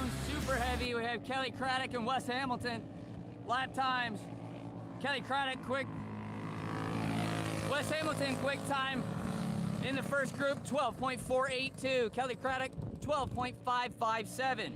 zone, super heavy. We have Kelly Craddock and Wes Hamilton. Lap times, Kelly Craddock quick, Wes Hamilton quick time in the first group, 12.482. Kelly Craddock, 12.557.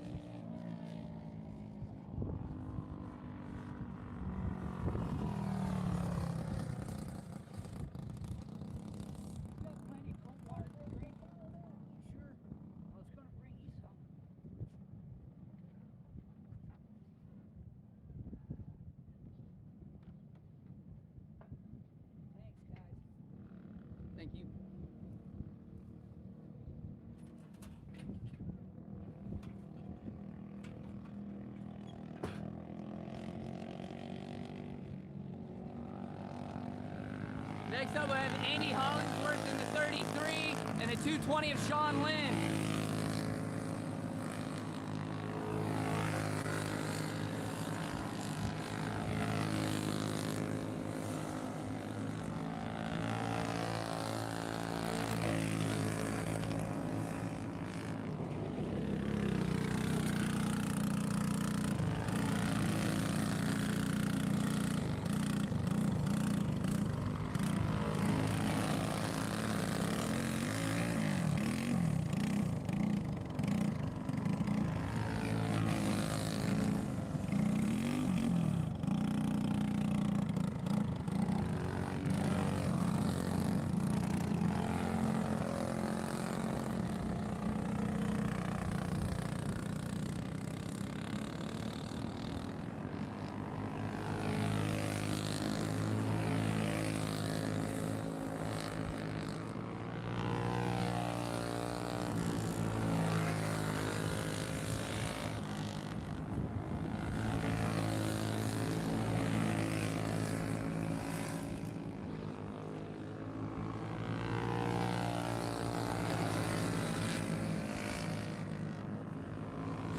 Thank you. Next up, we have Andy Hollingsworth in the 33 and the 220 of Sean Lynn.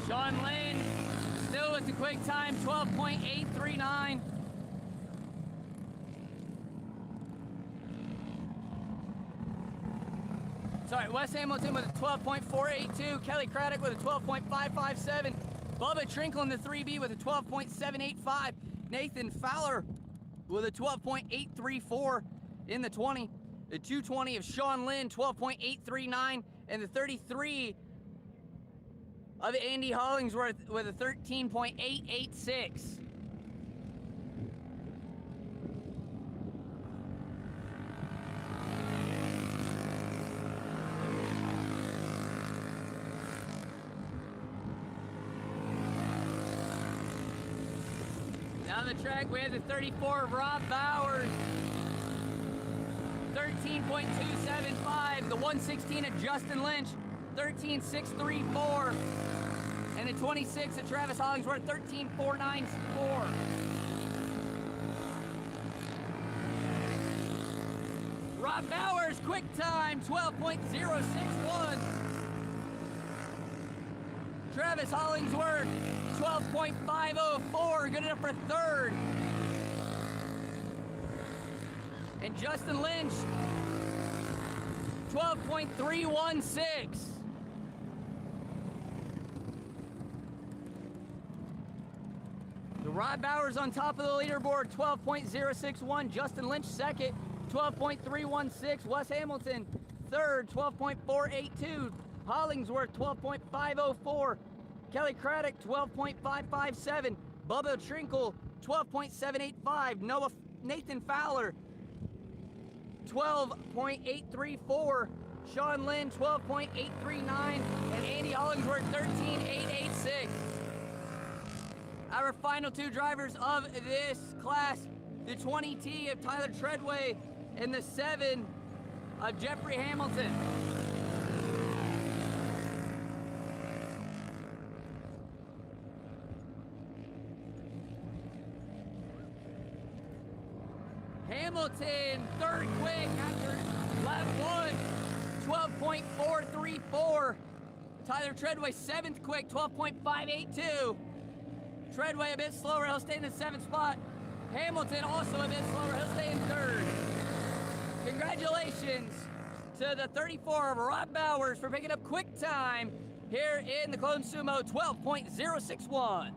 Sean Lane still with the quick time, 12.839. Sorry, Wes Hamilton with a 12.482. Kelly Craddock with a 12.557. Bubba Trinkle in the 3B with a 12.785. Nathan Fowler with a 12.834 in the 20. The 220 of Sean Lynn, 12.839. And the 33 of Andy Hollingsworth with a 13.886. Down the track, we have the 34 of Rob Bowers, 13.275. The 116 of Justin Lynch, 13.634. And the 26 of Travis Hollingsworth, 13.494. Rob Bowers, quick time, 12.061. Travis Hollingsworth, 12.504, good enough for third. And Justin Lynch, 12.316. The Rob Bowers on top of the leaderboard, 12.061. Justin Lynch second, 12.316. Wes Hamilton third, 12.482. Hollingsworth, 12.504. Kelly Craddock, 12.557. Bubba Trinkle, 12.785. Nathan Fowler, 12.834. Sean Lynn, 12.839. And Andy Hollingsworth, 13.886. Our final two drivers of this class, the 20T of Tyler Treadway and the 7 of Jeffrey Hamilton. Hamilton, third quick after lap 1, 12.434. Tyler Treadway, 7th quick, 12.582. Treadway a bit slower, he'll stay in the 7th spot. Hamilton also a bit slower, he'll stay in 3rd. Congratulations to the 34 of Rob Bowers for picking up quick time here in the clone sumo, 12.061.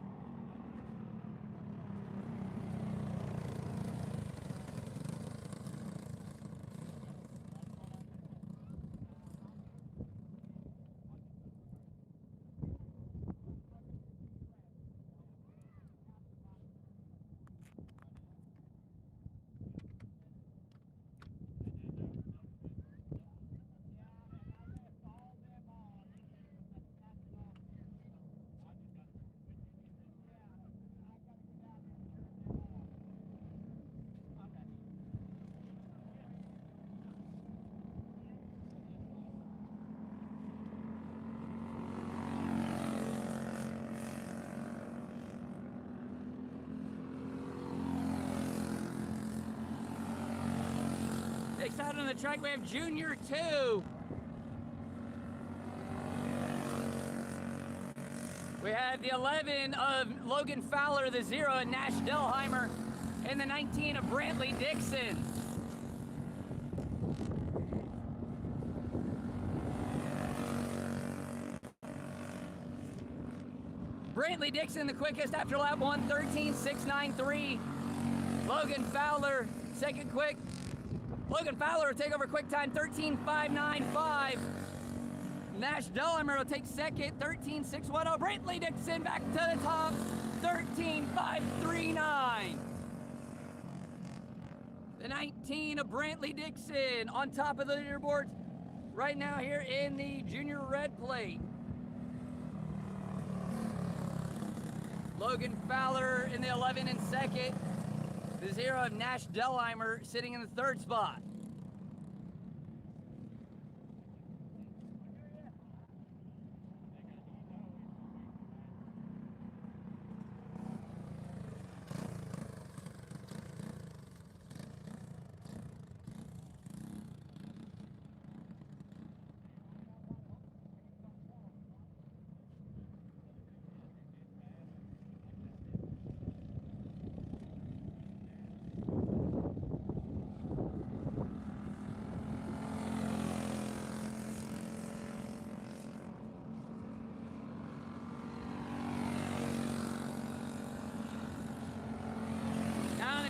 Next out on the track, we have Junior 2. We have the 11 of Logan Fowler, the 0 of Nash Delheimer, and the 19 of Brantley Dixon. Brantley Dixon, the quickest after lap 1, 13.693. Logan Fowler, second quick. Logan Fowler will take over quick time, 13.595. Nash Delheimer will take second, 13.610. Brantley Dixon back to the top, 13.539. The 19 of Brantley Dixon on top of the leaderboards right now here in the junior red plate. Logan Fowler in the 11 in second. The 0 of Nash Delheimer sitting in the third spot.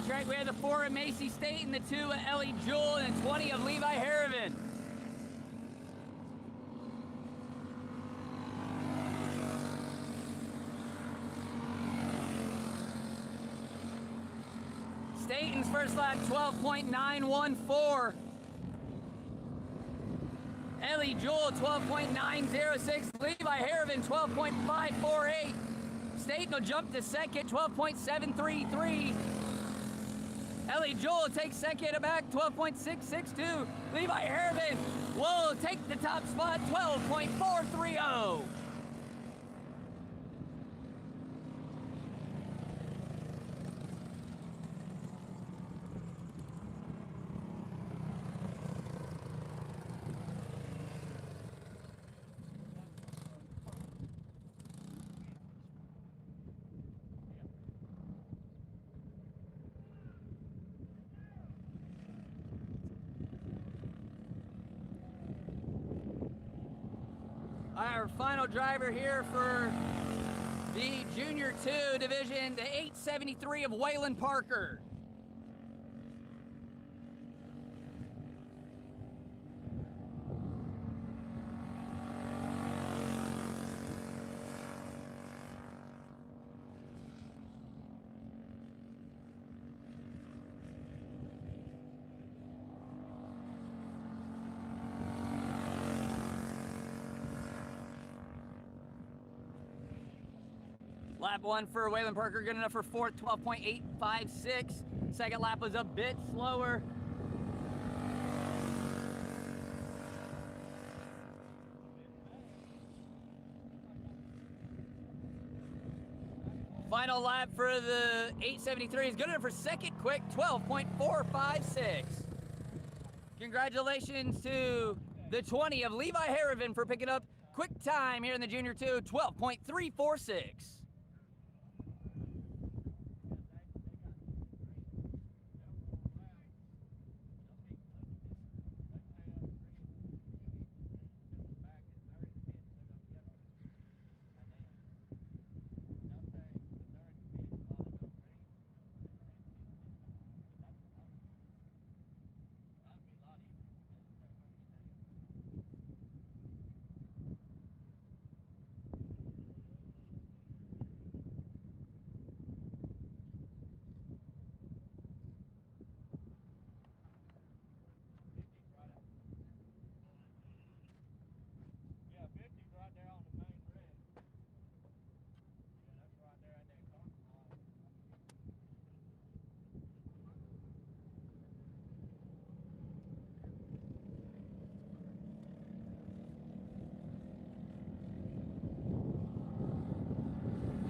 Track, we have the 4 of Macy State and the 2 of Ellie Jewell and the 20 of Levi Harrivan. Staten's first lap, 12.914. Ellie Jewell, 12.906. Levi Harrivan, 12.548. Staten will jump to second, 12.733. Ellie Jewell takes second back, 12.662. Levi Harrivan will take the top spot, 12.430. Our final driver here for the Junior 2 division, the 873 of Waylon Parker. Lap 1 for Waylon Parker, good enough for fourth, 12.856. Second lap was a bit slower. Final lap for the 873 is good enough for second quick, 12.456. Congratulations to the 20 of Levi Harrivan for picking up quick time here in the Junior 2, 12.346.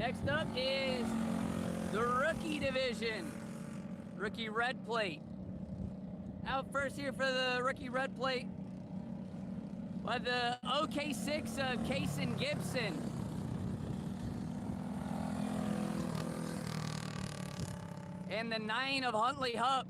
Next up is the rookie division. Rookie red plate. Out first here for the rookie red plate by the OK6 of Case and Gibson. And the 9 of Huntley Hupp.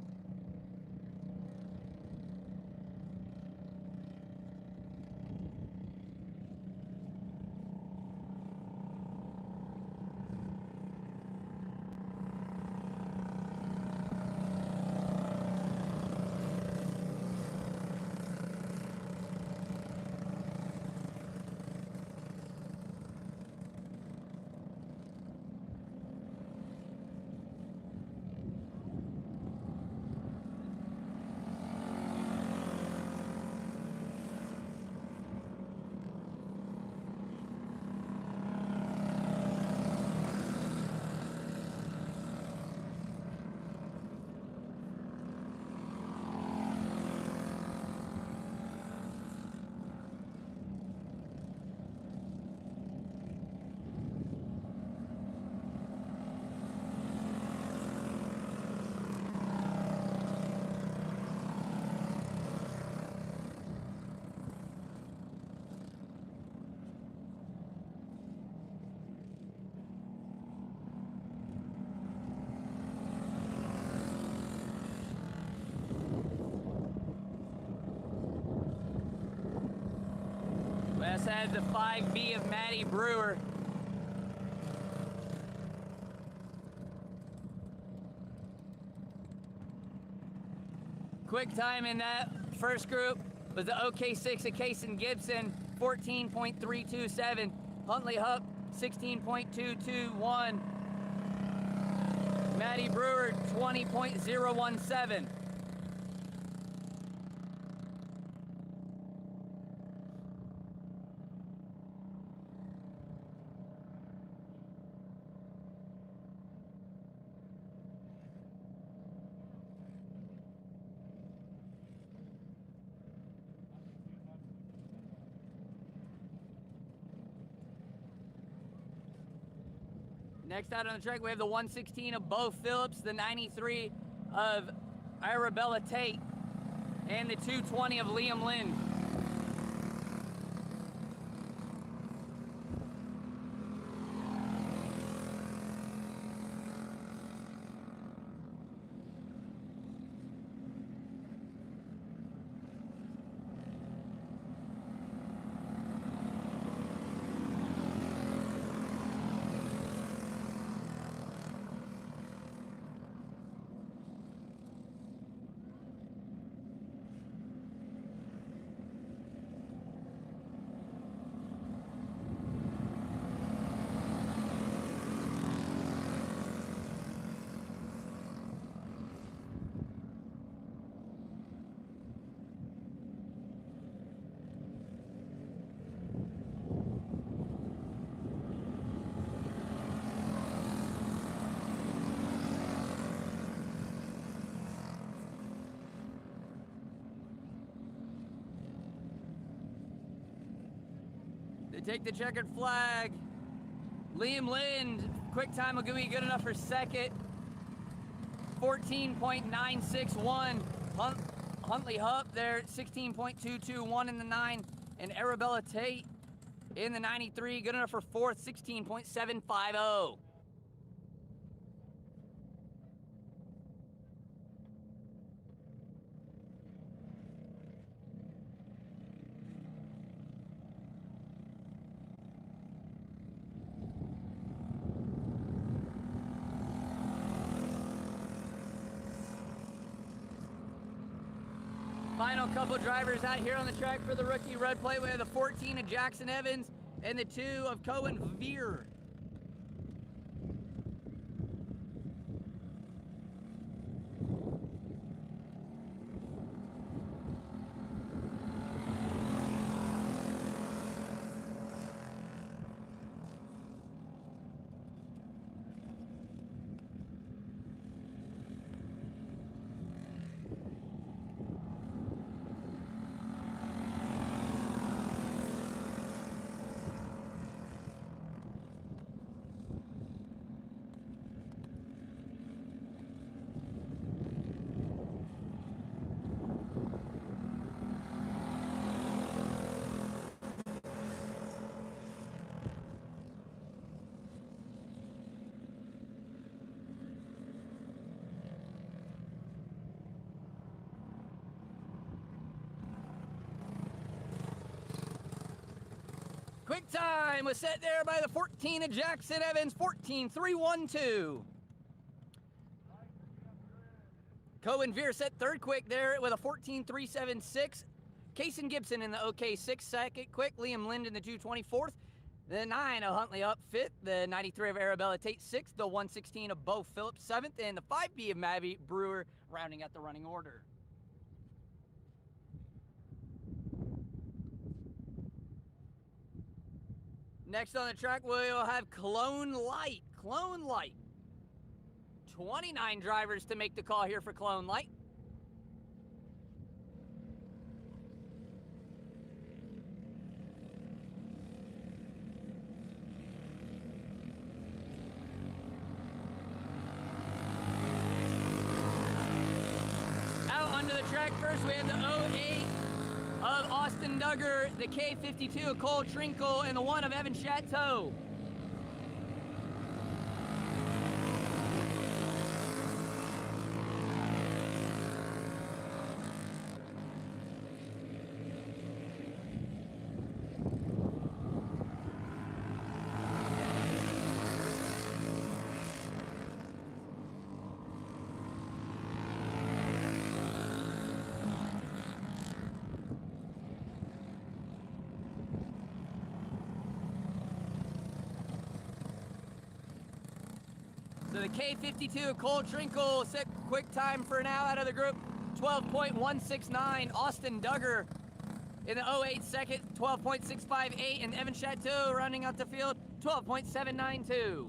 Wes has the 5B of Matty Brewer. Quick time in that first group was the OK6 of Case and Gibson, 14.327. Huntley Hupp, 16.221. Matty Brewer, 20.017. Next out on the track, we have the 116 of Bo Phillips, the 93 of Arabella Tate, and the 220 of Liam Lind. They take the checkered flag. Liam Lind, quick time will be good enough for second. 14.961. Huntley Hupp there, 16.221 in the 9. And Arabella Tate in the 93, good enough for fourth, 16.750. Final couple drivers out here on the track for the rookie red plate. We have the 14 of Jackson Evans and the 2 of Cohen Veer. Quick time was set there by the 14 of Jackson Evans, 14.312. Cohen Veer set third quick there with a 14.376. Kaysen Gibson in the OK 6 second quick. Liam Lind in the 224th. The 9 of Huntley up 5th. The 93 of Arabella Tate 6th. The 116 of Bo Phillips 7th. And the 5B of Maddie Brewer rounding out the running order. Next on the track, we'll have Clone Light. Clone Light. 29 drivers to make the call here for Clone Light. Out onto the track first, we have the 08 of Austin Duggar, the K52 of Cole Trinkle, and the 1 of Evan Chateau. So the K52 of Cole Trinkle set quick time for now out of the group, 12.169. Austin Duggar in the 08 second, 12.658. And Evan Chateau rounding out the field, 12.792.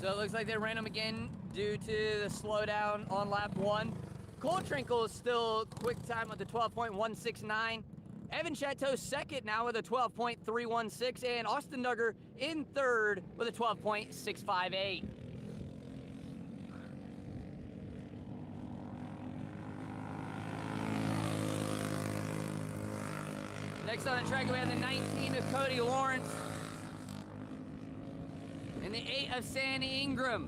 So it looks like they ran them again due to the slowdown on lap 1. Cole Trinkle is still quick time with the 12.169. Evan Chateau second now with a 12.316. And Austin Duggar in third with a 12.658. Next on the track, we have the 19 of Cody Lawrence. And the 8 of Sandy Ingram.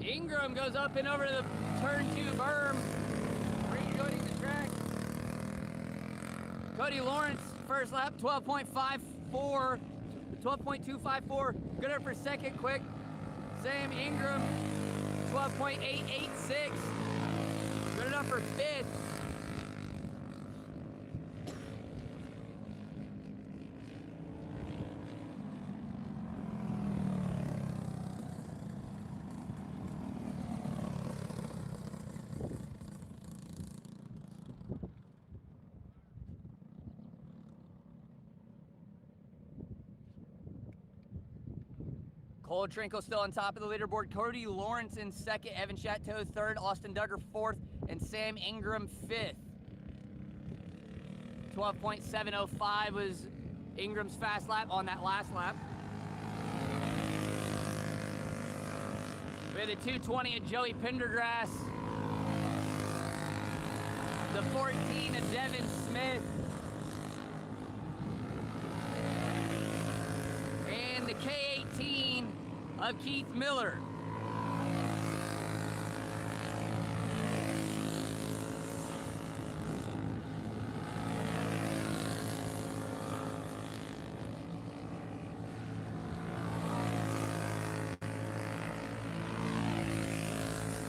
Ingram goes up and over the turn 2 berm. Recoding the track. Cody Lawrence, first lap, 12.54. 12.254, good up for second quick. Sam Ingram, 12.886, good enough for fifth. Cole Trinkle still on top of the leaderboard. Cody Lawrence in second, Evan Chateau third, Austin Duggar fourth, and Sam Ingram fifth. 12.705 was Ingram's fast lap on that last lap. We had a 220 of Joey Pendergrass. The 14 of Devin Smith. And the K18 of Keith Miller.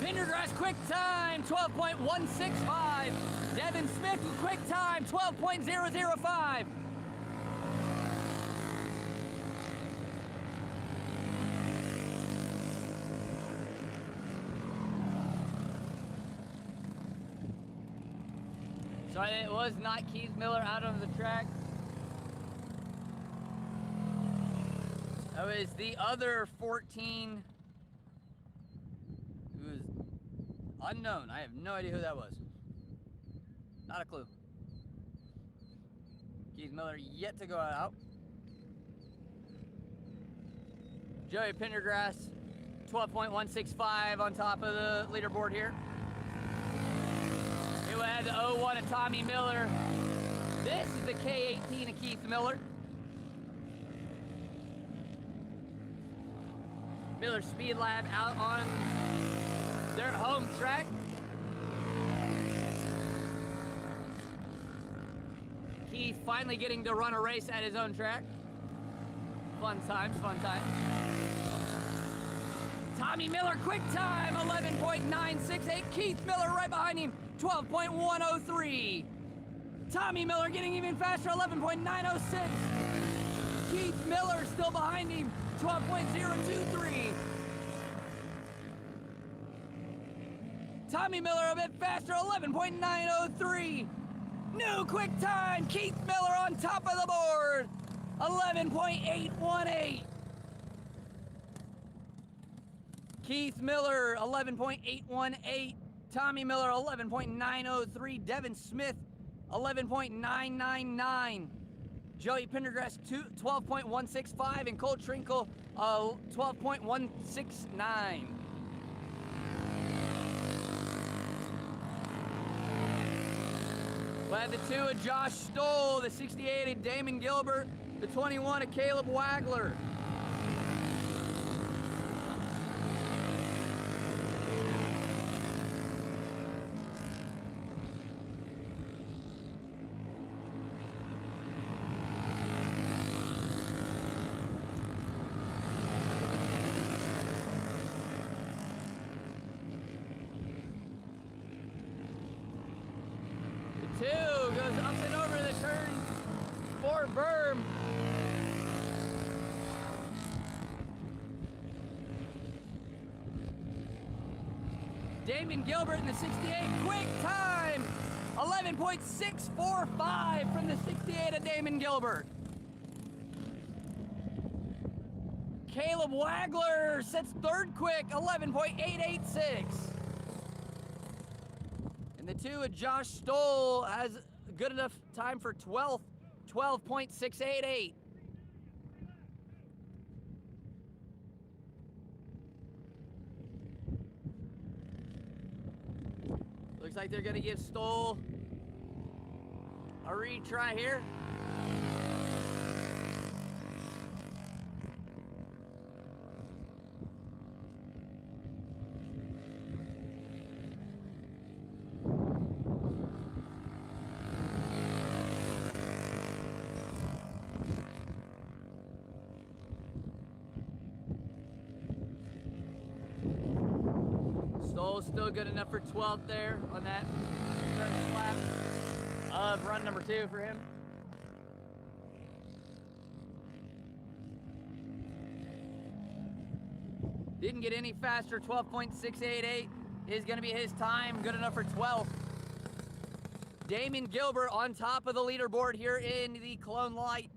Pendergrass quick time, 12.165. Devin Smith quick time, 12.005. So it was not Keith Miller out on the track. That was the other 14 who was unknown. I have no idea who that was. Not a clue. Keith Miller yet to go out. Joey Pendergrass, 12.165 on top of the leaderboard here. We had the 01 of Tommy Miller. This is the K18 of Keith Miller. Miller Speed Lab out on their home track. Keith finally getting to run a race at his own track. Fun times, fun times. Tommy Miller, quick time, 11.968. Keith Miller right behind him, 12.103. Tommy Miller getting even faster, 11.906. Keith Miller still behind him, 12.023. Tommy Miller a bit faster, 11.903. New quick time, Keith Miller on top of the board, 11.818. Keith Miller, 11.818. Tommy Miller, 11.903. Devin Smith, 11.999. Joey Pendergrass, 12.165. And Cole Trinkle, 12.169. We'll have the 2 of Josh Stoll, the 68 of Damon Gilbert, the 21 of Caleb Wagler. The 2 goes up and over the turn for berm. Damon Gilbert in the 68, quick time, 11.645 from the 68 of Damon Gilbert. Caleb Wagler sets third quick, 11.886. And the 2 of Josh Stoll has good enough time for 12th, 12.688. Looks like they're gonna give Stoll a retry here. Stoll's still good enough for 12th there on that first lap of run number 2 for him. Didn't get any faster, 12.688 is gonna be his time, good enough for 12th. Damon Gilbert on top of the leaderboard here in the Cologne Light,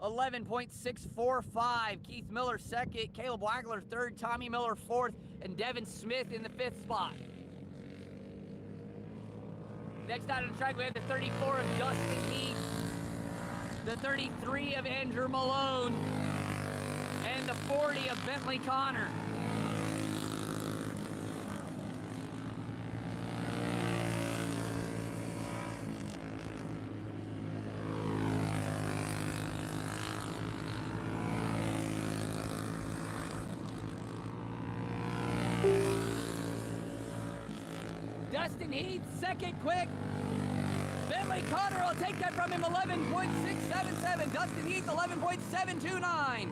11.645. Keith Miller second, Caleb Wagler third, Tommy Miller fourth, and Devin Smith in the 5th spot. Next out on the track, we have the 34 of Justin Heath, the 33 of Andrew Malone, and the 40 of Bentley Connor. Dustin Heath, second quick. Bentley Connor will take that from him, 11.677. Dustin Heath, 11.729.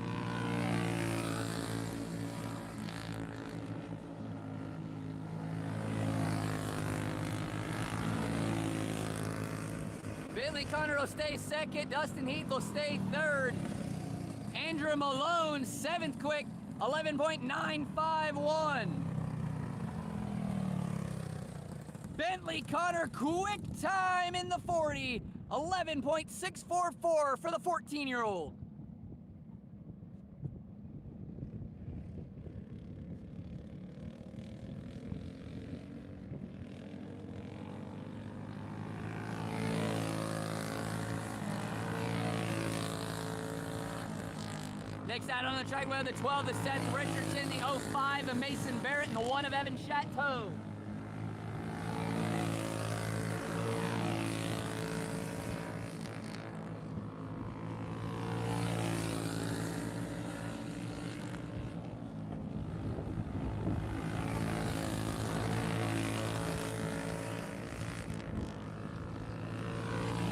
Bentley Connor will stay second. Dustin Heath will stay third. Andrew Malone, 7th quick, 11.951. Bentley Connor quick time in the 40, 11.644 for the 14-year-old. Next out on the track, we have the 12 of Seth Richardson, the 05 of Mason Barrett, and the 1 of Evan Chateau.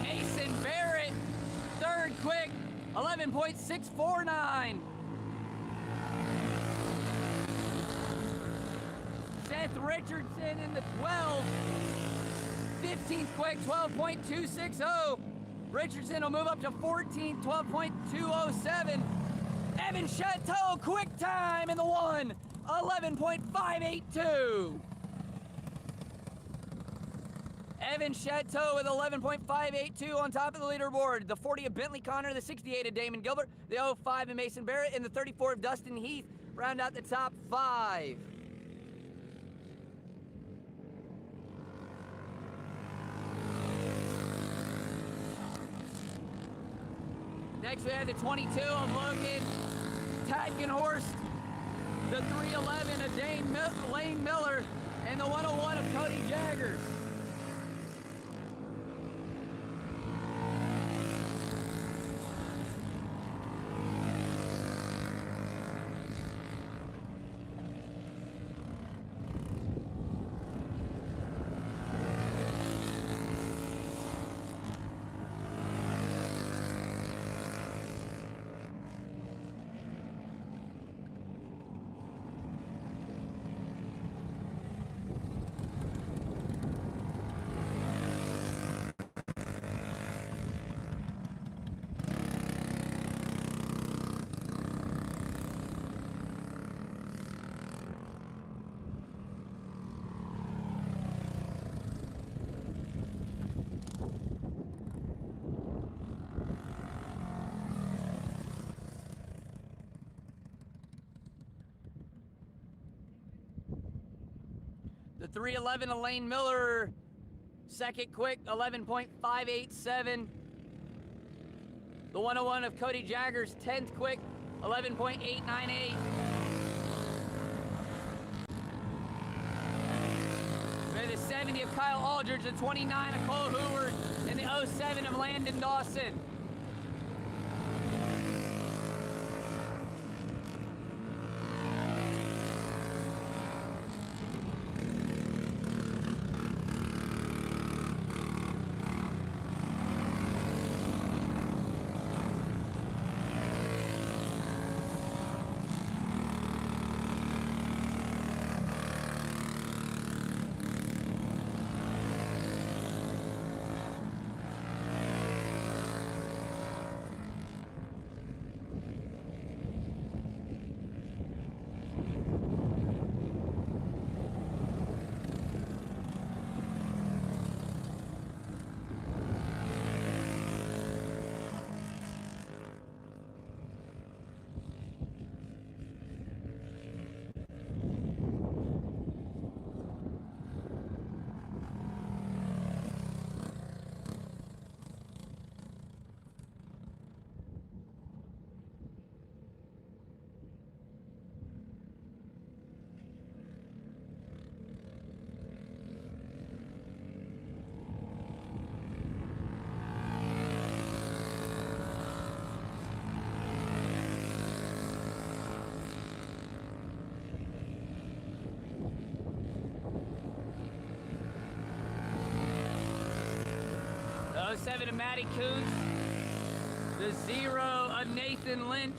Mason Barrett, 3rd quick, 11.649. Seth Richardson in the 12. 15th quick, 12.260. Richardson will move up to 14th, 12.207. Evan Chateau, quick time in the 1, 11.582. Evan Chateau with 11.582 on top of the leaderboard. The 40 of Bentley Connor, the 68 of Damon Gilbert, the 05 of Mason Barrett, and the 34 of Dustin Heath round out the top 5. Next we have the 22 of Logan Tadgenhorst, the 311 of Lane Miller, and the 101 of Cody Jaggers. The 311 of Lane Miller, 2nd quick, 11.587. The 101 of Cody Jaggers, 10th quick, 11.898. The 70 of Kyle Aldridge, the 29 of Cole Hoover, and the 07 of Landon Dawson. The 07 of Matty Coons, the 0 of Nathan Lynch,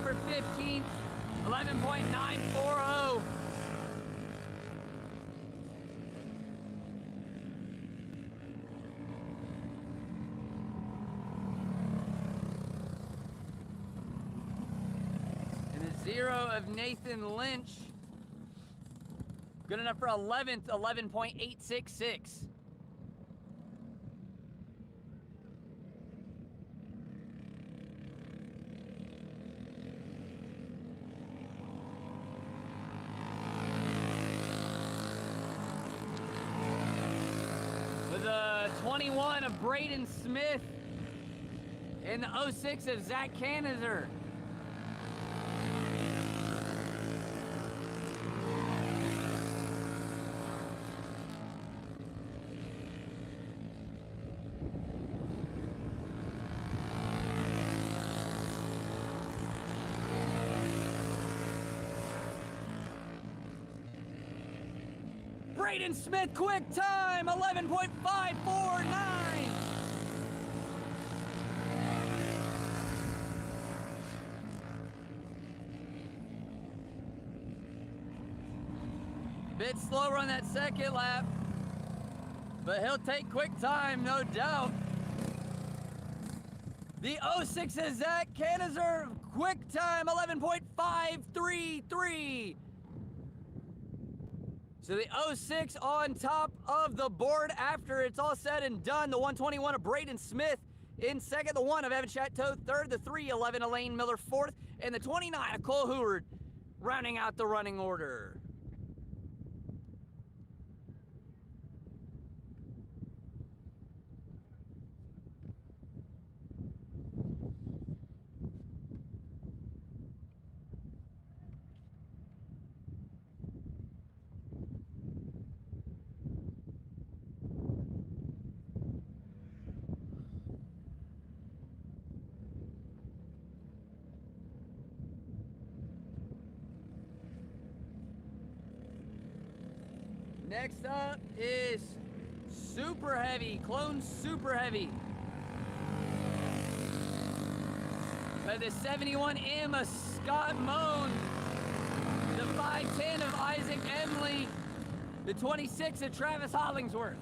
for 15th, 11.940. And a 0 of Nathan Lynch. Good enough for 11th, 11.866. With a 21 of Braden Smith and the 06 of Zach Canizer. Braden Smith, quick time, 11.549. Bit slower on that second lap, but he'll take quick time, no doubt. The 06 is Zach Canizer, quick time, 11.533. So the 06 on top of the board after it's all said and done. The 121 of Braden Smith in second. The 1 of Evan Chateau third. The 311 of Lane Miller fourth. And the 29 of Cole Heward rounding out the running order. Next up is Super Heavy, Clone Super Heavy. By the 71M of Scott Moan, the 510 of Isaac Emley, the 26 of Travis Hollingsworth.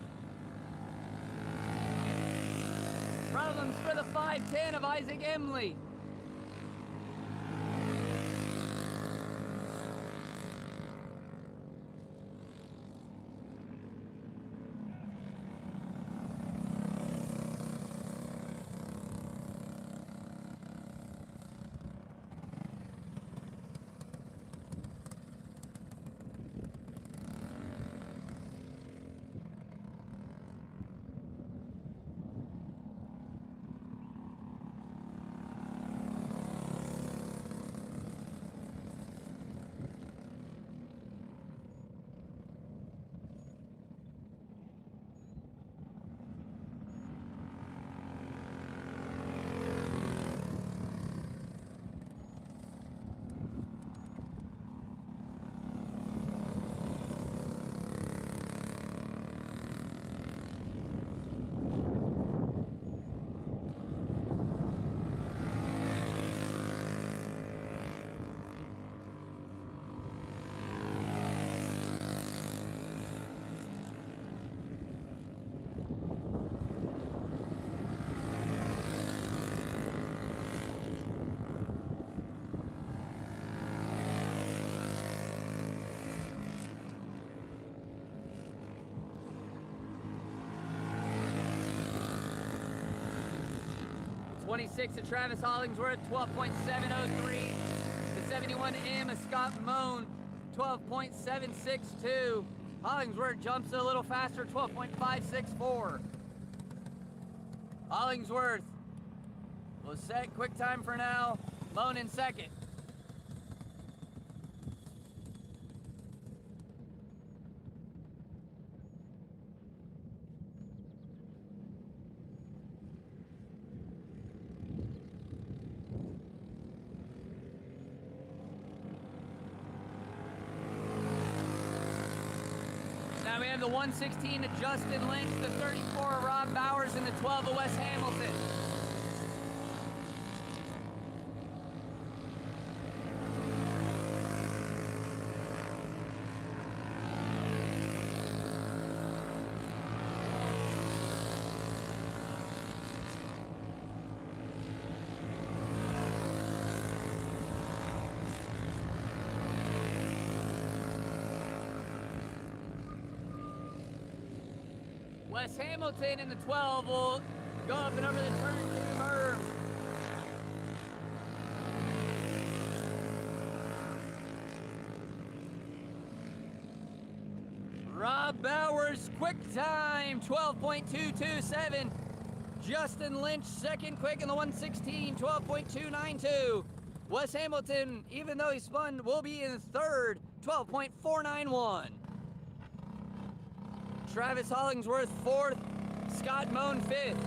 Problems for the 510 of Isaac Emley. .26 of Travis Hollingsworth, 12.703. The 71M of Scott Moan, 12.762. Hollingsworth jumps a little faster, 12.564. Hollingsworth will set quick time for now. Moan in second. Now we have the 116 of Justin Lynch, the 34 of Rob Bowers, and the 12 of Wes Hamilton. Wes Hamilton in the 12 will go up and over the turn to the berm. Rob Bowers, quick time, 12.227. Justin Lynch, second quick in the 116, 12.292. Wes Hamilton, even though he spun, will be in third, 12.491. Travis Hollingsworth, fourth. Scott Moan, fifth.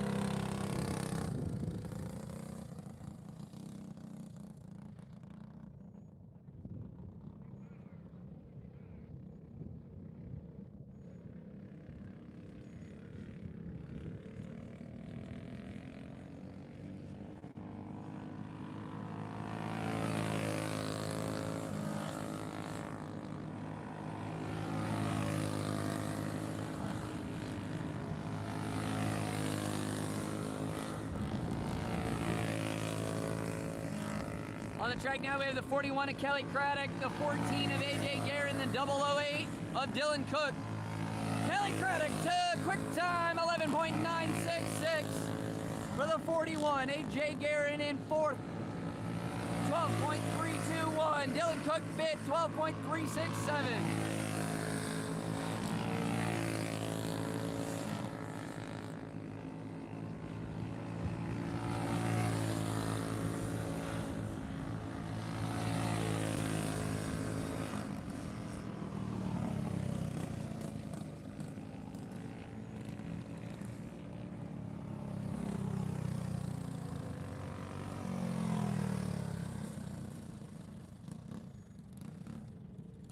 On the track now, we have the 41 of Kelly Craddock, the 14 of AJ Guerin, the 008 of Dylan Cook. Kelly Craddock to quick time, 11.966 for the 41. AJ Guerin in fourth, 12.321. Dylan Cook fifth, 12.367.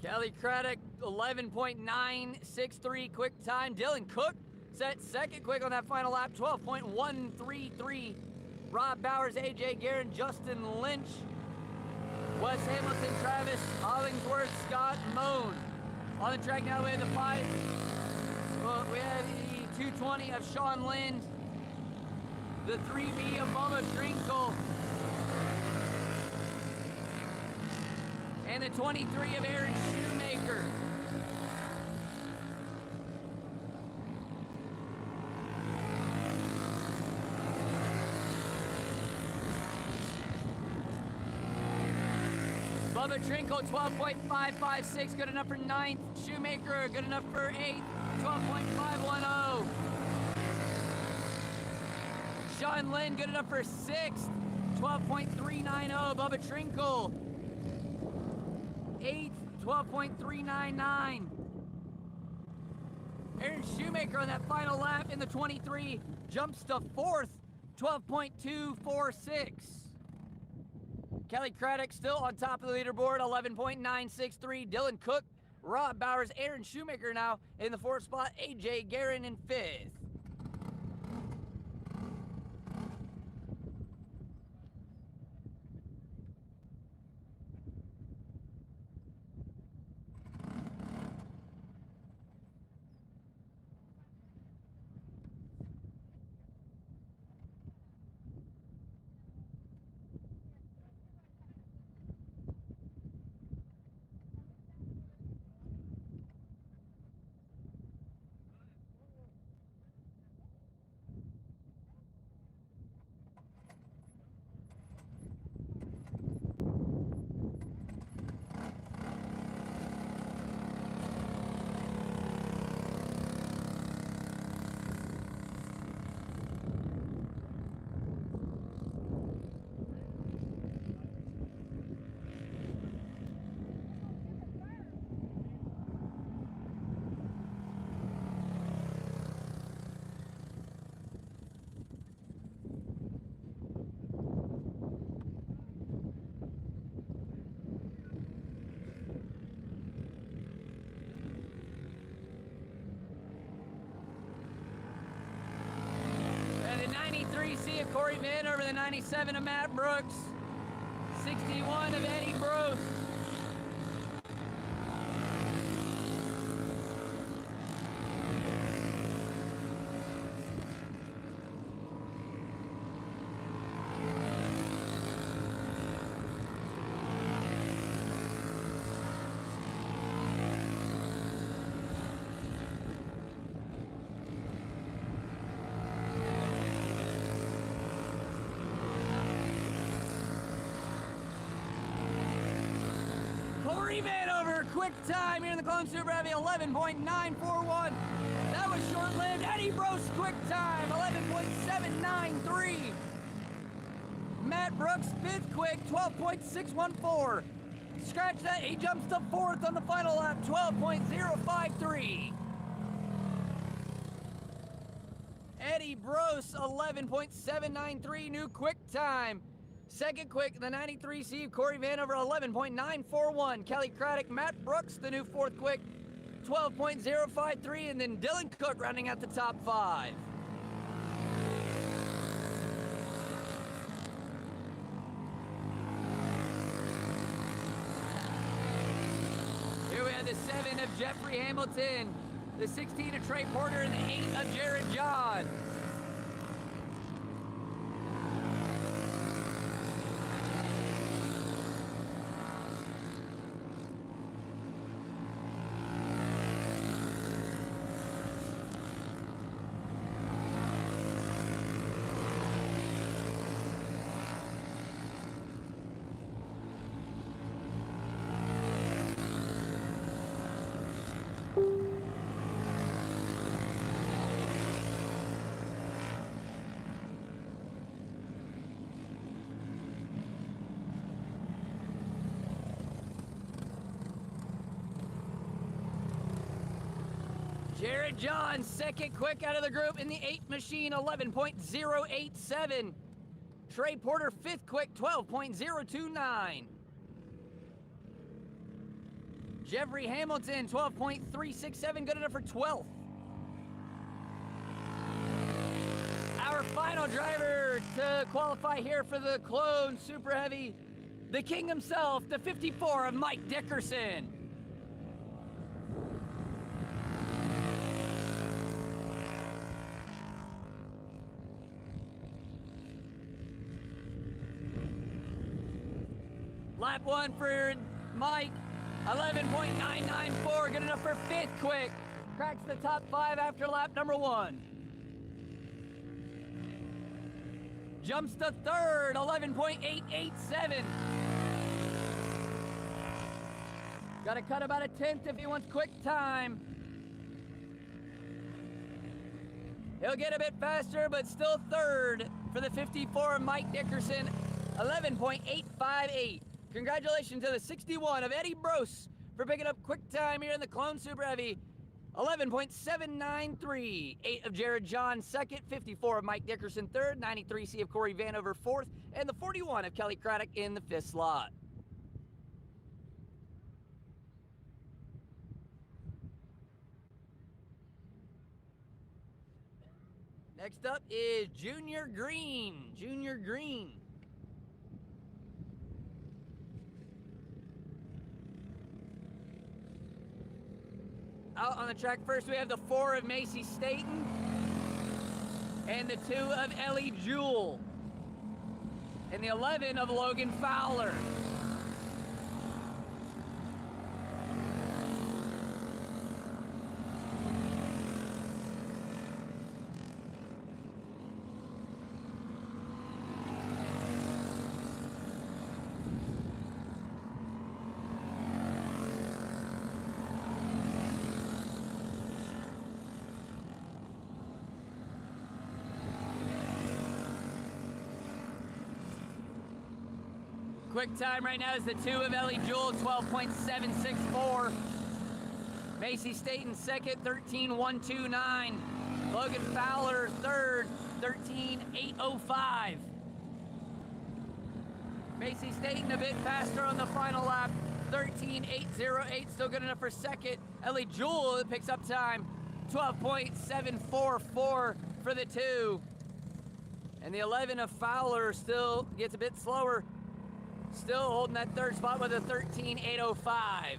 Kelly Craddock, 11.963 quick time. Dylan Cook set second quick on that final lap, 12.133. Rob Bowers, AJ Guerin, Justin Lynch, Wes Hamilton, Travis Hollingsworth, Scott Moan. On the track now, we have the 5. We have the 220 of Sean Lind, the 3B of Bubba Trinkle, and the 23 of Aaron Shoemaker. Bubba Trinkle, 12.556, good enough for 9th. Shoemaker, good enough for 8th, 12.510. Sean Lynn, good enough for 6th, 12.390. Bubba Trinkle, 8th, 12.399. Aaron Shoemaker on that final lap in the 23 jumps to 4th, 12.246. Kelly Craddock still on top of the leaderboard, 11.963. Dylan Cook, Rob Bowers, Aaron Shoemaker now in the 4th spot. AJ Guerin in 5th. And the 93 C of Corey Mann over the 97 of Matt Brooks, 61 of Eddie Gross. Corey Vanover, quick time here in the Clone Super Heavy, 11.941. That was short-lived. Eddie Brose, quick time, 11.793. Matt Brooks, fifth quick, 12.614. Scratch that, he jumps to fourth on the final lap, 12.053. Eddie Brose, 11.793, new quick time. Second quick, the 93C, Corey Vanover, 11.941. Kelly Craddock, Matt Brooks, the new fourth quick, 12.053. And then Dylan Cook rounding out the top five. Here we have the 7 of Jeffrey Hamilton, the 16 of Trey Porter, and the 8 of Jared John. Jared John, second quick out of the group in the 8 machine, 11.087. Trey Porter, fifth quick, 12.029. Jeffrey Hamilton, 12.367, good enough for 12th. Our final driver to qualify here for the Clone Super Heavy, the king himself, the 54 of Mike Dickerson. Lap 1 for Mike, 11.994, good enough for fifth quick. Cracks the top 5 after lap number 1. Jumps to third, 11.887. Got to cut about a 10th if he wants quick time. He'll get a bit faster, but still third for the 54 Mike Dickerson, 11.858. Congratulations to the 61 of Eddie Brose for picking up quick time here in the Clone Super Heavy, 11.793. 8 of Jared John, second. 54 of Mike Dickerson, third. 93C of Corey Vanover, fourth. And the 41 of Kelly Craddock in the fifth slot. Next up is Junior Green. Junior Green. Out on the track first, we have the 4 of Macy Staten and the 2 of Ellie Jewell and the 11 of Logan Fowler. Quick time right now is the 2 of Ellie Jewell, 12.764. Macy Staten second, 13.129. Logan Fowler third, 13.805. Macy Staten a bit faster on the final lap, 13.808, still good enough for second. Ellie Jewell picks up time, 12.744 for the 2. And the 11 of Fowler still gets a bit slower. Still holding that third spot with a 13.805.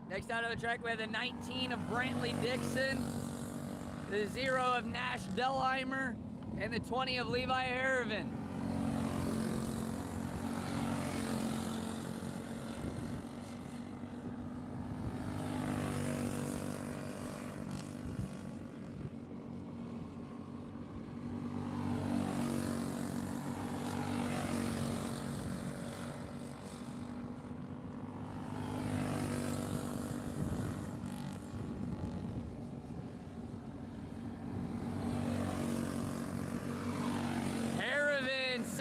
Next out of the track, we have the 19 of Brantley Dixon, the 0 of Nash Delheimer, and the 20 of Levi Harrivan.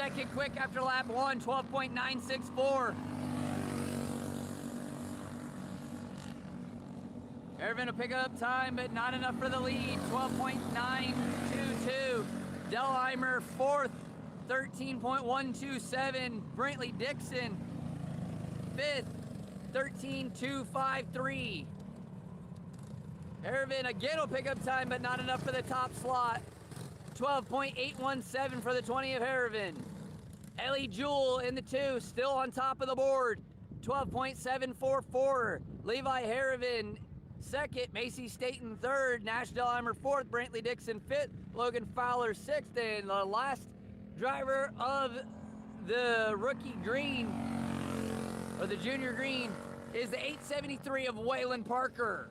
second quick after lap 1, 12.964. Ervin will pick up time, but not enough for the lead. 12.922. Delheimer fourth, 13.127. Brentley Dixon fifth, 13.253. Ervin again will pick up time, but not enough for the top slot. 12.817 for the 20 of Ervin. Ellie Jewell in the 2, still on top of the board. 12.744. Levi Harrivan second, Macy Staten third, Nash Delheimer fourth, Brantley Dixon fifth, Logan Fowler sixth, and the last driver of the rookie green, or the junior green, is the 873 of Waylon Parker.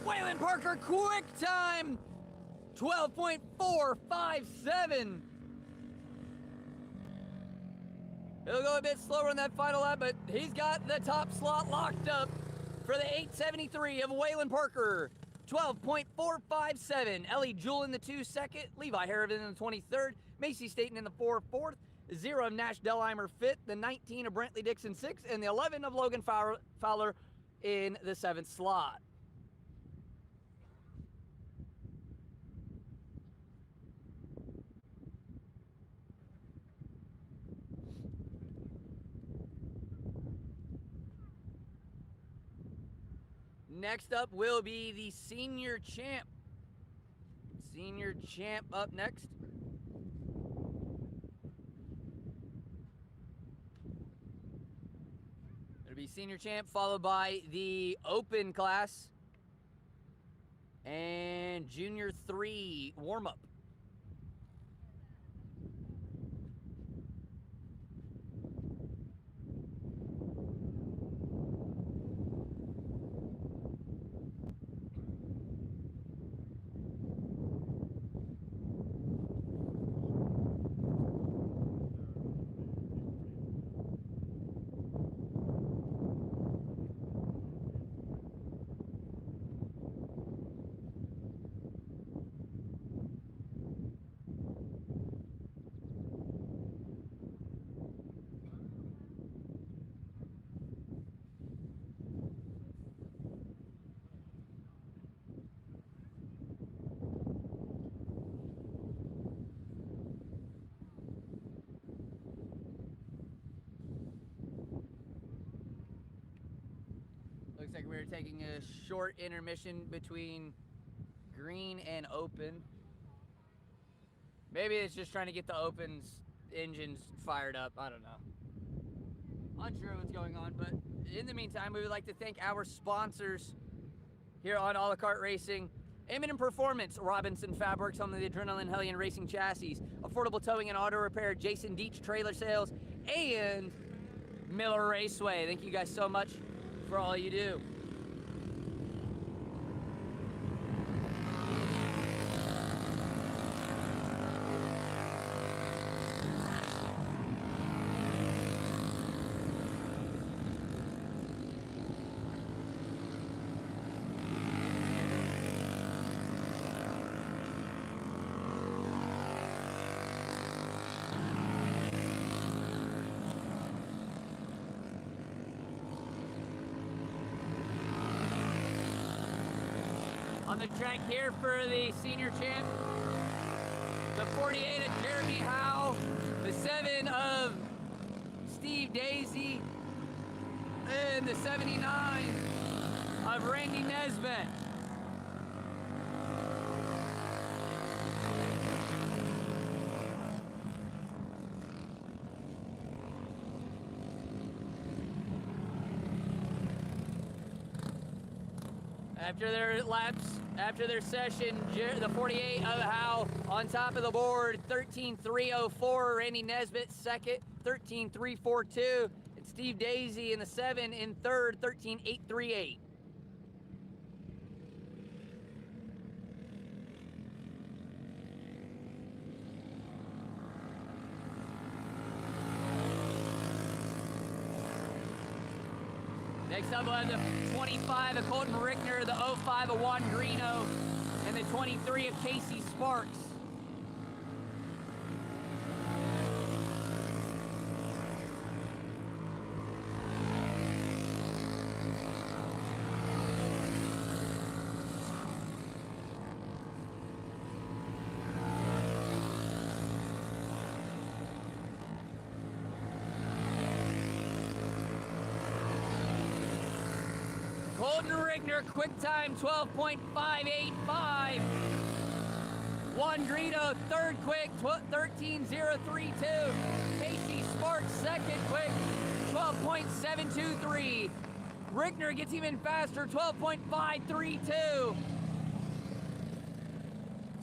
Waylon Parker, quick time, 12.457. He'll go a bit slower on that final lap, but he's got the top slot locked up for the 873 of Waylon Parker. 12.457. Ellie Jewell in the 2 second, Levi Harrivan in the 23rd, Macy Staten in the 4 fourth, 0 of Nash Delheimer fifth, the 19 of Brantley Dixon sixth, and the 11 of Logan Fowler in the 7th slot. Next up will be the senior champ. Senior champ up next. It'll be senior champ followed by the open class and junior 3 warm-up. Looks like we're taking a short intermission between green and open. Maybe it's just trying to get the open's engines fired up. I don't know. Unsure what's going on, but in the meantime, we would like to thank our sponsors here on A La Kart Racing. M&M Performance, Robinson Fabrics, home of the Adrenaline Hellion Racing Chassis, Affordable Towing and Auto Repair, Jason Deach Trailer Sales, and Miller Raceway. Thank you guys so much for all you do. On the track here for the senior champ, the 48 of Jeremy Howe, the 7 of Steve Daisy, and the 79 of Randy Nesbitt. After their laps, after their session, the 48 of Howe on top of the board, 13.304. Randy Nesbitt second, 13.342. And Steve Daisy in the 7 in third, 13.838. Next up, we'll have the 25 of Colton Rickner, the 05 of Juan Greeno, and the 23 of Casey Sparks. Colton Rickner, quick time, 12.585. Juan Greeno, third quick, 13.032. Casey Sparks, second quick, 12.723. Rickner gets even faster, 12.532.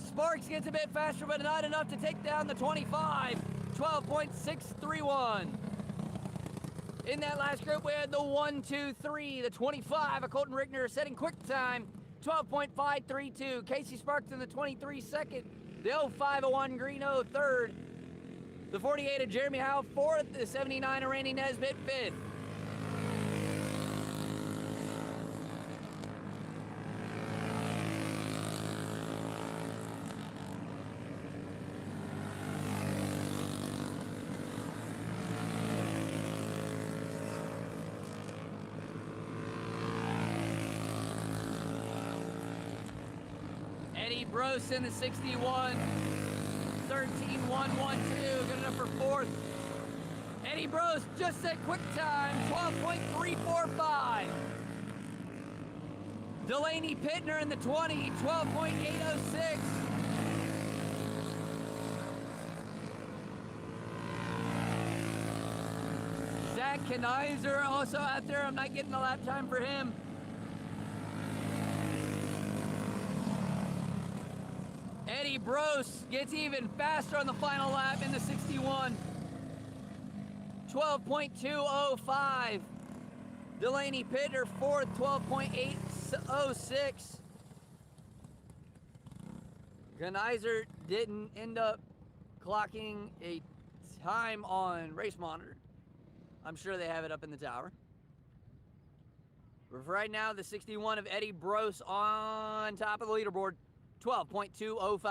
Sparks gets a bit faster, but not enough to take down the 25, 12.631. In that last group, we had the 1, 2, 3, the 25 of Colton Rickner setting quick time, 12.532. Casey Sparks in the 23 second, the 05 of Juan Greeno third, the 48 of Jeremy Howe fourth, the 79 of Randy Nesbitt fifth. Eddie Brose in the 61, 13.112, good enough for fourth. Eddie Brose just set quick time, 12.345. Delaney Pittner in the 20, 12.806. Zach Kenizer also out there, I'm not getting the lap time for him. Eddie Brose gets even faster on the final lap in the 61. 12.205. Delaney Pittner fourth, 12.806. Kenizer didn't end up clocking a time on Race Monitor. I'm sure they have it up in the tower. But for right now, the 61 of Eddie Brose on top of the leaderboard. 12.205.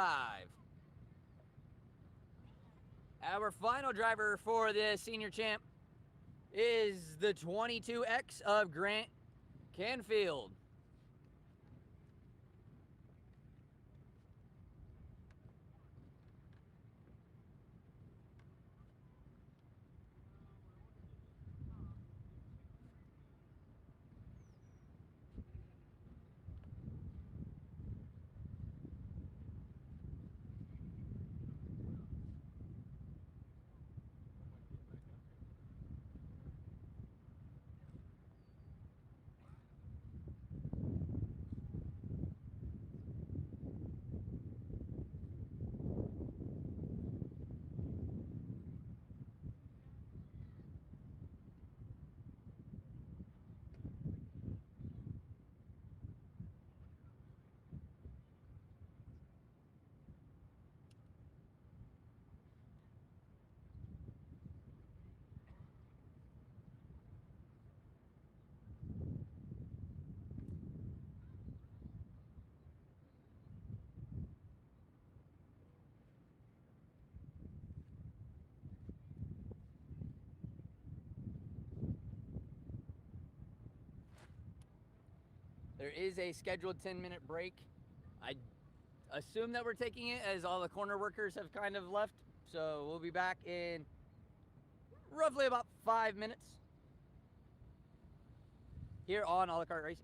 Our final driver for the senior champ is the 22X of Grant Canfield. There is a scheduled 10-minute break. I assume that we're taking it as all the corner workers have kind of left. So we'll be back in roughly about 5 minutes here on A La Carte Racing.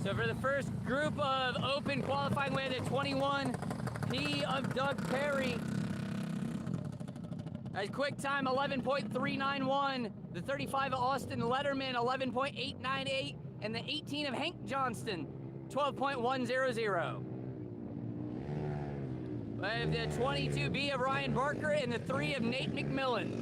So for the first group of open qualifying, we had the 21P of Doug Perry. A quick time 11.391. The 35 of Austin Letterman 11.898, and the 18 of Hank Johnston 12.100. We have the 22B of Ryan Barker and the 3 of Nate McMillan.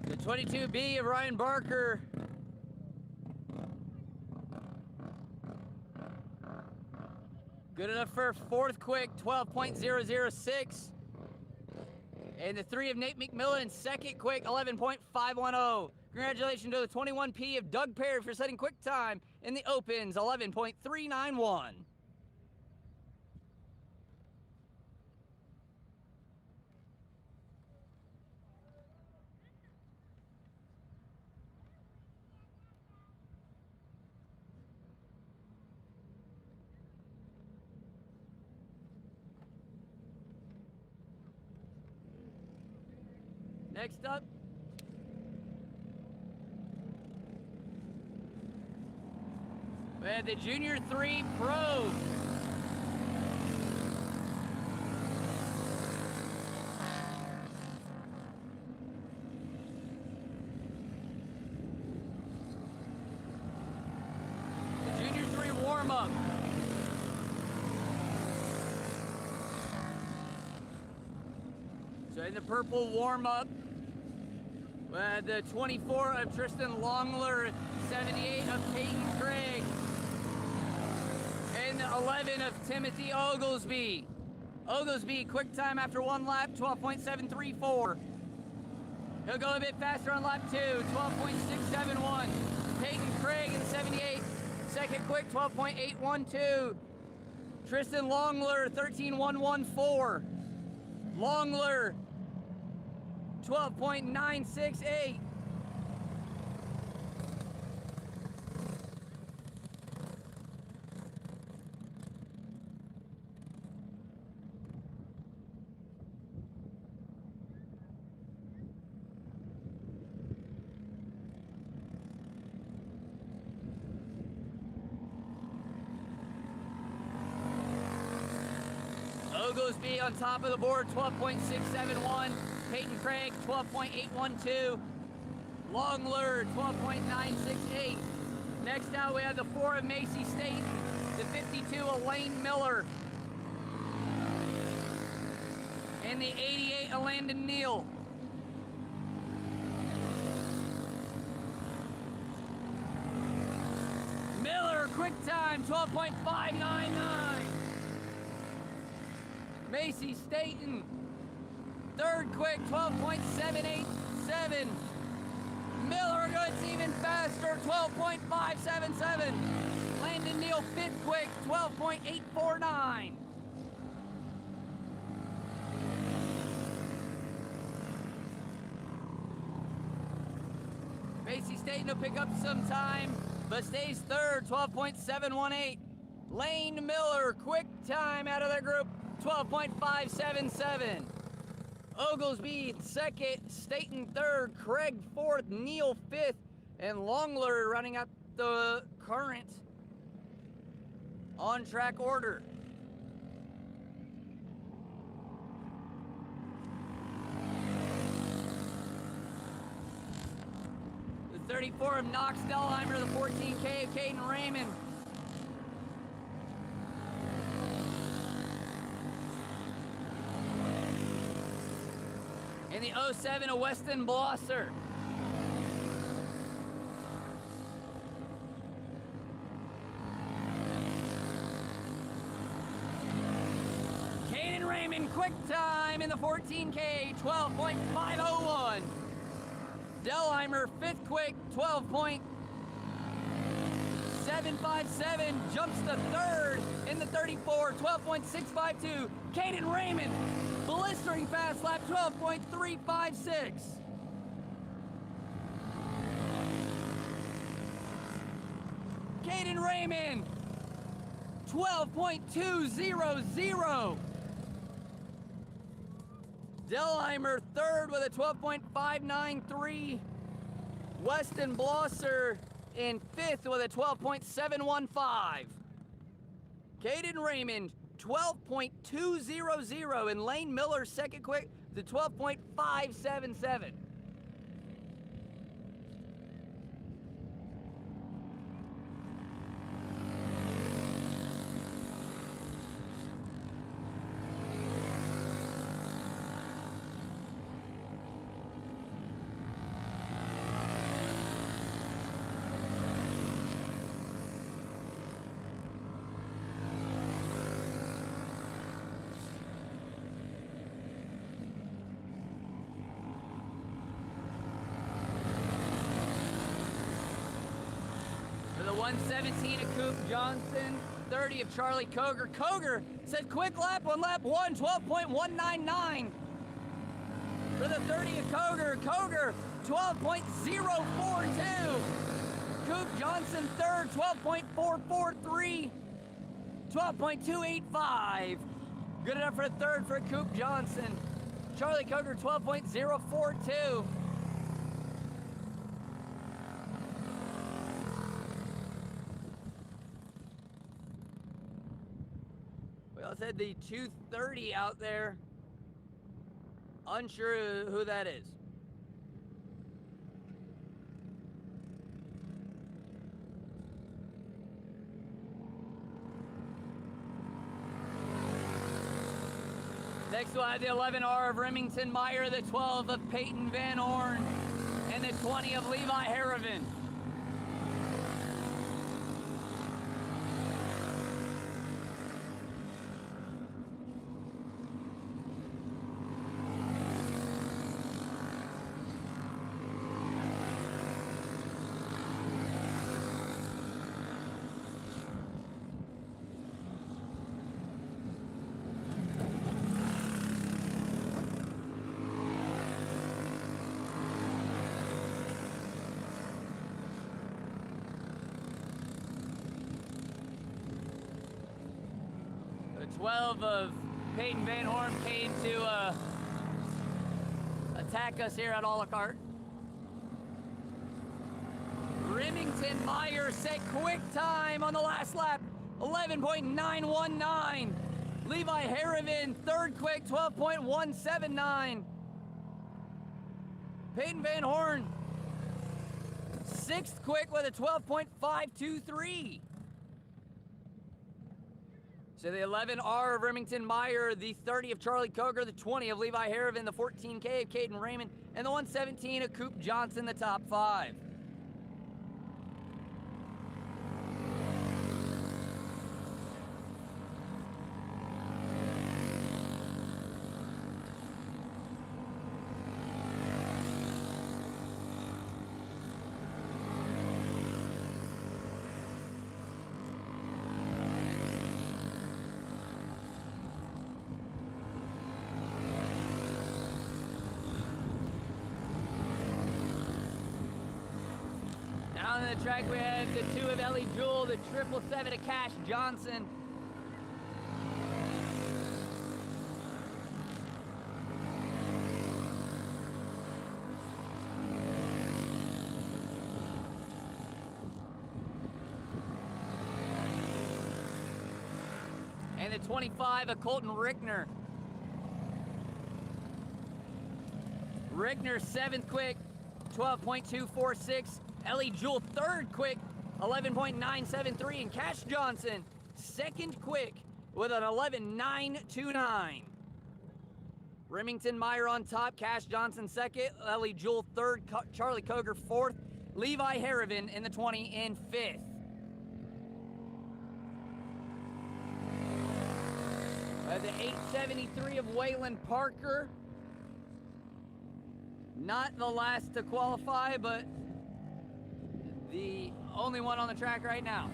The 22B of Ryan Barker. Good enough for fourth quick, 12.006. And the 3 of Nate McMillan, second quick, 11.510. Congratulations to the 21P of Doug Perry for setting quick time in the opens, 11.391. Next up, we have the Junior 3 Pro. The Junior 3 warm-up. So in the purple warm-up, the 24 of Tristan Longler, 78 of Peyton Craig, and the 11 of Timothy Oglesby. Oglesby, quick time after one lap, 12.734. He'll go a bit faster on lap 2, 12.671. Peyton Craig in 78, second quick, 12.812. Tristan Longler, 13.114. Longler, 12.968. Oglesby on top of the board, 12.671. Peyton Craig, 12.812. Longler, 12.968. Next out, we have the 4 of Macy State, the 52 of Lane Miller, and the 88 of Landon Neal. Miller, quick time, 12.599. Macy Staten, third quick, 12.787. Miller goes even faster, 12.577. Landon Neal, fifth quick, 12.849. Macy Staten will pick up some time, but stays third, 12.718. Lane Miller, quick time out of their group, 12.577. Oglesby second, Staten third, Craig fourth, Neal fifth, and Longler running out the current on-track order. The 34 of Knox Delheimer, the 14K of Caden Raymond. in the 07 of Weston Blosser. Caden Raymond, quick time in the 14K, 12.501. Delheimer, fifth quick, 12.757, jumps to third in the 34, 12.652. Caden Raymond, blistering fast lap, 12.356. Caden Raymond, 12.200. Delheimer, third with a 12.593. Weston Blosser in fifth with a 12.715. Caden Raymond, 12.200, and Lane Miller, second quick, to 12.577. For the 117 of Coop Johnson, 30 of Charlie Koger. Koger said quick lap on lap 1, 12.199. For the 30 of Koger, Koger 12.042. Coop Johnson third, 12.443. 12.285. Good enough for a third for Coop Johnson. Charlie Koger 12.042. We also had the 230 out there. Unsure who that is. Next we'll have the 11R of Remington Meyer, the 12 of Peyton Van Horn, and the 20 of Levi Harrivan. The 12 of Peyton Van Horn came to attack us here at Kart. Remington Meyer set quick time on the last lap, 11.919. Levi Harrivan, third quick, 12.179. Peyton Van Horn, sixth quick with a 12.523. So the 11R of Remington Meyer, the 30 of Charlie Koger, the 20 of Levi Harrivan, the 14K of Caden Raymond, and the 117 of Coop Johnson, the top five. On the track we have the 2 of Ellie Jewell, the 777 of Cash Johnson. And the 25 of Colton Rickner. Rickner 7th quick, 12.246. Ellie Jewell, third quick, 11.973, and Cash Johnson, second quick with an 11.929. Remington Meyer on top, Cash Johnson second, Ellie Jewell third, Charlie Koger fourth, Levi Harrivan in the 20 in fifth. The 873 of Waylon Parker. Not the last to qualify, but the only one on the track right now.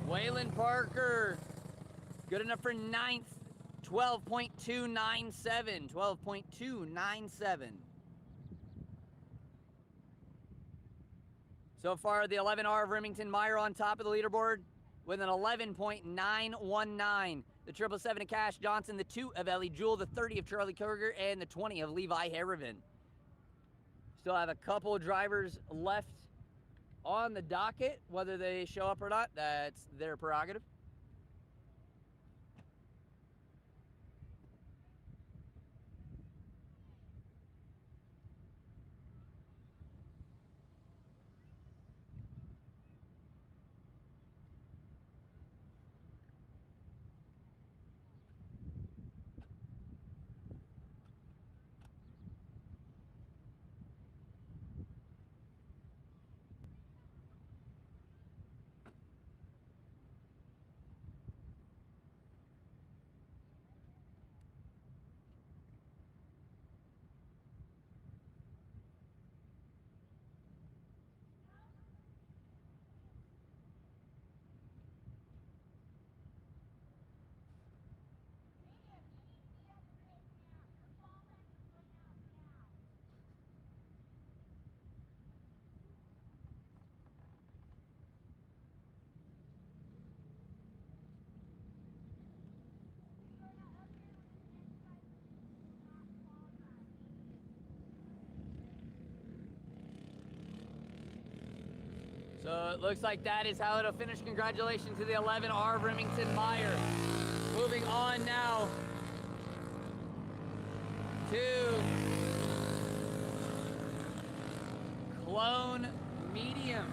Waylon Parker, good enough for ninth, 12.297, 12.297. So far, the 11R of Remington Meyer on top of the leaderboard with an 11.919. The 777 of Cash Johnson, the 2 of Ellie Jewell, the 30 of Charlie Koger, and the 20 of Levi Harrivan. Still have a couple of drivers left on the docket. Whether they show up or not, that's their prerogative. So it looks like that is how it'll finish. Congratulations to the 11R of Remington Meyer. Moving on now to Clone Medium.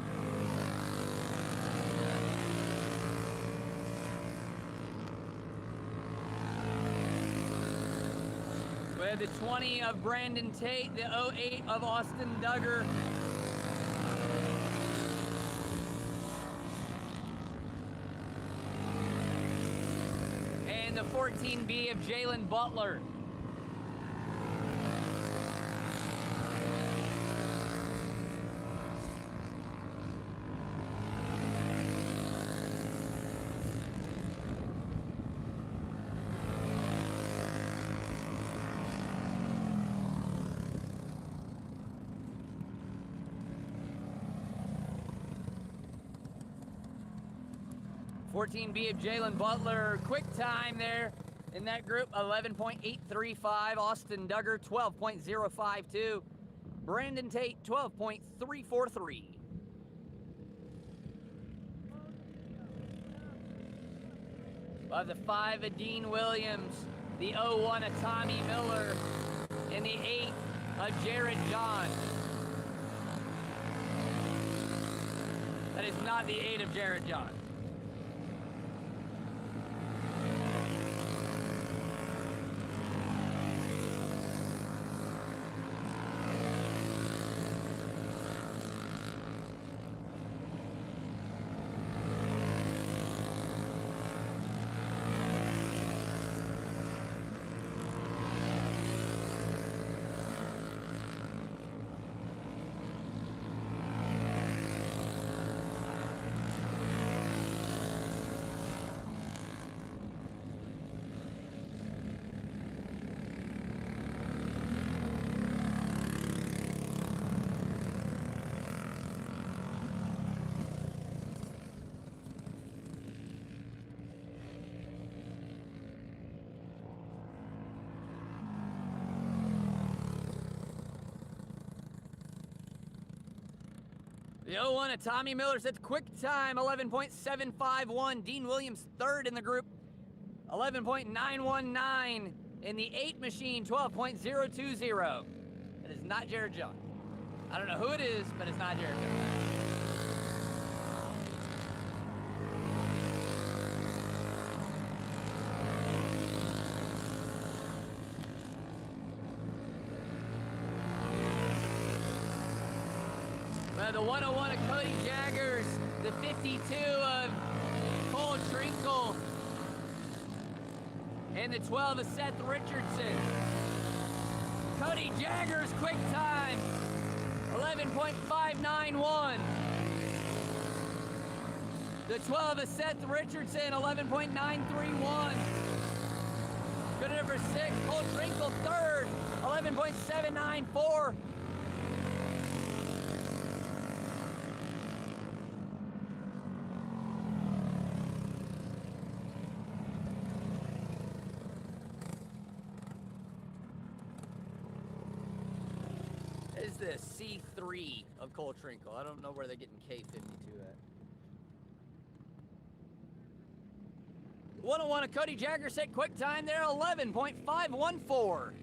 We have the 20 of Brandon Tate, the 08 of Austin Duggar, and the 14B of Jalen Butler. B of Jalen Butler, quick time there in that group, 11.835. Austin Duggar, 12.052. Brandon Tate, 12.343. The 5 of Dean Williams, the 01 of Tommy Miller, and the 8 of Jared John. That is not the 8 of Jared John. The 01 of Tommy Miller sets quick time, 11.751. Dean Williams third in the group, 11.919. In the 8 machine, 12.020. It is not Jared John. I don't know who it is, but it's not Jared John. The 101 of Cody Jaggers, the 52 of Cole Trinkle, and the 12 of Seth Richardson. Cody Jaggers, quick time, 11.591. The 12 of Seth Richardson, 11.931. Good number 6, Cole Trinkle third, 11.794. Is the C3 of Cole Trinkle. I don't know where they're getting K52 at. 101 of Cody Jagger set quick time there, 11.514.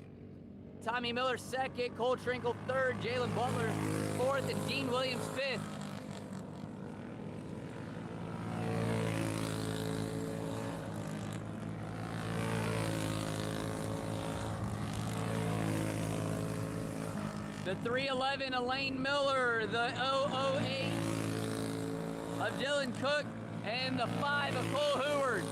Tommy Miller second, Cole Trinkle third, Jalen Butler fourth, and Dean Williams fifth. The 311 of Lane Miller, the 008 of Dylan Cook, and the 5 of Cole Heward.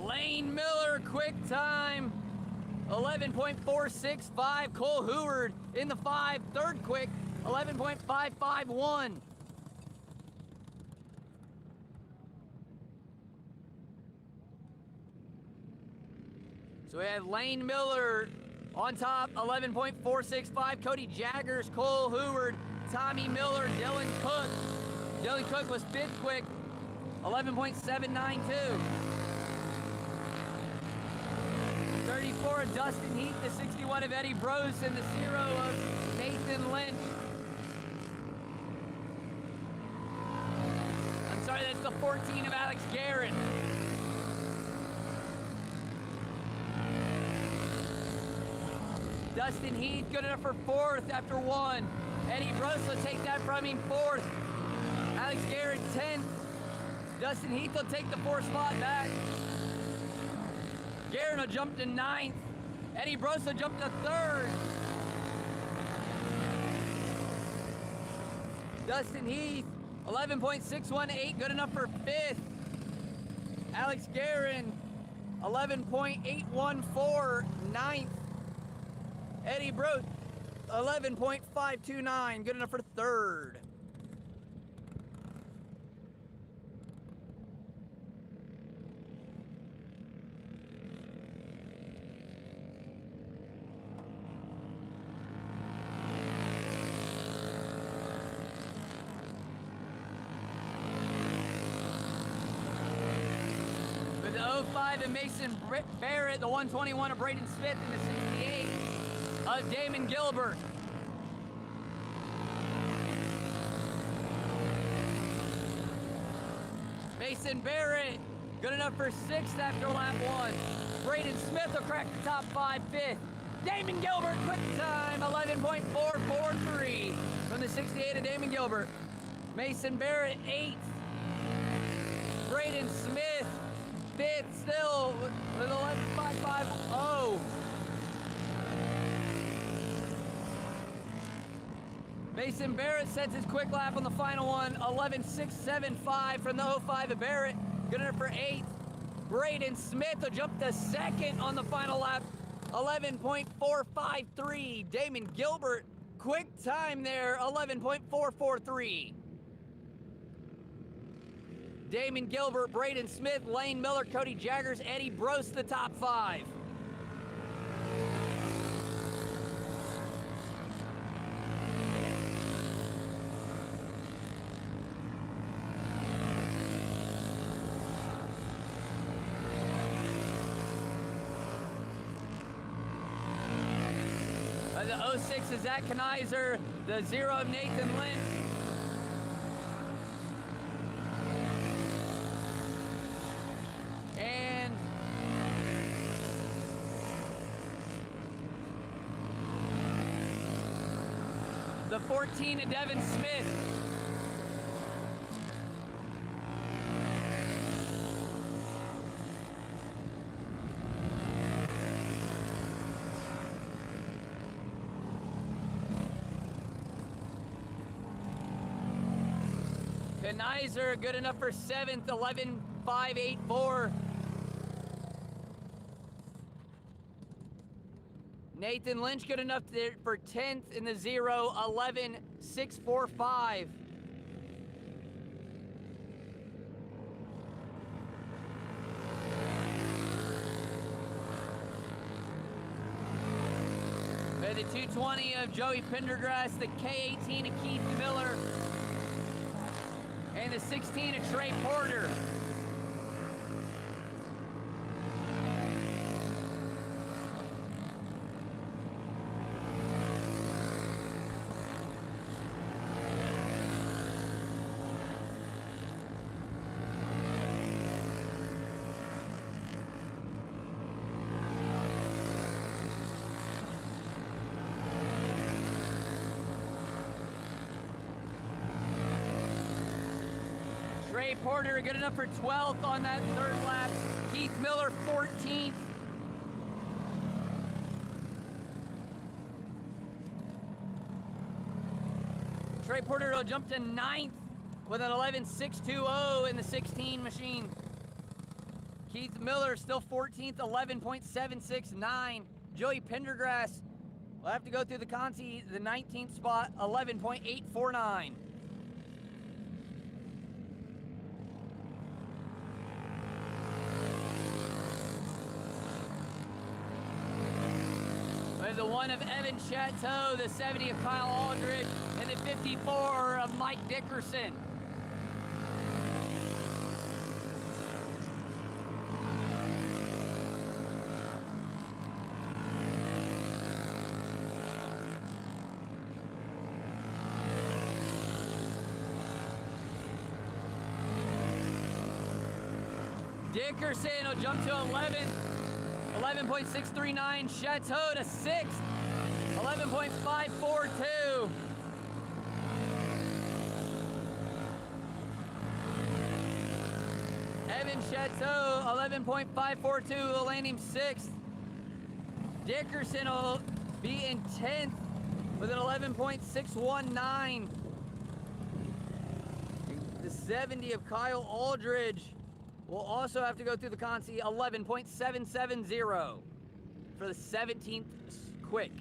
Lane Miller, quick time, 11.465. Cole Heward in the 5, third quick, 11.551. So we have Lane Miller on top, 11.465. Cody Jaggers, Cole Heward, Tommy Miller, Dylan Cook. Dylan Cook was fifth quick, 11.792. 34 of Dustin Heath, the 61 of Eddie Brose, and the 0 of Nathan Lynch. I'm sorry, that's the 14 of Alex Garrett. Dustin Heath, good enough for fourth after 1. Eddie Brose will take that from him, fourth. Alex Garrett, 10th. Dustin Heath will take the 4th spot back. Garrett will jump to 9th. Eddie Brose will jump to 3rd. Dustin Heath, 11.618, good enough for 5th. Alex Guerin, 11.814, 9th. Eddie Brose, 11.529, good enough for 3rd. With the 05 of Mason Barrett, the 121 of Braden Smith, and the 68 of Damon Gilbert. Mason Barrett, good enough for 6th after lap 1. Braden Smith will crack the top 5, 5th. Damon Gilbert, quick time, 11.443 from the 68 of Damon Gilbert. Mason Barrett, 8th. Braden Smith, 5th still with 11.550. Mason Barrett sets his quick lap on the final one, 11.675 from the 05 of Barrett, good enough for 8th. Braden Smith will jump to 2nd on the final lap, 11.453. Damon Gilbert, quick time there, 11.443. Damon Gilbert, Braden Smith, Lane Miller, Cody Jaggers, Eddie Brost, the top 5. The 06 is Zach Kanizer, the 0 of Nathan Lynch. And the 14 of Devin Smith. Kanizer, good enough for 7th, 11.584. Nathan Lynch, good enough for 10th in the 0, 11.645. And the 220 of Joey Pendergrass, the K18 of Keith Miller, and the 16 of Trey Porter. Trey Porter, good enough for 12th on that 3rd lap. Keith Miller, 14th. Trey Porter will jump to 9th with an 11.620 in the 16 machine. Keith Miller still 14th, 11.769. Joey Pendergrass will have to go through the concy, the 19th spot, 11.849. The 1 of Evan Chateau, the 70 of Kyle Aldridge, and the 54 of Mike Dickerson. Dickerson will jump to 11th. 11.639, Chateau to 6th, 11.542. Evan Chateau, 11.542, will land him 6th. Dickerson will be in 10th with an 11.619. The 70 of Kyle Aldridge will also have to go through the concy, 11.770 for the 17th quick.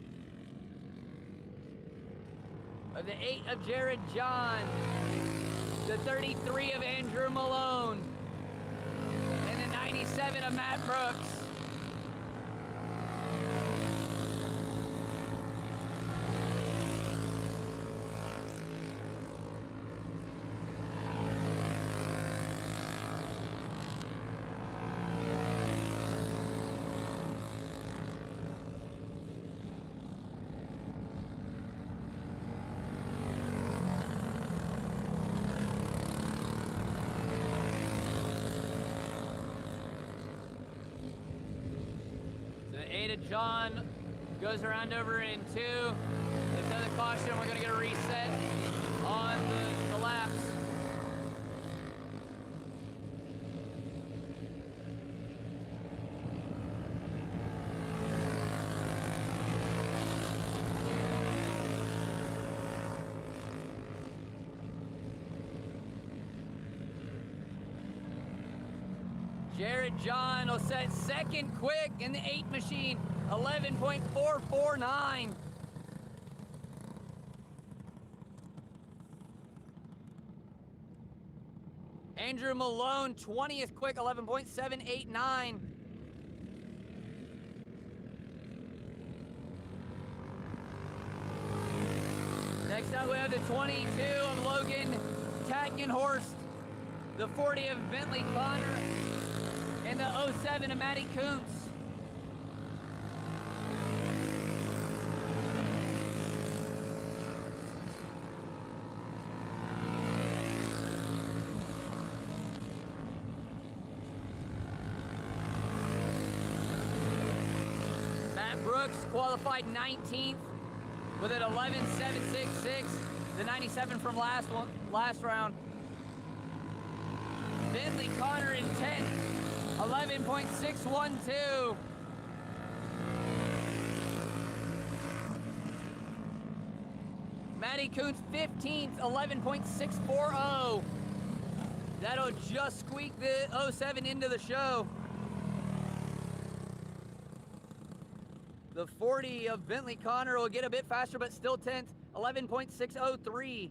The 8 of Jared John, the 33 of Andrew Malone, and the 97 of Matt Brooks. John goes around over in 2. There's another caution. We're going to get a reset on the laps. Jared John will set 2nd quick in the 8 machine, 11.449. Andrew Malone, 20th quick, 11.789. Next up, we have the 22 of Logan Tatgenhorst, the 40 of Bentley Connor, and the 07 of Matty Kuntz. Brooks qualified 19th with an 11.766, the 97 from last round. Bentley Connor in 10th, 11.612. Matty Kuntz 15th, 11.640. That'll just squeak the 07 into the show. The 40 of Bentley Connor will get a bit faster, but still 10th, 11.603.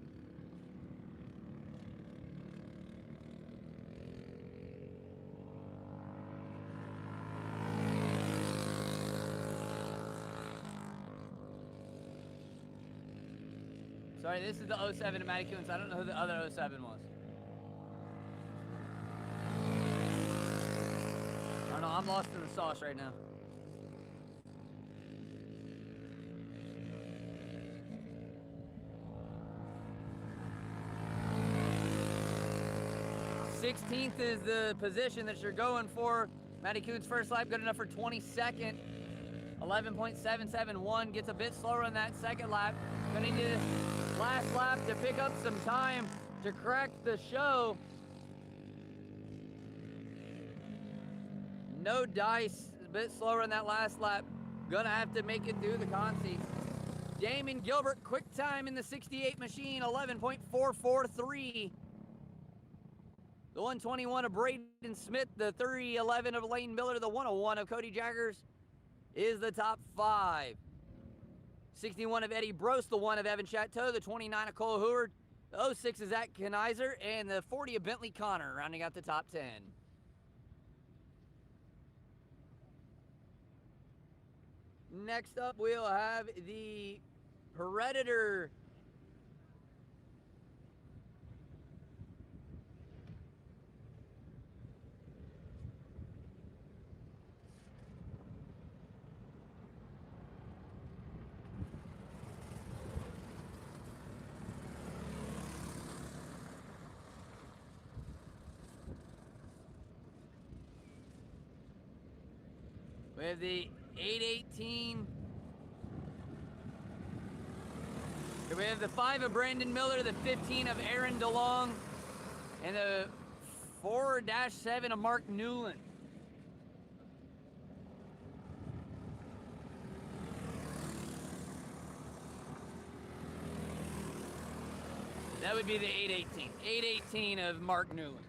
Sorry, this is the 07 of Matty Kuntz. I don't know who the other 07 was. I don't know, I'm lost in the sauce right now. Sixteenth is the position that you're going for. Matty Kuntz first lap, good enough for 22nd. 11.771, gets a bit slower on that second lap. Gonna need the last lap to pick up some time to crack the show. No dice, a bit slower on that last lap. Gonna have to make it through the concy. Damon Gilbert, quick time in the 68 machine, 11.443. The 121 of Braden Smith, the 311 of Lane Miller, the 101 of Cody Jaggers is the top 5. 61 of Eddie Brost, the 1 of Evan Chateau, the 29 of Cole Heward, the 06 is Zach Kenizer, and the 40 of Bentley Connor, rounding out the top 10. Next up, we'll have the Predator. We have the 818. We have the 5 of Brandon Miller, the 15 of Aaron DeLong, and the 4-7 of Mark Newland. That would be the 818. 818 of Mark Newland.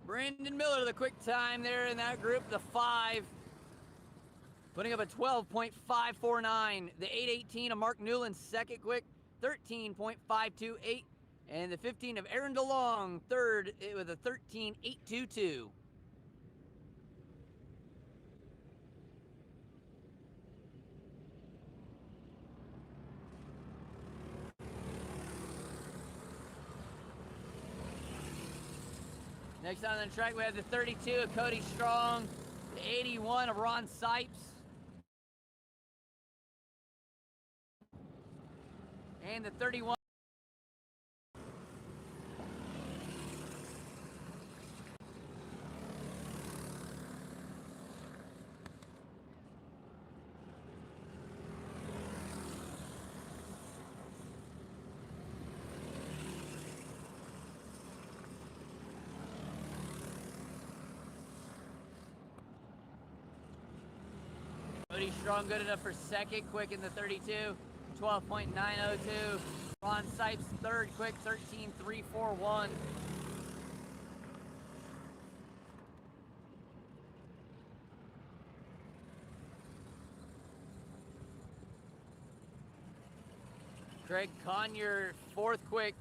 Brandon Miller, the quick time there in that group, the 5, putting up a 12.549. The 818 of Mark Newland, second quick, 13.528. And the 15 of Aaron DeLong, third with a 13.822. Next on the track, we have the 32 of Cody Strong, the 81 of Ron Sipes, and the 31. Cody Strong good enough for second, quick in the 32, 12.902. Ron Sipes third, quick 13.341. Craig Conyer fourth, quick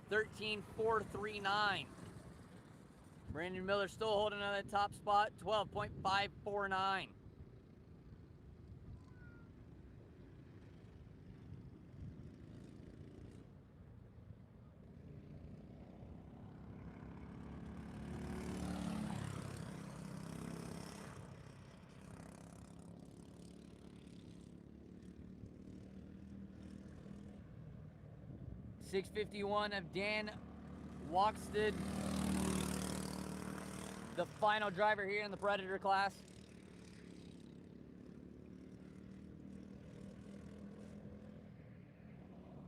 13.439. Brandon Miller still holding on that top spot, 12.549. .651 of Dan Walksted, the final driver here in the Predator class.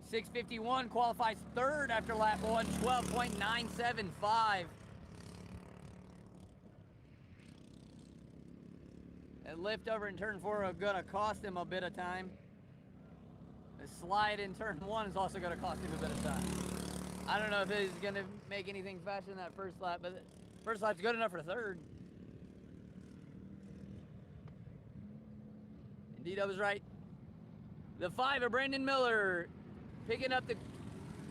.651 qualifies third after lap 1, 12.975. That lift over in turn 4 is gonna cost him a bit of time. The slide in turn 1 is also gonna cost him a bit of time. I don't know if he's gonna make anything faster than that first lap, but first lap's good enough for third. Indeed, I was right. The 5 of Brandon Miller picking up the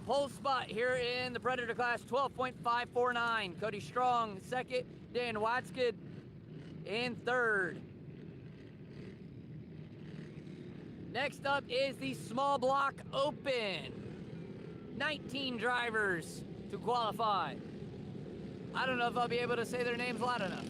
pole spot here in the Predator class, 12.549. Cody Strong second, Dan Watskid in third. Next up is the small block open. 19 drivers to qualify. I don't know if I'll be able to say their names loud enough.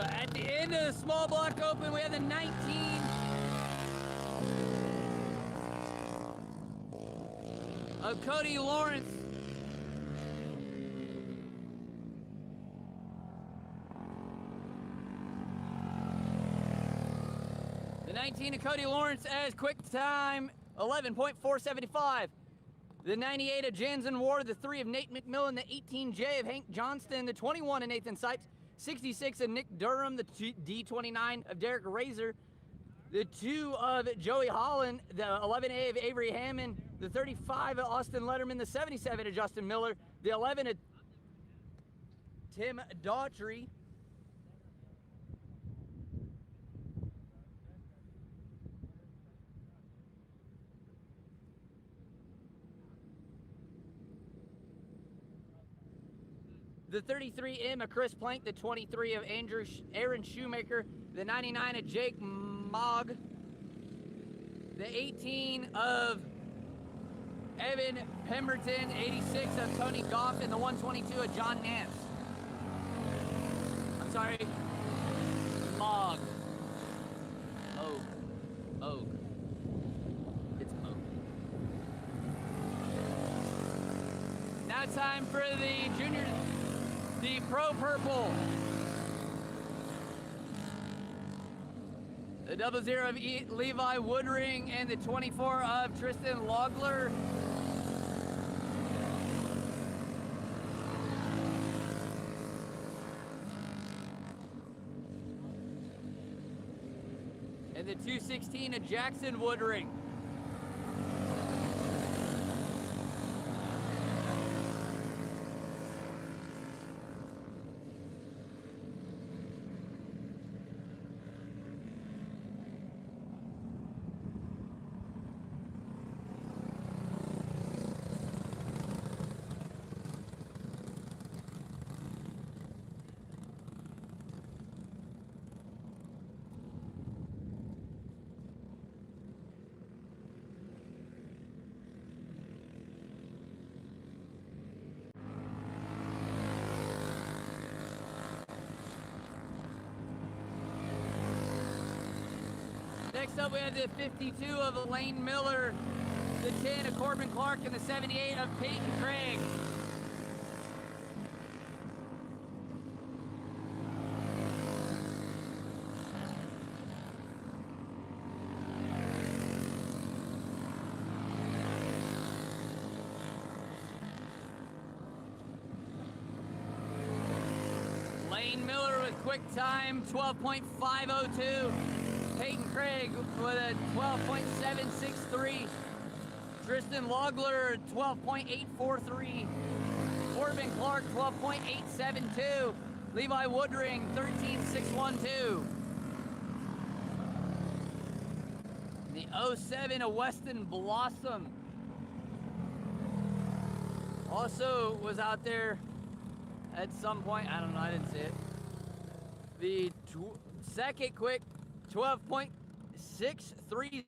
at the end of the small block open, we have the 19 of Cody Lawrence. The 19 of Cody Lawrence as quick time 11.475. The 98 of Jansen Ward, the 3 of Nate McMillan, the 18J of Hank Johnston, the 21 of Nathan Sipes, 66 of Nick Durham, the D29 of Derek Razor, the 2 of Joey Holland, the 11A of Avery Hammond, the 35 of Austin Letterman, the 77 of Justin Miller, the 11 of Tim Daughtry, the 33M of Chris Plank, the 23 of Aaron Shoemaker, the 99 of Jake Mogg, the 18 of Evan Pemberton, 86 of Tony Goff, and the 122 of John Nance. I'm sorry, Mogg. Oak. It's Oak. Now time for the junior. The Pro Purple. The 00 of Levi Woodring and the 24 of Tristan Logler. And the 216 of Jackson Woodring. Next up we have the 52 of Elaine Miller, the 10 of Corbin Clark, and the 78 of Peyton Craig. Elaine Miller with quick time 12.502. Peyton Craig with a 12.763. Tristan Logler, 12.843. Corbin Clark, 12.872. Levi Woodring, 13.612. The 07 of Weston Blossom also was out there at some point. I don't know, I didn't see it. The second quick 12.630.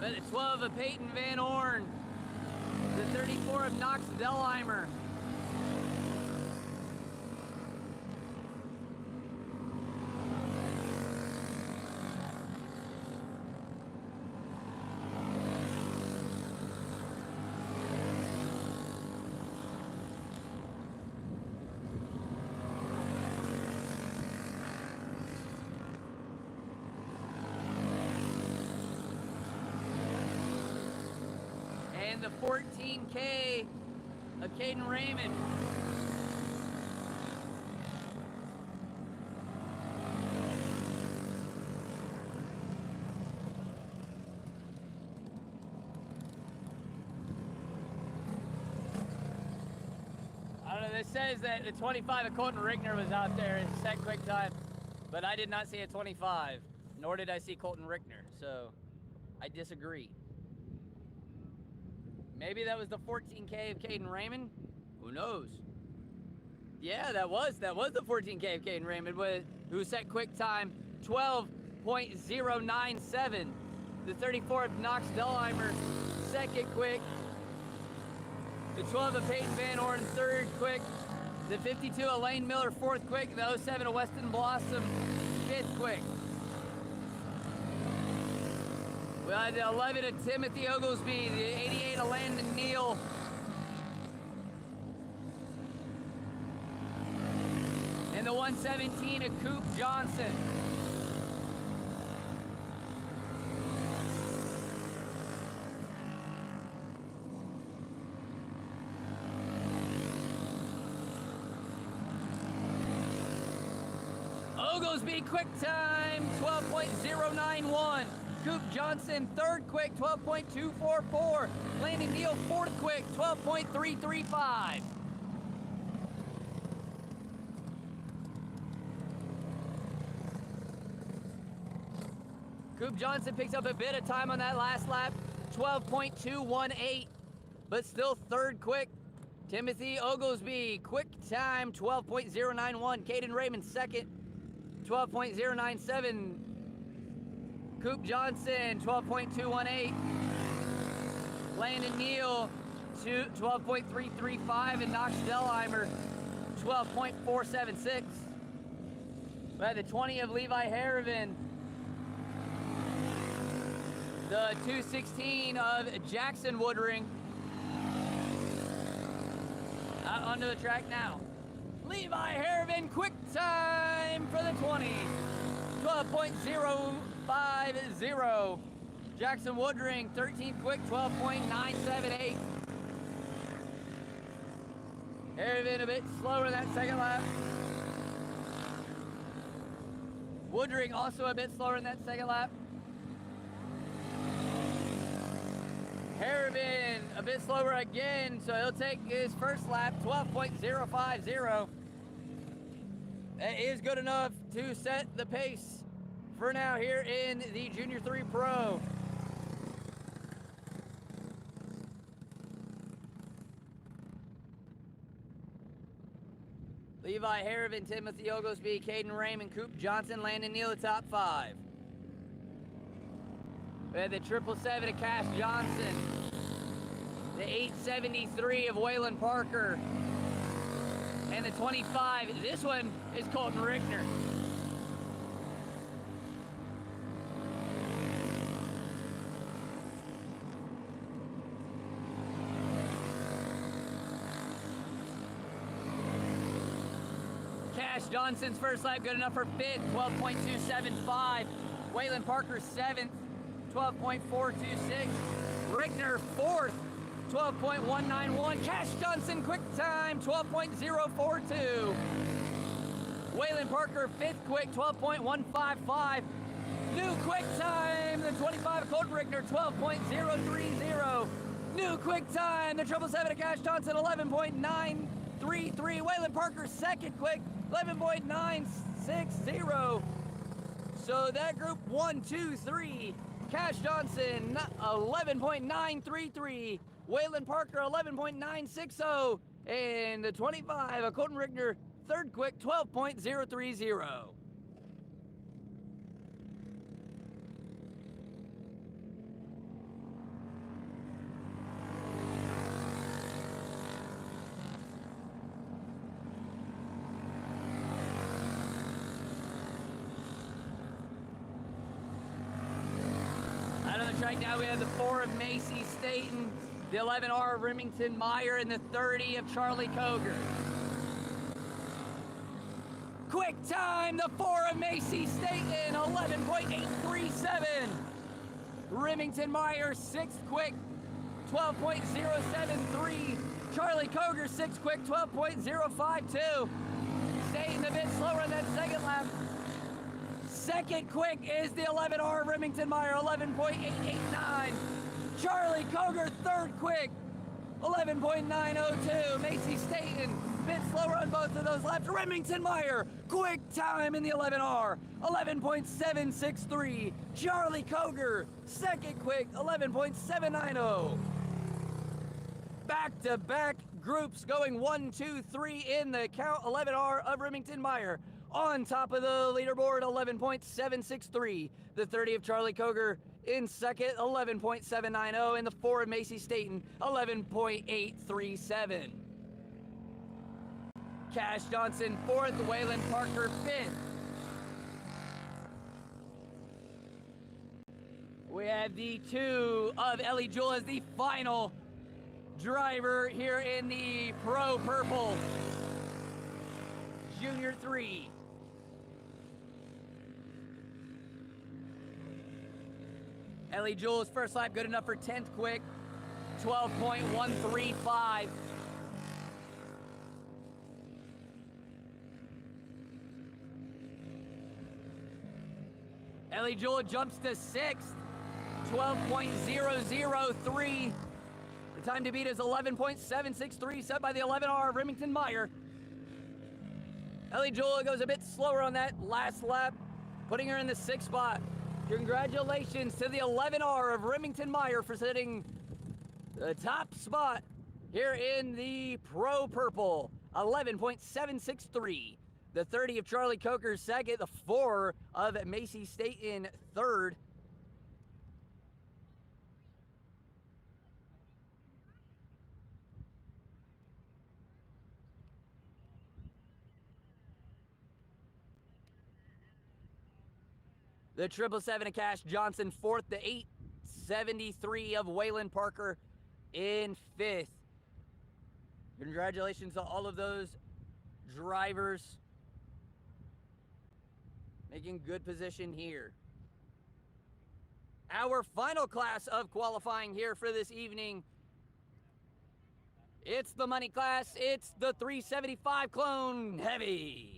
The 12 of Peyton Van Orn, the 34 of Knox Delheimer. And the 14K of Caden Raymond. I don't know, this says that the 25 of Colton Rickner was out there and set quick time, but I did not see a 25, nor did I see Colton Rickner, so I disagree. Maybe that was the 14K of Caden Raymond? Who knows? Yeah, that was the 14K of Caden Raymond, who set quick time 12.097. The 34 of Knox Delheimer, second quick. The 12 of Peyton Van Horn, third quick. The 52 of Lane Miller, fourth quick. The 07 of Weston Blossom, fifth quick. We had the 11 of Timothy Oglesby, the 88 of Landon Neal. And the 117 of Coop Johnson. Oglesby quick time, 12.091. Coop Johnson, third quick, 12.244. Landon Neal, fourth quick, 12.335. Coop Johnson picks up a bit of time on that last lap, 12.218, but still third quick. Timothy Oglesby, quick time, 12.091. Caden Raymond, second, 12.097. Coop Johnson, 12.218. Landon Neal, 12.335. And Knox Delheimer, 12.476. We had the 20 of Levi Harrivan. The 216 of Jackson Woodring. Out onto the track now. Levi Harrivan, quick time for the 20. 12.050. Jackson Woodring, 13th quick, 12.978. Harrivan a bit slower in that second lap. Woodring also a bit slower in that second lap. Harrivan a bit slower again, so he'll take his first lap, 12.050. That is good enough to set the pace for now here in the Junior 3 Pro. Levi Harrivan, Timothy Oglesby, Caden Raymond, Coop Johnson, Landon Neal, the top five. We had the 777 of Cash Johnson, the 873 of Waylon Parker, and the 25. This one is Colton Rickner. Cash Johnson's first lap good enough for fifth, 12.275. Waylon Parker seventh, 12.426. Rickner fourth, 12.191. Cash Johnson quick time, 12.042. Waylon Parker fifth quick, 12.155. New quick time, the 25 of Colton Rickner, 12.030. New quick time, the 777 of Cash Johnson, 11.933. Waylon Parker second quick, 11.960. So that group 1, 2, 3. Cash Johnson, 11.933. Waylon Parker, 11.960. And the 25 of Colton Rickner, third quick, 12.030. Right now we have the 4 of Macy Staten, the 11R of Remington Meyer, and the 30 of Charlie Koger. Quick time, the 4 of Macy Staten, 11.837. Remington Meyer, 6th quick, 12.073. Charlie Koger, 6th quick, 12.052. Staten a bit slower in that second lap. Second quick is the 11R Remington Meyer, 11.889. Charlie Koger, third quick, 11.902. Macy Staten, bit slower on both of those laps. Remington Meyer, quick time in the 11R, 11.763. Charlie Koger, second quick, 11.790. Back back-to-back groups going 1, 2, 3 in the count. 11R of Remington Meyer on top of the leaderboard, 11.763. The 30 of Charlie Coger in second, 11.790. And the 4 of Macy Staten, 11.837. Cash Johnson fourth, Waylon Parker fifth. We have the 2 of Ellie Jewell as the final driver here in the Pro Purple Junior 3. Ellie Jewell's first lap good enough for 10th quick, 12.135. Ellie Jewell jumps to 6th, 12.003. The time to beat is 11.763, set by the 11R of Remington Meyer. Ellie Jewell goes a bit slower on that last lap, putting her in the 6th spot. Congratulations to the 11R of Remington Meyer for setting the top spot here in the Pro Purple, 11.763. The 30 of Charlie Coker second, the 4 of Macy Staten third. The 777 of Cash Johnson fourth, the 873 of Waylon Parker in fifth. Congratulations to all of those drivers making good position here. Our final class of qualifying here for this evening, it's the money class. It's the 375 Clone Heavy.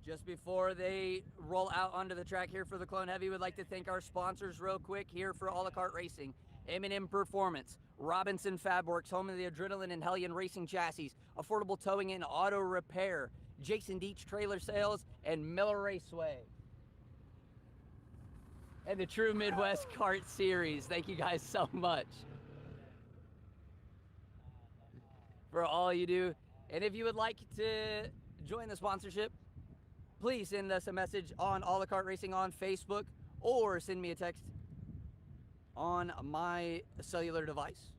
Just before they roll out onto the track here for the Clone Heavy, we'd like to thank our sponsors real quick here for all the kart racing. M&M Performance, Robinson Fabworks, home of the Adrenaline and Hellion Racing Chassis, Affordable Towing and Auto Repair, Jason Deach Trailer Sales, and Miller Raceway. And the True Midwest Kart Series. Thank you guys so much for all you do. And if you would like to join the sponsorship, please send us a message on All the Kart Racing on Facebook, or send me a text on my cellular device.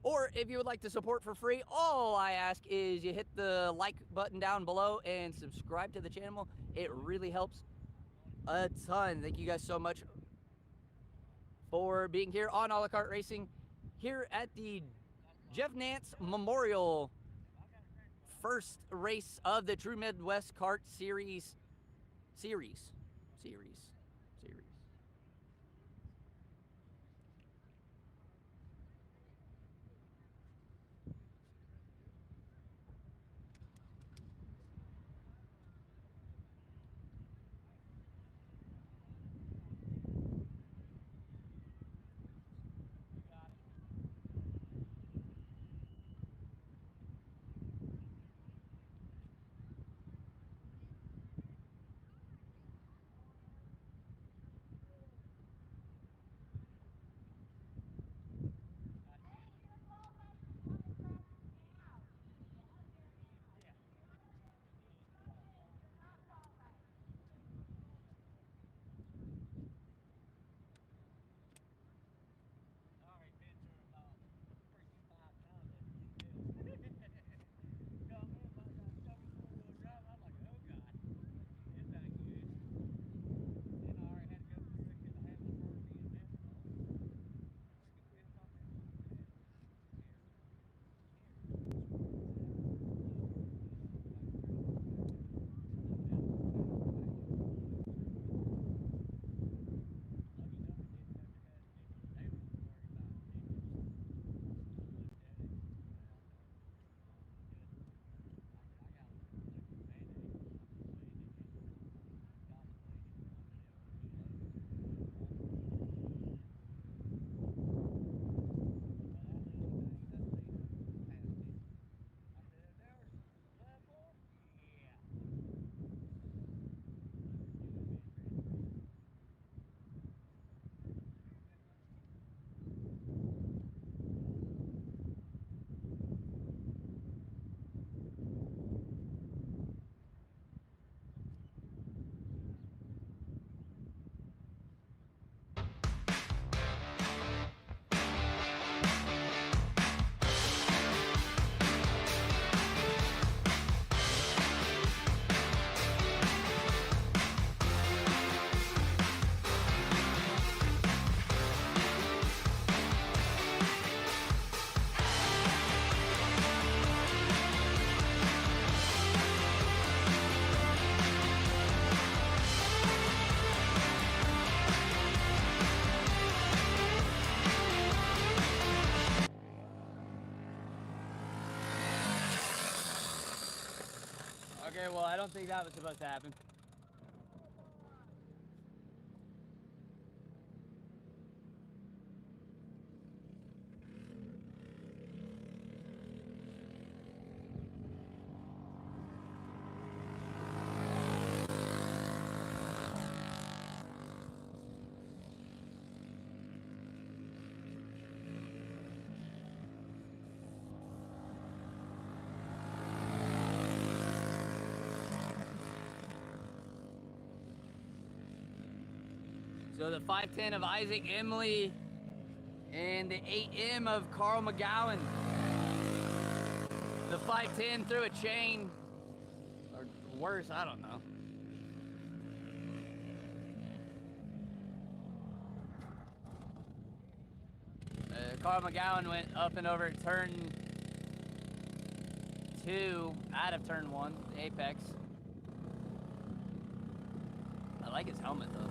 Or if you would like to support for free, all I ask is you hit the like button down below and subscribe to the channel. It really helps a ton. Thank you guys so much for being here on All the Kart Racing, here at the Jeff Nance Memorial first race of the True Midwest Kart Series. Okay, well, I don't think that was supposed to happen. So the 510 of Isaac Emily and the 8M of Carl McGowan. The 510 through a chain, or worse, I don't know. Carl McGowan went up and over turn 2 out of turn 1, the apex. I like his helmet though.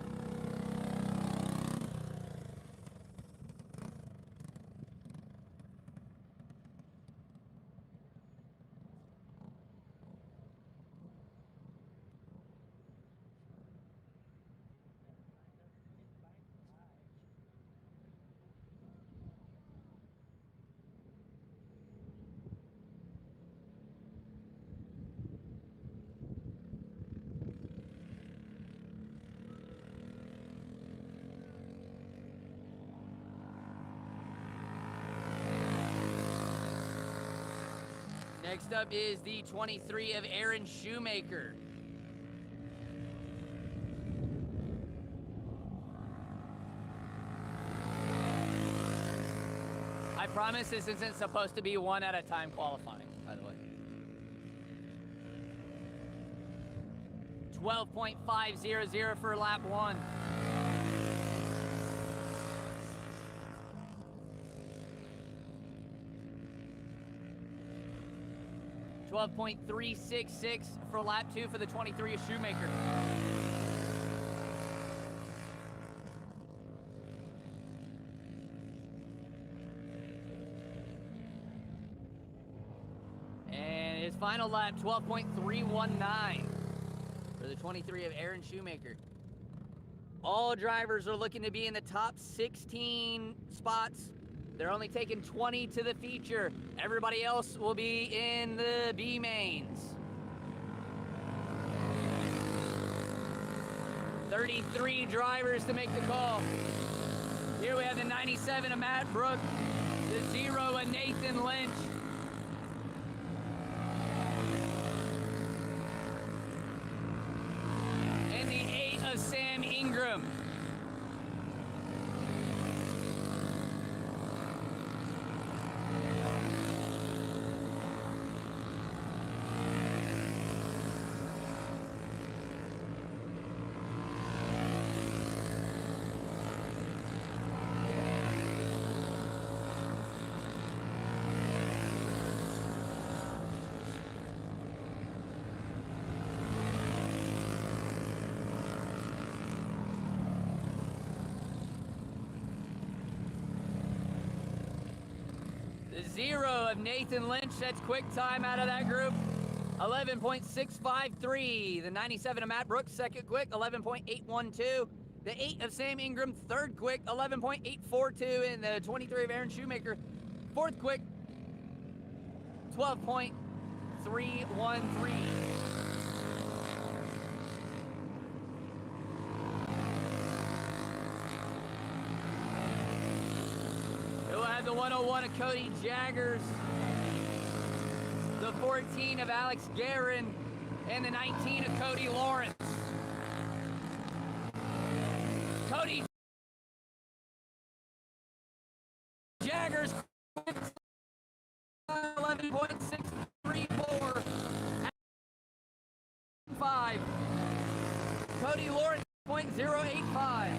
Next up is the 23 of Aaron Shoemaker. I promise this isn't supposed to be one at a time qualifying, by the way. 12.500 for lap 1. 12.366 for lap 2 for the 23 of Shoemaker. And his final lap, 12.319 for the 23 of Aaron Shoemaker. All drivers are looking to be in the top 16 spots. They're only taking 20 to the feature. Everybody else will be in the B mains. 33 drivers to make the call. Here we have the 97 of Matt Brook, the 0 of Nathan Lynch. And the 8 of Sam Ingram. The 0 of Nathan Lynch, that's quick time out of that group. 11.653. The 97 of Matt Brooks, second quick, 11.812. The 8 of Sam Ingram, third quick, 11.842. And the 23 of Aaron Shoemaker, fourth quick, 12.313. The 101 of Cody Jaggers, the 14 of Alex Guerin, and the 19 of Cody Lawrence. Cody Jaggers 11.634. 5. Cody Lawrence 0.085.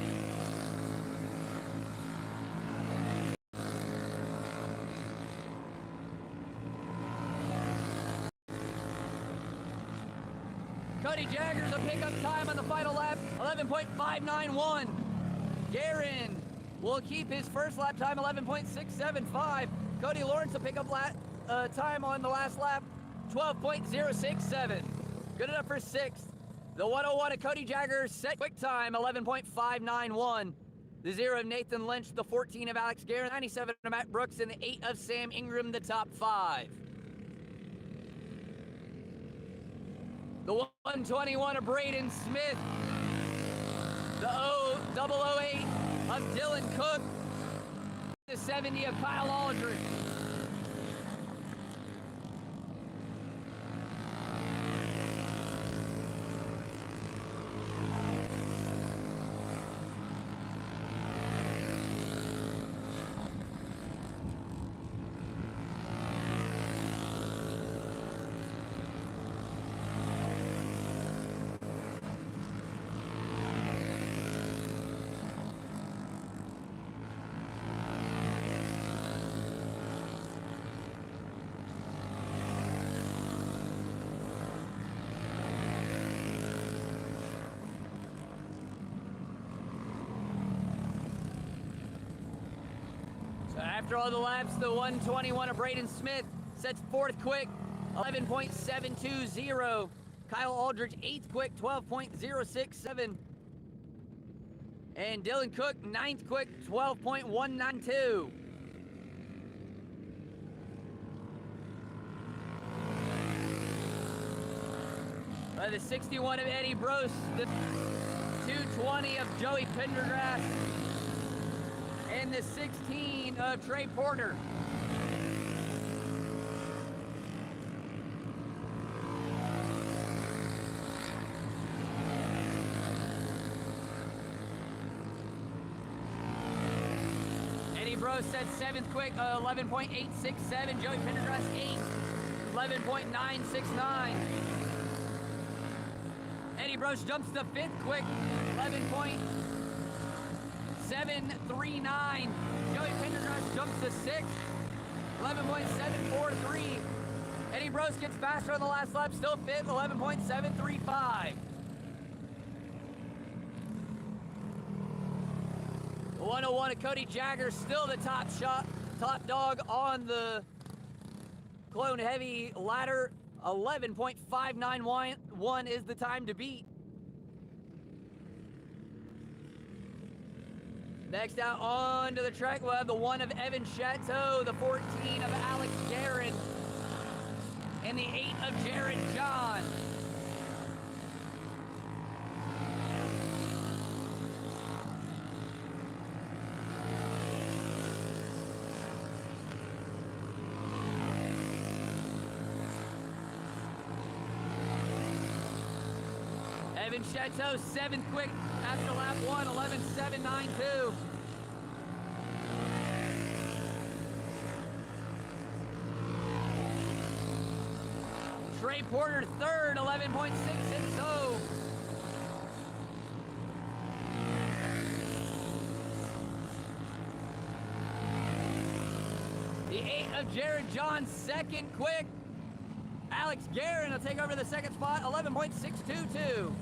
Cody Jaggers a pickup time on the final lap, 11.591. Guerin will keep his first lap time, 11.675. Cody Lawrence a pickup time on the last lap, 12.067. Good enough for 6th. The 101 of Cody Jagger, set quick time, 11.591. The 0 of Nathan Lynch, the 14 of Alex Guerin, 97 of Matt Brooks, and the 8 of Sam Ingram, the top 5. The 121 of Braden Smith, the 008 of Dylan Cook, the 70 of Kyle Aldridge. After all the laps, the 121 of Braden Smith sets 4th quick, 11.720. Kyle Aldridge 8th quick, 12.067. And Dylan Cook 9th quick, 12.192. The 61 of Eddie Brose, the 220 of Joey Pendergrass, and the 16 of Trey Porter. Eddie Brose said 7th quick, 11.867. Joey Pendergrass 8th, 11.969. Eddie Brose jumps to 5th quick, 11.739. Joey Pendergrass jumps to 6th, 11.743. Eddie Brose gets faster on the last lap, still 5th, 11.735. The 101 of Cody Jagger, still the top dog on the Clone Heavy ladder. 11.591 is the time to beat. Next out onto the track, we'll have the 1 of Evan Chateau, the 14 of Alex Guerin, and the 8 of Jared John. Evan Chateau, 7th quick after lap 1, 11.792. Trey Porter, 3rd, 11.660. The 8 of Jared John, 2nd quick. Alex Guerin will take over the 2nd spot, 11.622.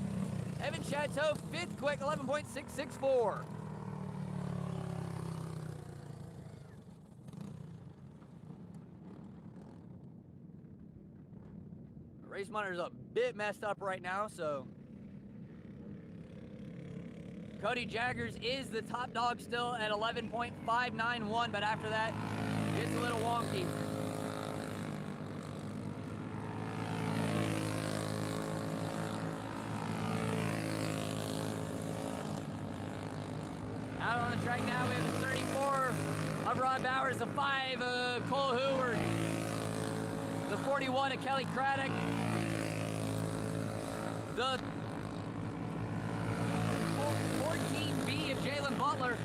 Evan Chateau, 5th quick, 11.664. Race monitor's a bit messed up right now, so Cody Jaggers is the top dog still at 11.591, but after that, it's a little wonky. Out on the track now, we have the 34 of Rod Bowers, the 5 of Cole Hoover, the 41 of Kelly Craddock, the 14B of Jalen Butler,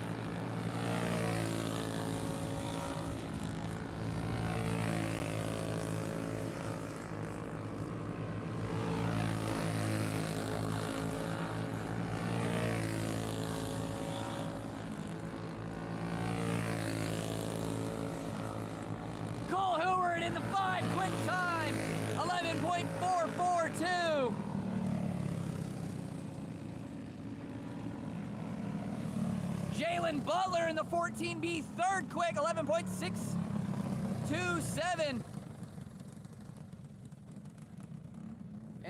in the 5 quick time, 11.442. Jalen Butler in the 14B, 3rd quick, 11.627.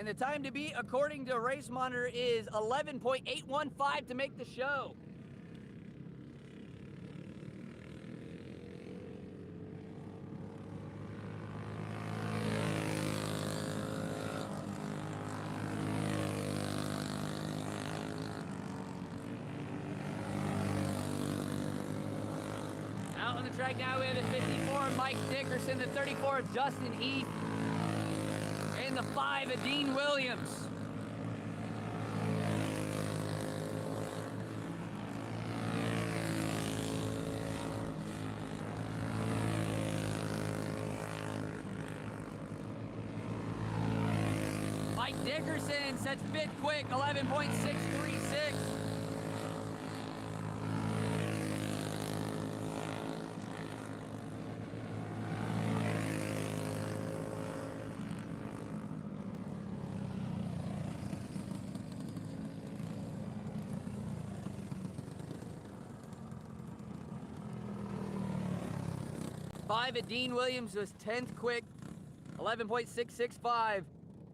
And the time to beat, according to Race Monitor, is 11.815 to make the show. Out on the track now, we have the 54, Mike Dickerson, the 34, Justin Heath, and the 5, Dean Williams. Mike Dickerson sets 5th quick, 11.636. Five at Dean Williams was 10th quick, 11.665.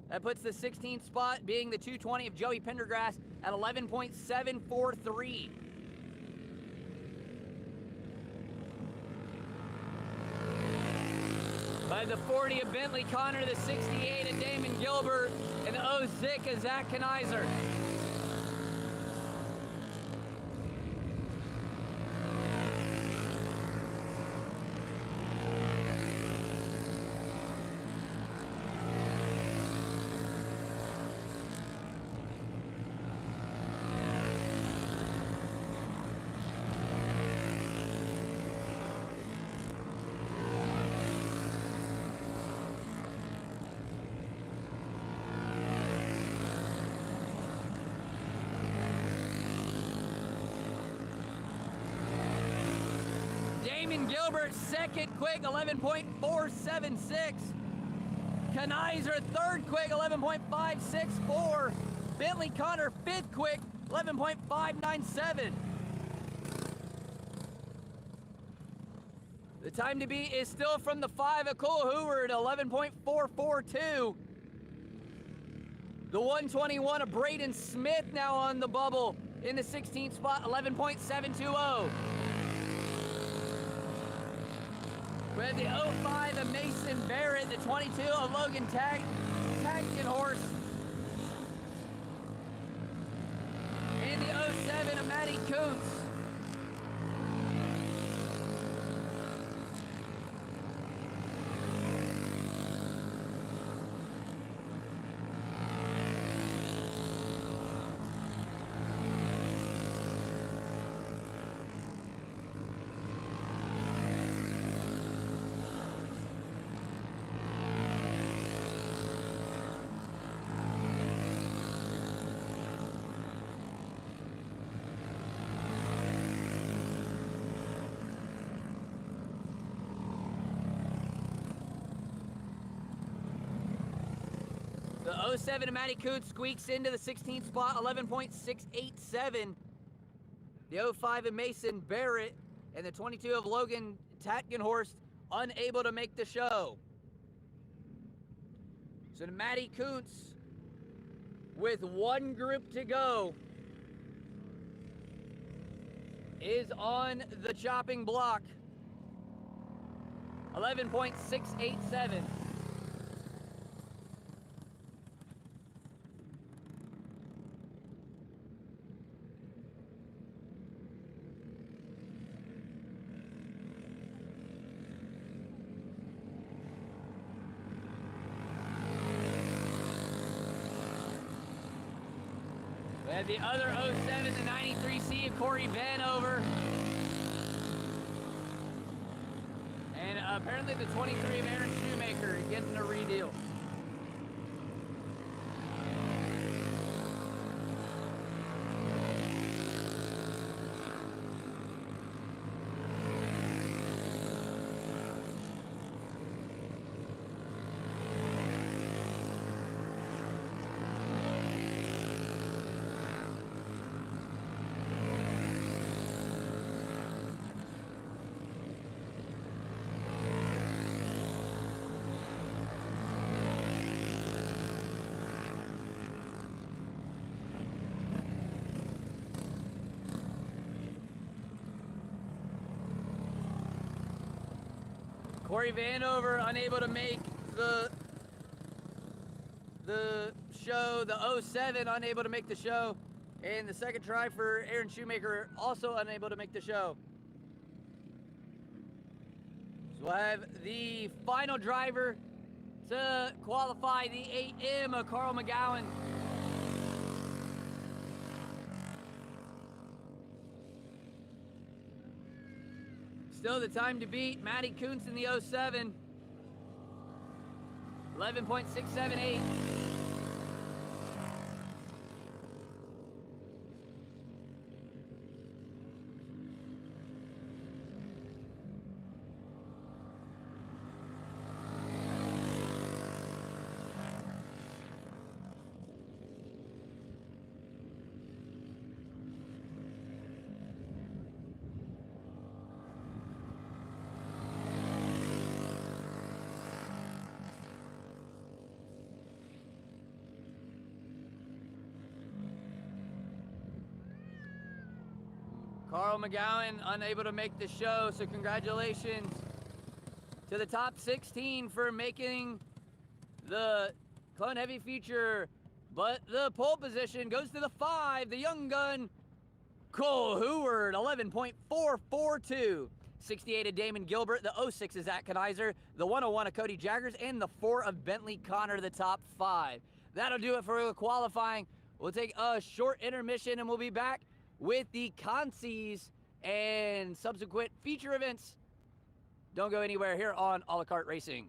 That puts the 16th spot being the 220 of Joey Pendergrass at 11.743. By the 40 of Bentley Connor, the 68 of Damon Gilbert, and the 06 of Zach Kanizer. Damon Gilbert, 2nd quick, 11.476. Kanizer, 3rd quick, 11.564. Bentley Connor, 5th quick, 11.597. The time to beat is still from the 5 of Cole Hoover at 11.442. The 121 of Braden Smith now on the bubble in the 16th spot, 11.720. We have the 05 of Mason Barrett, the 22 of Logan Tagton Horse, and the 07 of Matty Kuntz. The 07 of Matty Kuntz squeaks into the 16th spot, 11.687. The 05 of Mason Barrett and the 22 of Logan Tatgenhorst unable to make the show. So Matty Kuntz, with one group to go, is on the chopping block. 11.687. We have the other 07, the 93C of Corey Vanover. And apparently the 23 of Aaron Shoemaker getting a redeal. Corey Vanover unable to make the show. The 07 unable to make the show. And the second try for Aaron Shoemaker also unable to make the show. So we'll have the final driver to qualify the 8M, Carl McGowan. Still the time to beat Matty Kuntz in the 07. 11.678. Carl McGowan unable to make the show, so congratulations to the top 16 for making the Clone Heavy feature. But the pole position goes to the 5, the young gun, Cole Heward, 11.442. 68 of Damon Gilbert, the 06 is Zach Kanizer, the 101 of Cody Jaggers, and the 4 of Bentley Connor, the top 5. That'll do it for the qualifying. We'll take a short intermission and we'll be back with the concies and subsequent feature events. Don't go anywhere here on A La Carte Racing.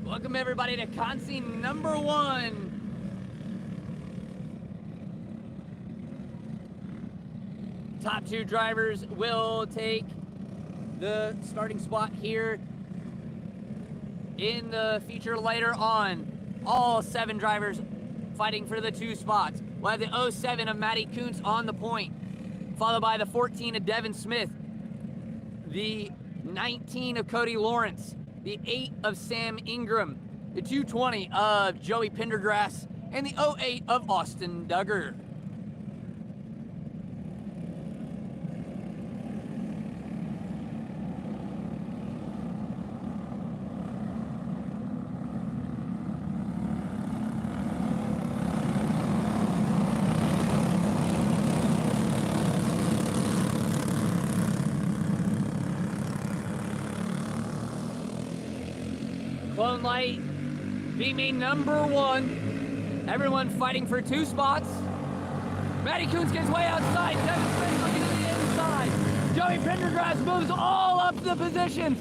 Welcome everybody to concy number 1. Top 2 drivers will take the starting spot here in the feature later on. All 7 drivers fighting for the 2 spots. We'll have the 07 of Matty Kuntz on the point, followed by the 14 of Devin Smith, the 19 of Cody Lawrence, the 8 of Sam Ingram, the 220 of Joey Pendergrass, and the 08 of Austin Duggar. Clone Light, B-Main number 1. Everyone fighting for 2 spots. Matty Kuntz gets way outside. Devin Smith looking to the inside. Joey Pendergrass moves all up the positions.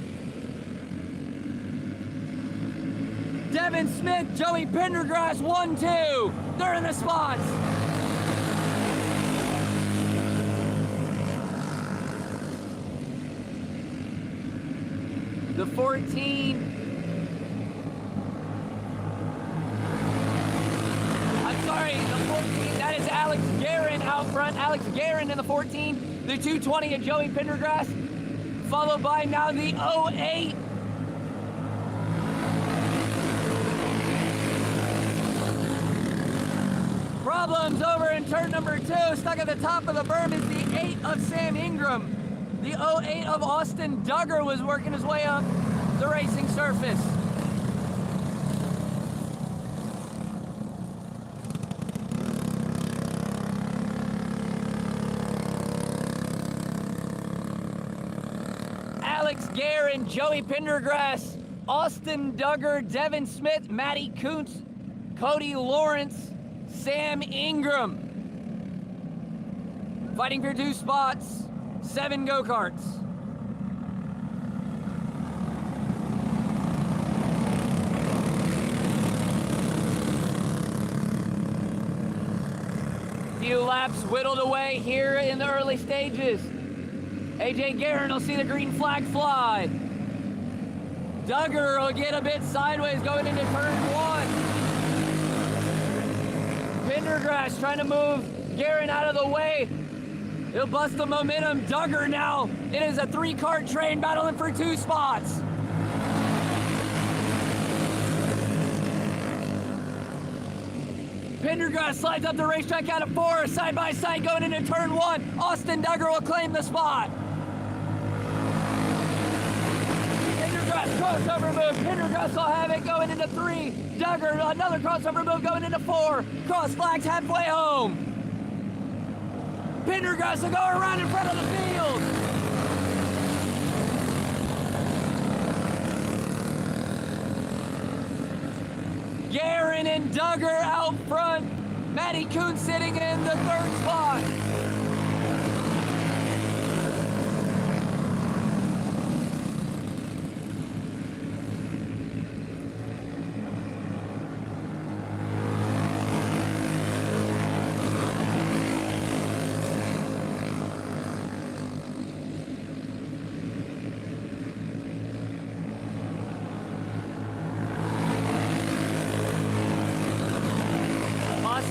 Devin Smith, Joey Pendergrass, 1-2. They're in the spots. The 14. The 14, that is Alex Guerin out front. Alex Guerin in the 14. The 220 of Joey Pendergrass, followed by now the 08. Problems over in turn number 2. Stuck at the top of the berm is the 8 of Sam Ingram. The 08 of Austin Duggar was working his way up the racing surface. Alex Guerin, Joey Pendergrass, Austin Duggar, Devin Smith, Matty Kuntz, Cody Lawrence, Sam Ingram. Fighting for 2 spots, 7 go-karts. Few laps whittled away here in the early stages. AJ Guerin will see the green flag fly. Duggar will get a bit sideways going into turn 1. Pendergrass trying to move Guerin out of the way. He'll bust the momentum. Duggar now, it is a 3-kart train battling for 2 spots. Pendergrass slides up the racetrack out of 4, side by side going into turn 1. Austin Duggar will claim the spot. Pendergrass crossover move. Pendergrass will have it going into 3. Duggar, another crossover move going into 4. Cross flags halfway home. Pendergrass will go around in front of the field. Guerin and Duggar out front. Matty Kuntz sitting in the 3rd spot.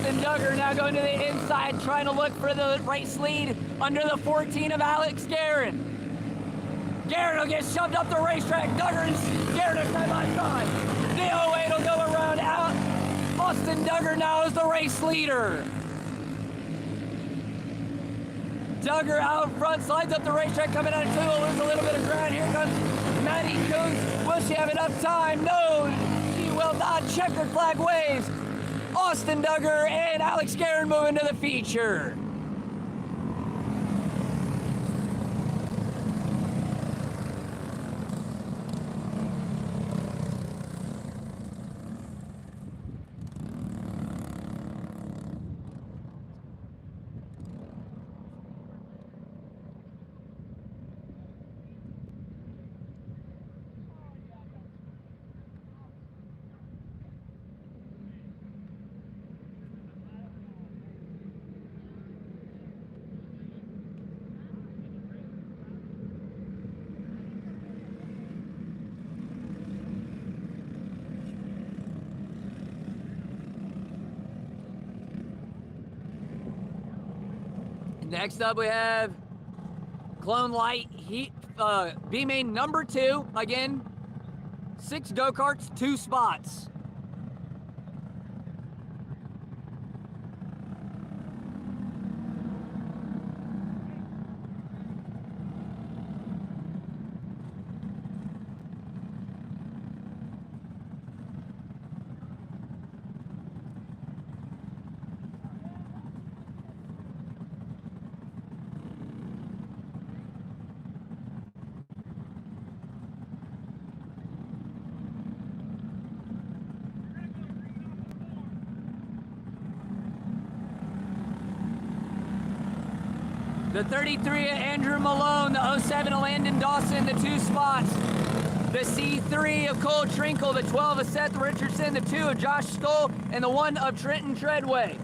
Duggar now going to the inside, trying to look for the race lead under the 14 of Alex Guerin. Guerin will get shoved up the racetrack. Duggar and Guerin are side by side. The 08 will go around out. Austin Duggar now is the race leader. Duggar out front, slides up the racetrack, coming out of 2, will lose a little bit of ground. Here comes Matty Kuntz. Will she have enough time? No, she will not. Checkered flag waves. Austin Duggar and Alex Guerin move into the feature. Next up we have Clone Light Heat B main number 2. Again, 6 go-karts, 2 spots. The 33 of Andrew Malone, the 07 of Landon Dawson, the 2 spots. The C3 of Cole Trinkle, the 12 of Seth Richardson, the 2 of Josh Stoll, and the 1 of Trenton Treadway.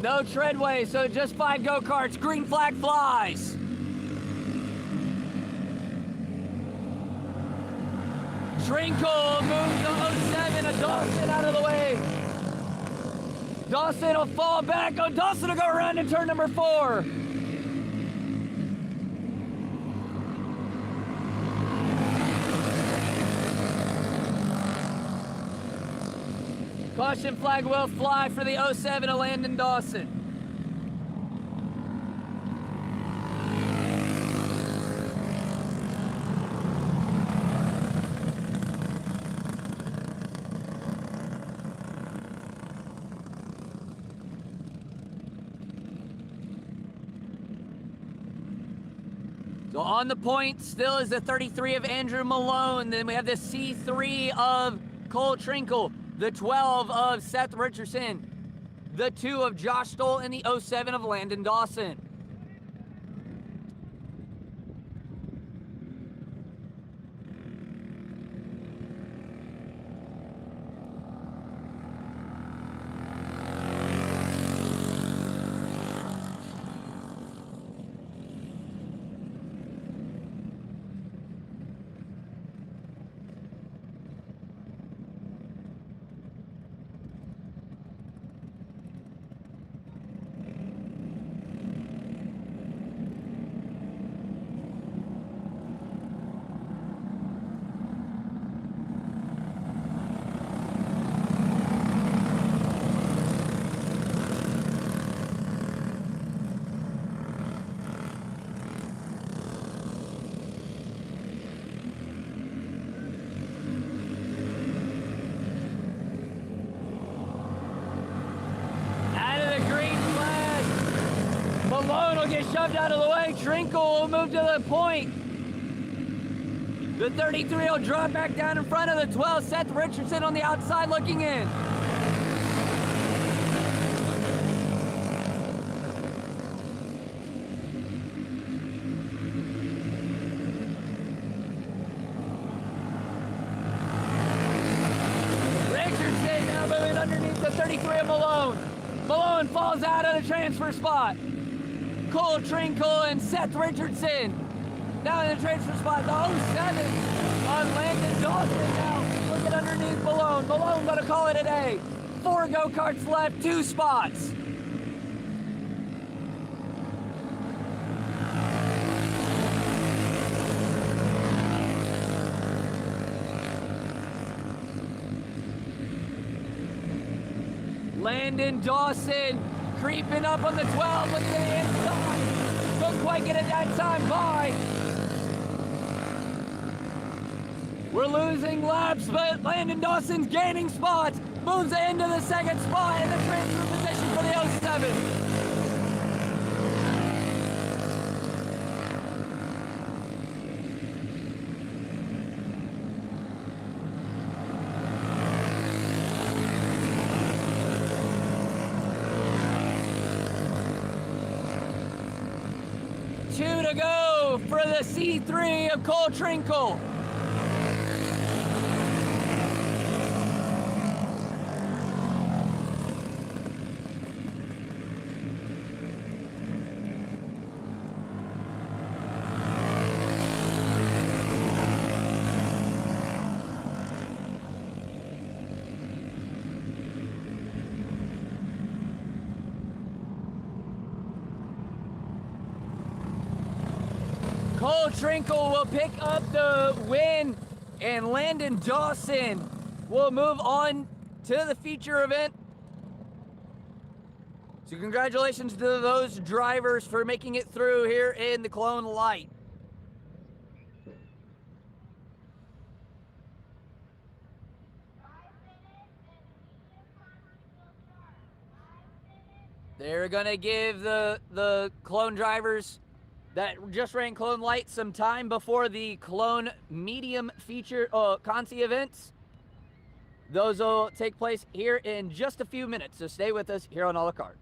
No Treadway, so just 5 go-karts. Green flag flies. Trinkle moves the 07 of Dawson out of the way. Dawson will fall back. Oh, Dawson will go around in turn number 4. Caution flag will fly for the 07 of Landon Dawson. So on the point still is the 33 of Andrew Malone. Then we have the C3 of Cole Trinkle, the 12 of Seth Richardson, the 2 of Josh Stoll, and the 07 of Landon Dawson. Malone will get shoved out of the way. Trinkle will move to the point. The 33 will drop back down in front of the 12. Seth Richardson on the outside looking in. Richardson now moving underneath the 33 of Malone. Malone falls out of the transfer spot. Cole Trinkle and Seth Richardson now in the transfer spot. The 07 on Landon Dawson now looking underneath Malone. Malone gonna call it a day. 4 go-karts left, 2 spots. Landon Dawson creeping up on the 12, looking at the inside. Don't quite get it that time by. We're losing laps, but Landon Dawson's gaining spots. Moves into the 2nd spot in the transfer position for the 07. Two to go for the C3 of Cole Trinkle. Cole Trinkle will pick up the win, and Landon Dawson will move on to the feature event. So congratulations to those drivers for making it through here in the Clone Light. They're gonna give the Clone drivers that just ran Clone Light some time before the Clone Medium feature concy events. Those will take place here in just a few minutes, so stay with us here on A La Carte.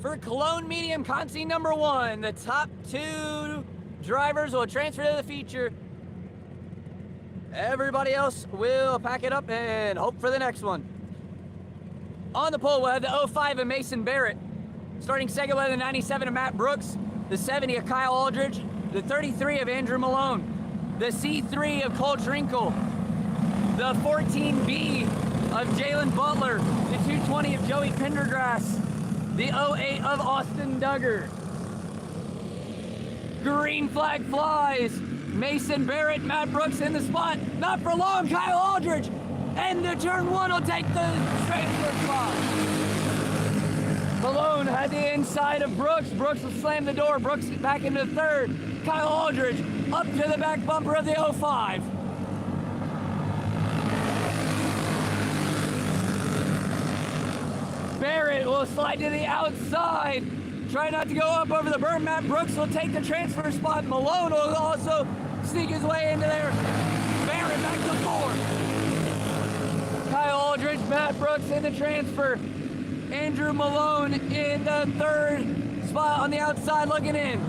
For Cologne Medium Concy number 1, the top 2 drivers will transfer to the feature. Everybody else will pack it up and hope for the next one. On the pole, we'll have the 05 of Mason Barrett. Starting second, we'll have the 97 of Matt Brooks, the 70 of Kyle Aldridge, the 33 of Andrew Malone, the C3 of Cole Trinkle, the 14B of Jalen Butler, the 220 of Joey Pendergrass, the 08 of Austin Duggar. Green flag flies. Mason Barrett, Matt Brooks in the spot. Not for long, Kyle Aldridge. And the turn 1 will take the transfer spot. Malone had the inside of Brooks. Brooks will slam the door. Brooks back into third. Kyle Aldridge up to the back bumper of the 05. Barrett will slide to the outside. Try not to go up over the berm. Matt Brooks will take the transfer spot. Malone will also sneak his way into there. Barrett back to 4. Kyle Aldridge, Matt Brooks in the transfer. Andrew Malone in the third spot on the outside looking in.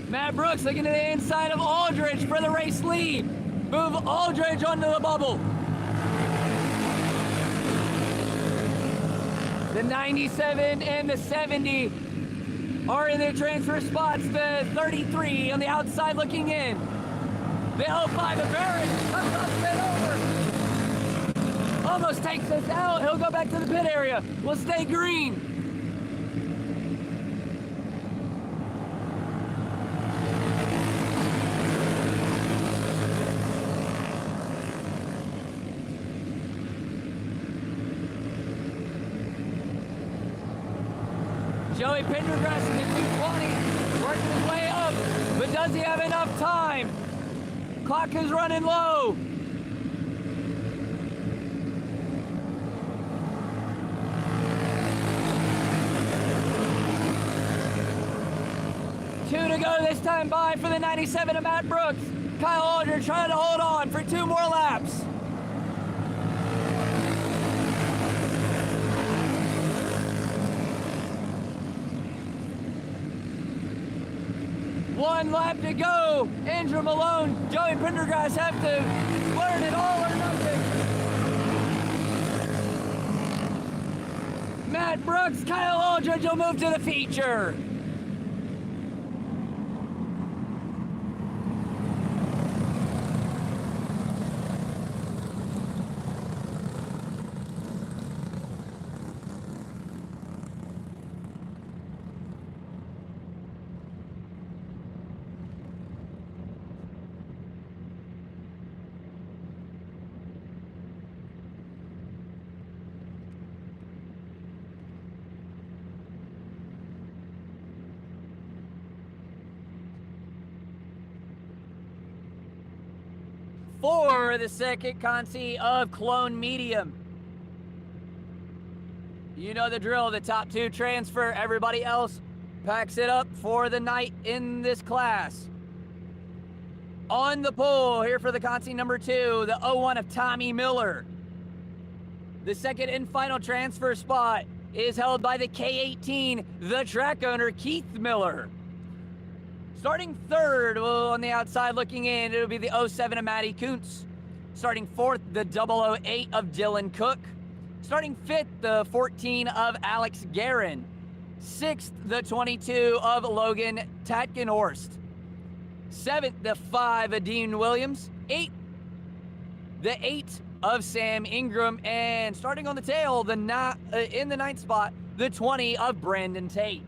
Matt Brooks looking to the inside of Aldridge for the race lead. Move Aldridge onto the bubble. The 97 and the 70 are in their transfer spots. The 33 on the outside looking in. The 05 of Barrett comes up and over. Almost takes us out. He'll go back to the pit area. We'll stay green. Joey Pendergrass in the 220, working his way up, but does he have enough time? Clock is running low. Two to go this time by for the 97 of Matt Brooks. Kyle Aldridge trying to hold on for 2 more laps. One lap to go. Andrew Malone, Joey Pendergrass have to learn it all or nothing. Matt Brooks, Kyle Aldridge will move to the feature. For the second concy of Cologne Medium. You know the drill, the top 2 transfer, everybody else packs it up for the night in this class. On the pole here for the concy number 2, the 01 of Tommy Miller. The second and final transfer spot is held by the K18, the track owner, Keith Miller. Starting third, well, on the outside looking in, it'll be the 07 of Matty Kuntz. Starting fourth, the 008 of Dylan Cook. Starting fifth, the 14 of Alex Guerin. Sixth, the 22 of Logan Tatkenhorst. Seventh, the 5 of Dean Williams. Eighth, the 8 of Sam Ingram. And starting on the tail, in the 9th spot, the 20 of Brandon Tate.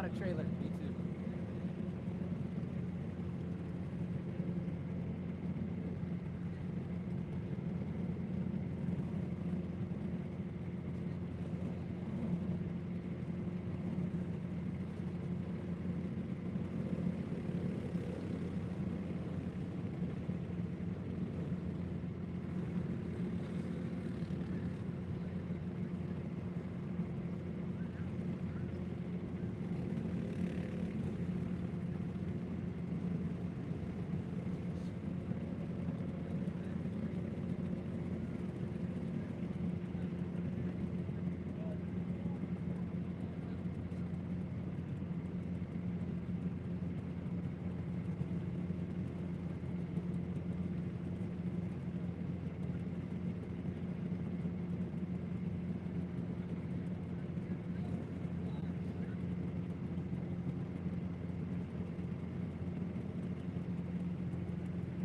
on a trailer. Me too.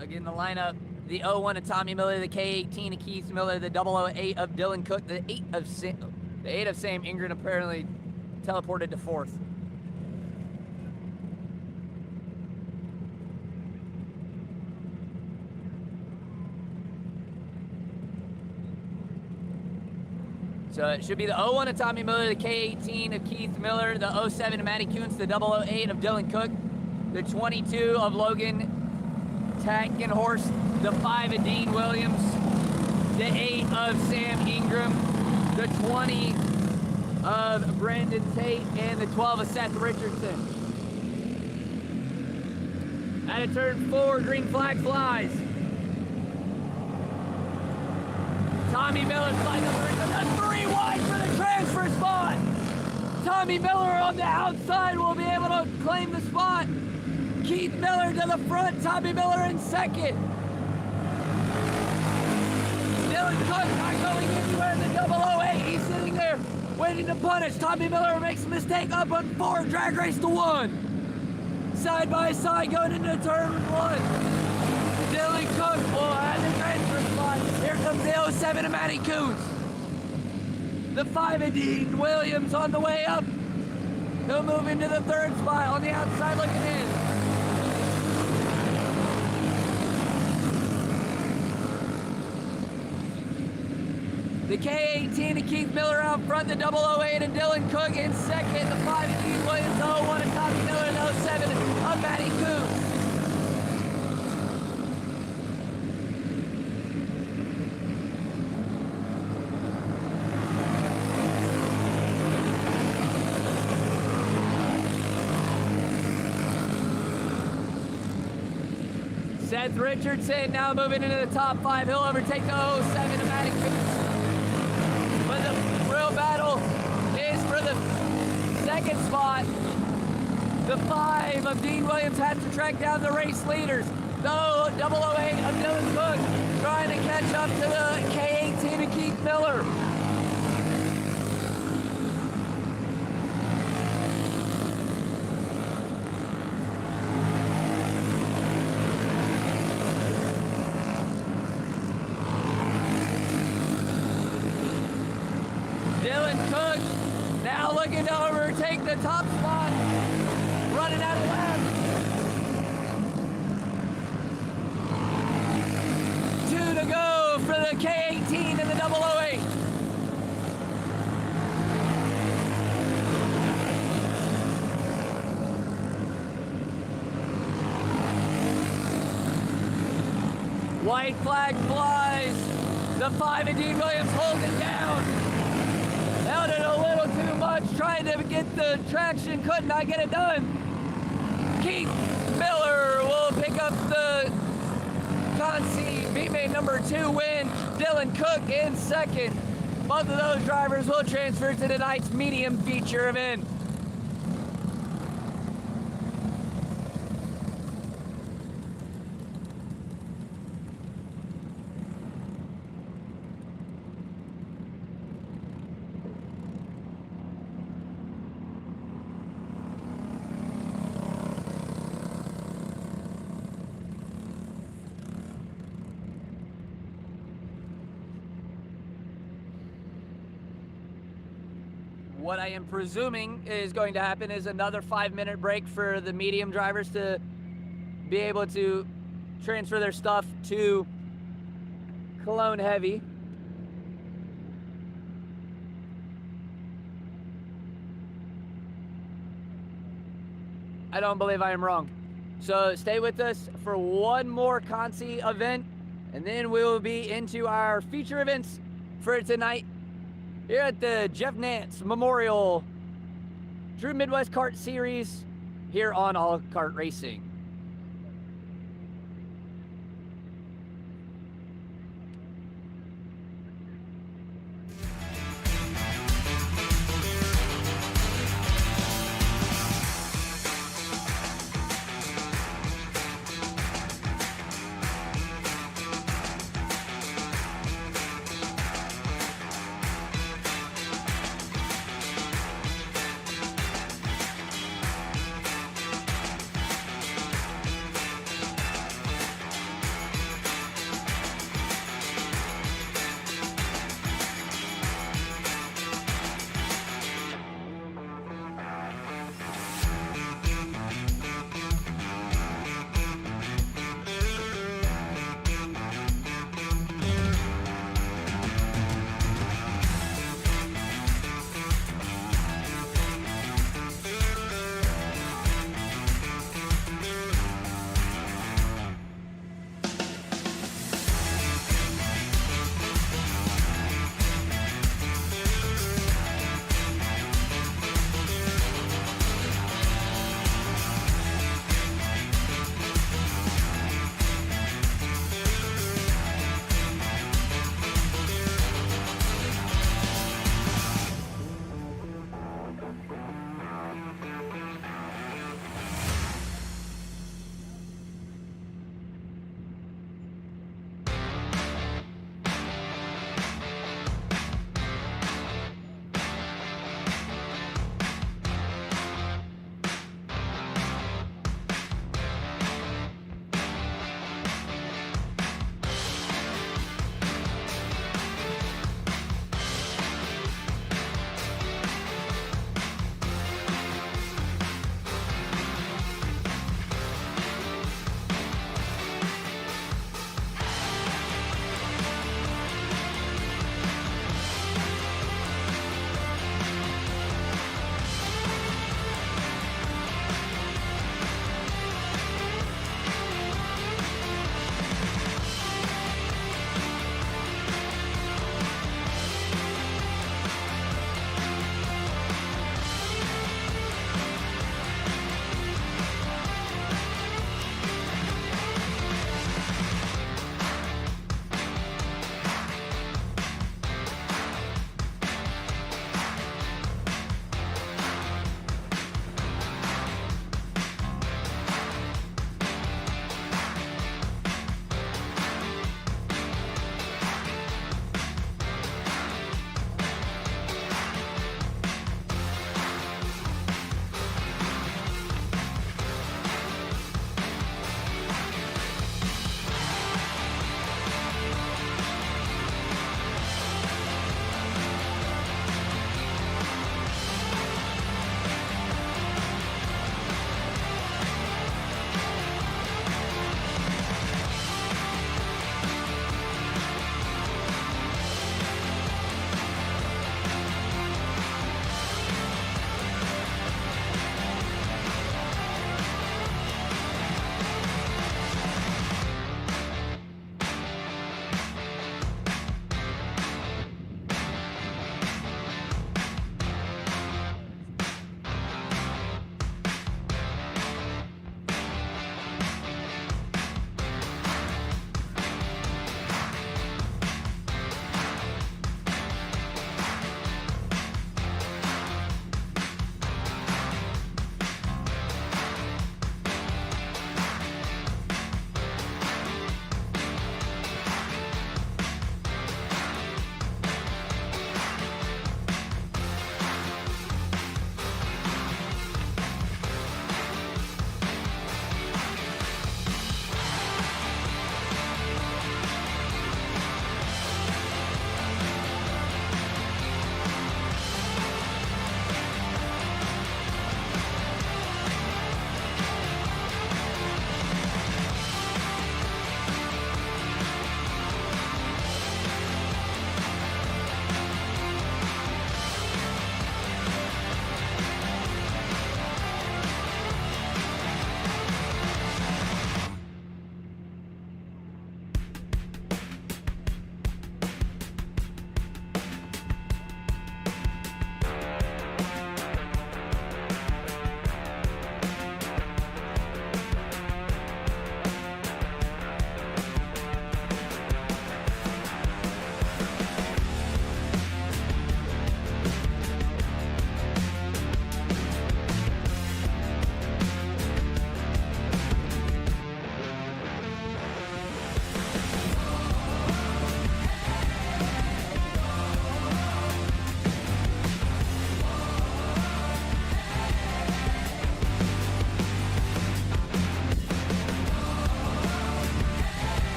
Again, the lineup, the 01 of Tommy Miller, the K18 of Keith Miller, the 008 of Dylan Cook, the 8 of Sam Ingram apparently teleported to 4th. So it should be the 01 of Tommy Miller, the K18 of Keith Miller, the 07 of Matty Kuntz, the 008 of Dylan Cook, the 22 of Logan Tackenhorst, the 5 of Dean Williams, the 8 of Sam Ingram, the 20 of Brandon Tate, and the 12 of Seth Richardson. Out of turn 4, green flag flies. Tommy Miller flies number 3 wide for the transfer spot. Tommy Miller on the outside will be able to claim the spot. Keith Miller to the front, Tommy Miller in second. Dylan Cook not going anywhere in the 008. He's sitting there waiting to punish. Tommy Miller makes a mistake up on 4, drag race to 1. Side by side going into turn 1. Dylan Cook will have the transfer spot. Here comes the 07 of Matty Kuntz. The 5 of Dean Williams on the way up. He'll move into the 3rd spot on the outside looking in. The K18 of Keith Miller out front, the 008 of Dylan Cook in second, the 5 of Dean Williams, the 01 of Tommy Miller, and the 07 of Matty Kuntz. Seth Richardson now moving into the top 5. He'll overtake the 07 of Matty Kuntz. But the real battle is for the 2nd spot. The 5 of Dean Williams has to track down the race leaders. The 008 of Dylan Cook trying to catch up to the K18 of Keith Miller. Dylan Cook now looking to overtake the top spot, running out of laps. 2 to go for the K18 and the 008. White flag flies. The 5 of Dean Williams holds it down. Held it a little too much, trying to get the traction, could not get it done. Keith Miller will pick up the concy B-main number 2 win. Dylan Cook in second. Both of those drivers will transfer to tonight's medium feature event. what I am presuming is going to happen is another 5-minute break for the medium drivers to be able to transfer their stuff to Cologne Heavy. I don't believe I am wrong. So stay with us for one more concy event, and then we'll be into our feature events for tonight here at the Jeff Nance Memorial Drew Midwest Kart Series here on All Kart Racing.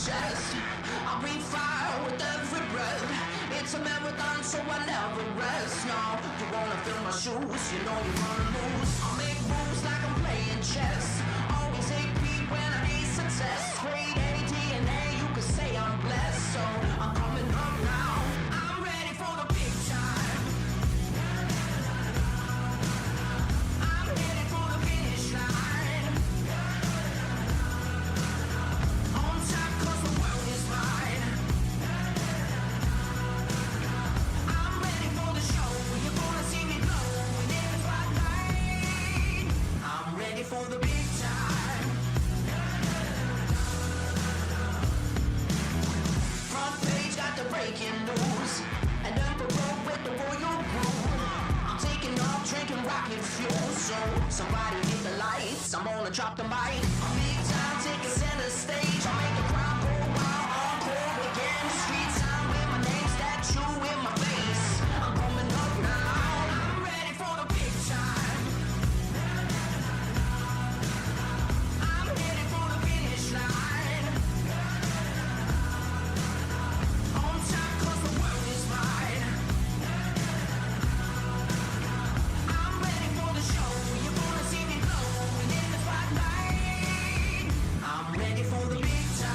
chest. I breathe fire with every breath. It's a marathon, so I never rest. No, you wanna fill my shoes, you know you're gonna lose. I make moves like I'm playing chess. Always AP when I need success. Grade A, DNA, you could say I'm blessed. So I'm coming up now. I'm ready for the big time. I'm headed for the finish line. On top 'cause the world is mine. I'm ready for the show. You're gonna see me glow in the spotlight. I'm ready for the big time. Front page got the breaking news. And Emperor with the royal brew. I'm taking off, drinking rocket fuel. So somebody hit the lights. I'm gonna drop the mic. I'm big time, taking center stage. I make the crowd go wild, encore again. Street time with my name statue in my face. I'm coming up now. I'm ready for the big time. I'm headed for the finish line. On top 'cause the world is mine. I'm ready for the show. You're gonna see me glow in the spotlight. I'm ready for the big time.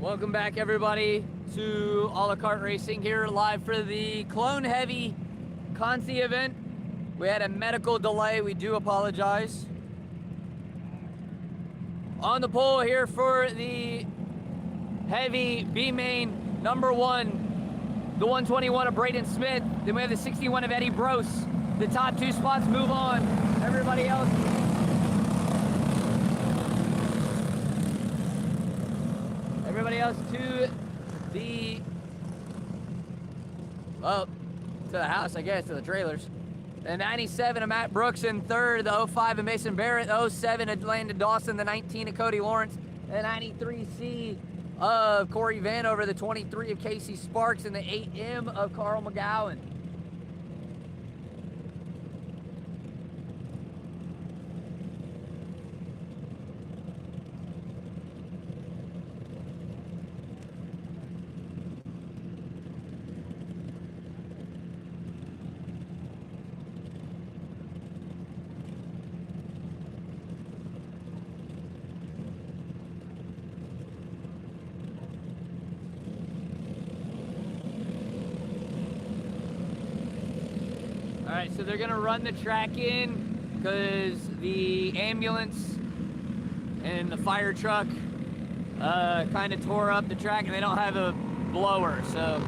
Welcome back, everybody, to All the Kart Racing here live for the Clone Heavy Concy event. We had a medical delay. We do apologize. On the pole here for the Heavy B-Main number 1, the 121 of Braden Smith. Then we have the 61 of Eddie Brose. The top 2 spots move on. Everybody else. Everybody else to the, well, to the house, I guess, to the trailers. The 97 of Matt Brooks in third, the 05 of Mason Barrett, the 07 of Landon Dawson, the 19 of Cody Lawrence, the 93C of Corey Vanover, the 23 of Casey Sparks, and the 8M of Carl McGowan. All right, so they're gonna run the track in because the ambulance and the fire truck kind of tore up the track and they don't have a blower, so.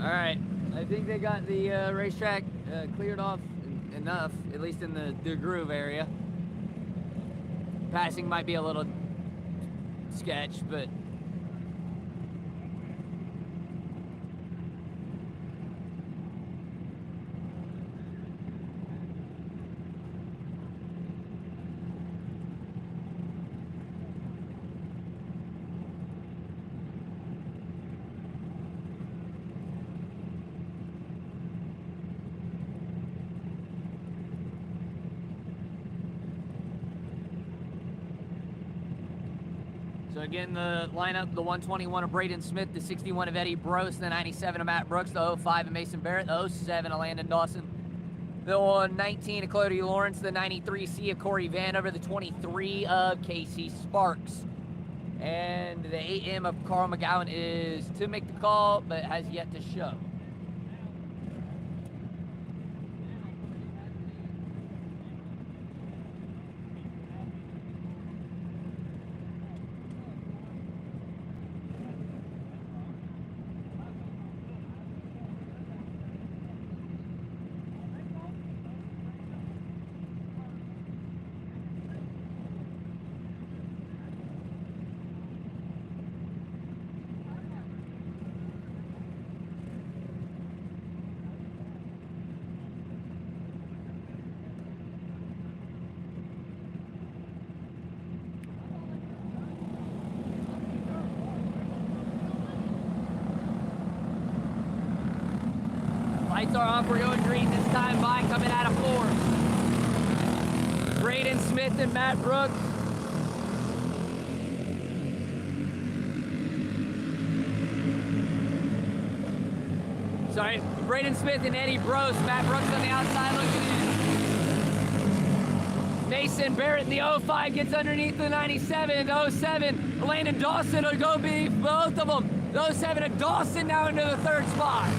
All right, I think they got the racetrack cleared off enough, at least in the groove area. Passing might be a little sketch, but so again, the lineup, the 121 of Braden Smith, the 61 of Eddie Brose, the 97 of Matt Brooks, the 05 of Mason Barrett, the 07 of Landon Dawson, the 19 of Cody Lawrence, the 93C of Corey Vanover, the 23 of Casey Sparks. And the 8M of Carl McGowan is to make the call, but has yet to show. Lights are off, we're going green this time by, coming out of 4. Braden Smith and Matt Brooks. Sorry, Braden Smith and Eddie Brose. Matt Brooks on the outside looking in. Mason Barrett in the 05 gets underneath the 97. The 07, Landon Dawson will go beat both of them. The 07 of Dawson now into the 3rd spot.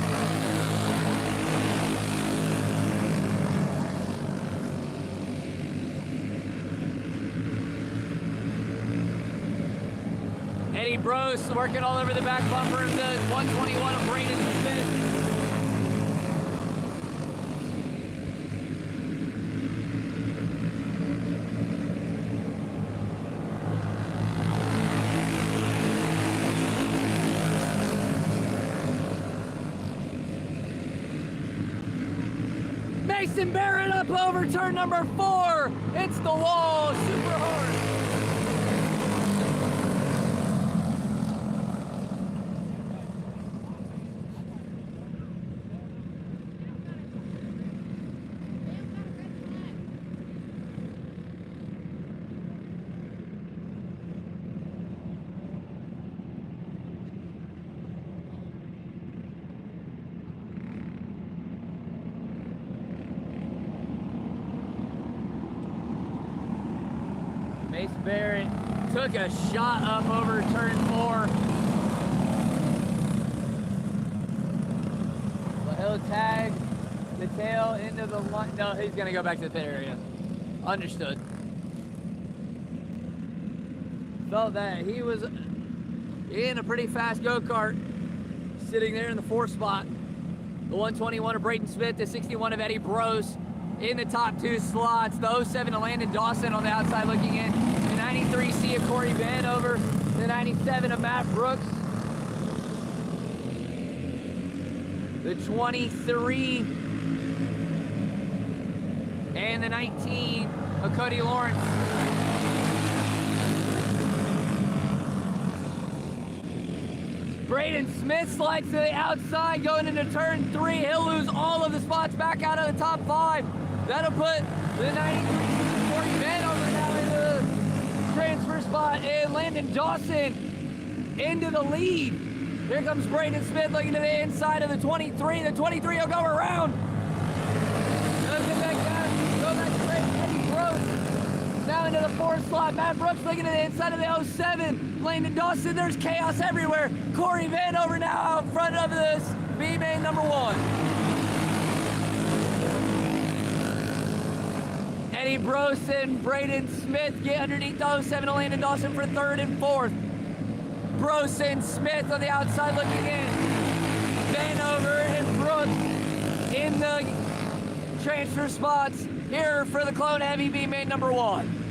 Eddie Brose working all over the back bumper of the 121 of Braden Smith. Mason Barrett up over turn number 4. It's the wall, super hard. Mason Barrett took a shot up over turn 4. But he'll tag the tail into the line. No, he's gonna go back to the pit area. Understood. Felt that he was in a pretty fast go-kart, sitting there in the 4th spot. The 121 of Braden Smith, the 61 of Eddie Brose in the top 2 slots. The 07 of Landon Dawson on the outside looking in. The 93C of Corey Vanover. The 97 of Matt Brooks. The 23 and the 19 of Cody Lawrence. Braden Smith slides to the outside going into turn 3. He'll lose all of the spots back out of the top 5. That'll put the 93 Corey Vanover now in the transfer spot, and Landon Dawson into the lead. Here comes Braden Smith looking to the inside of the 23. The 23 will go around. Goes it back down. Go back to Eddie Brooks. Now into the 4th slot. Matt Brooks looking to the inside of the 07. Landon Dawson, there's chaos everywhere. Corey Vanover now out front of this B-main number 1. Eddie Brose and Braden Smith get underneath the 07 of Landon Dawson for 3rd and 4th. Brose and Smith on the outside looking in. Vanover and Brooks in the transfer spots here for the Clone Heavy B-main number 1.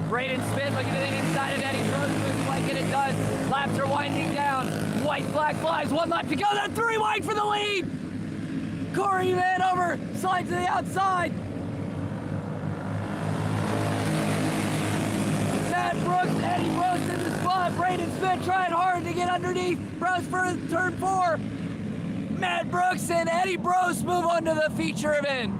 Braden Smith looking to the inside of Eddie Brose, looks like it does. Laps are winding down. White flag flies, 1 lap to go. That 3 wide for the lead. Corey Vanover slides to the outside. Matt Brooks, Eddie Brose in the spot. Braden Smith trying hard to get underneath Brose for turn 4. Matt Brooks and Eddie Brose move on to the feature event.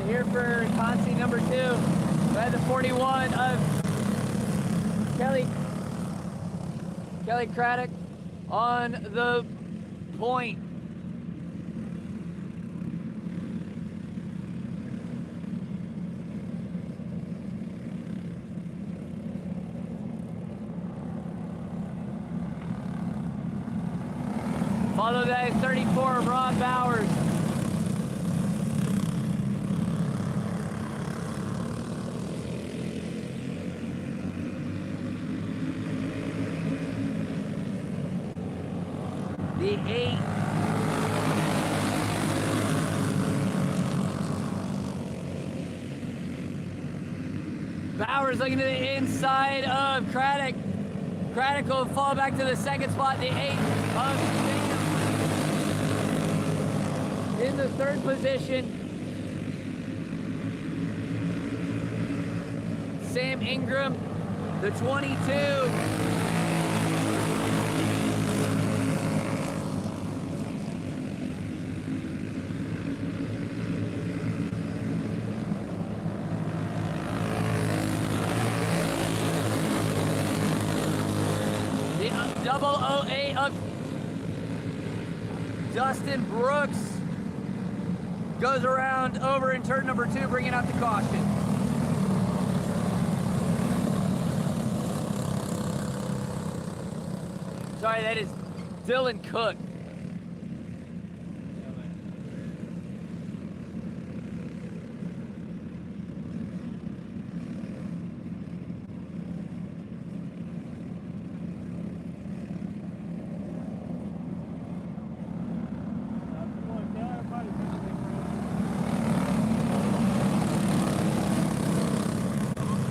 Here for concy number 2. We had the 41 of Kelly Craddock on the point. Follow that 34 of Ron Bowers. The 8 Bowers looking to the inside of Craddock. Craddock will fall back to the second spot. The 8 of Jacob in the third position. Sam Ingram, the 22. The 008 of Dustin Brooks goes around over in turn number 2, bringing out the caution. Sorry, that is Dylan Cook.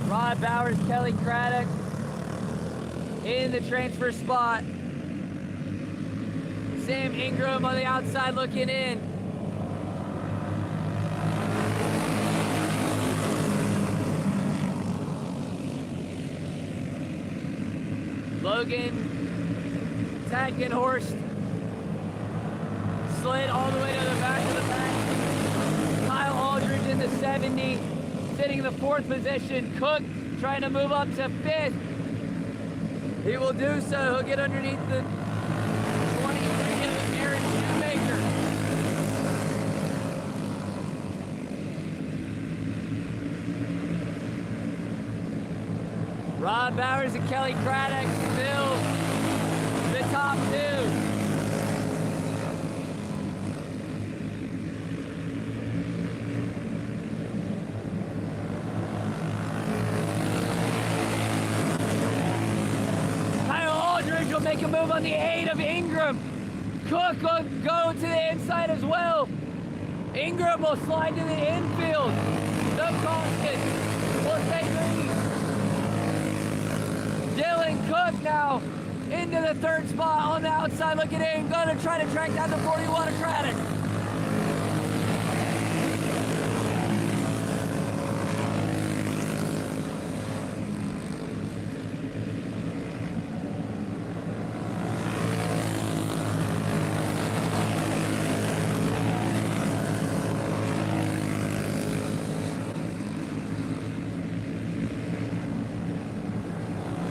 Rod Bowers, Kelly Craddock in the transfer spot. Sam Ingram on the outside looking in. Logan Tadgenhorst slid all the way to the back of the pack. Kyle Aldridge in the 70, sitting in the 4th position. Cook trying to move up to 5th. He will do so. He'll get underneath the 23 of Aaron Shoemaker. Rod Bowers and Kelly Craddock still the top 2. Will make a move on the 8 of Ingram. Cook will go to the inside as well. Ingram will slide to the infield. No caution. Will take lead. Dylan Cook now into the 3rd spot on the outside looking in. Going to try to track down the 41 of Craddock.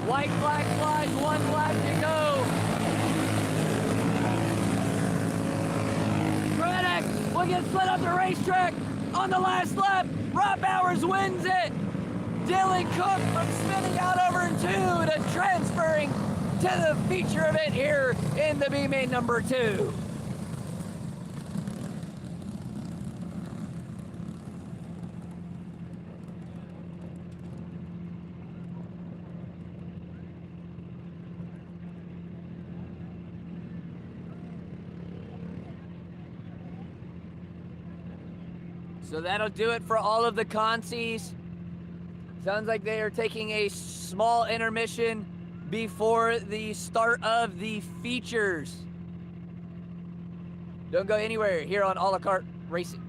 White flag flies, 1 lap to go. Craddock will get slid up the racetrack on the last lap. Rod Bowers wins it. Dylan Cook from spinning out over in 2 to transferring to the feature event here in the B main number 2. So that'll do it for all of the concies. Sounds like they are taking a small intermission before the start of the features. Don't go anywhere here on a la carte racing.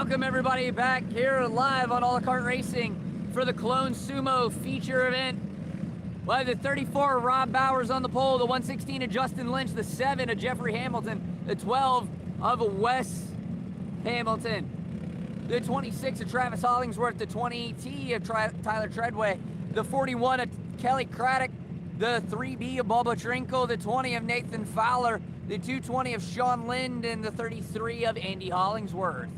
Welcome everybody back here live on All Kart Racing for the Clone Sumo feature event. We'll have the 34 of Rob Bowers on the pole, the 116 of Justin Lynch, the 7 of Jeffrey Hamilton, the 12 of Wes Hamilton, the 26 of Travis Hollingsworth, the 20T of Tyler Treadway, the 41 of Kelly Craddock, the 3B of Bubba Trinkle, the 20 of Nathan Fowler, the 220 of Sean Lind, and the 33 of Andy Hollingsworth.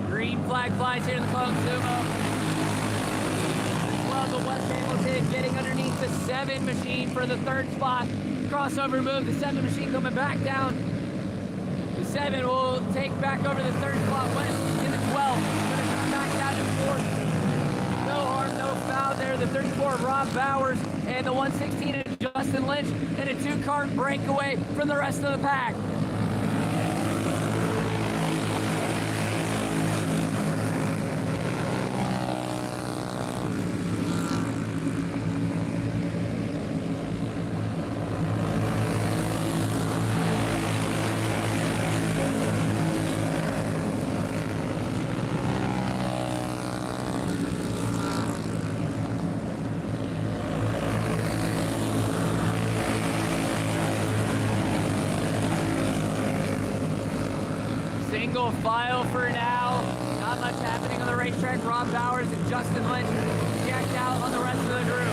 Green flag flies here in the Clone Sumo. Well, the West Hamilton getting underneath the 7 machine for the 3rd spot. Crossover move, the 7 machine coming back down. The 7 will take back over the 3rd spot. West in the 12. Gonna come back down to 4th. No harm, no foul there. The 34 of Rob Bowers and the 116 of Justin Lynch, and a 2-cart breakaway from the rest of the pack. Single file for now. Not much happening on the racetrack. Rob Bowers and Justin Lynch checked out on the rest of the group.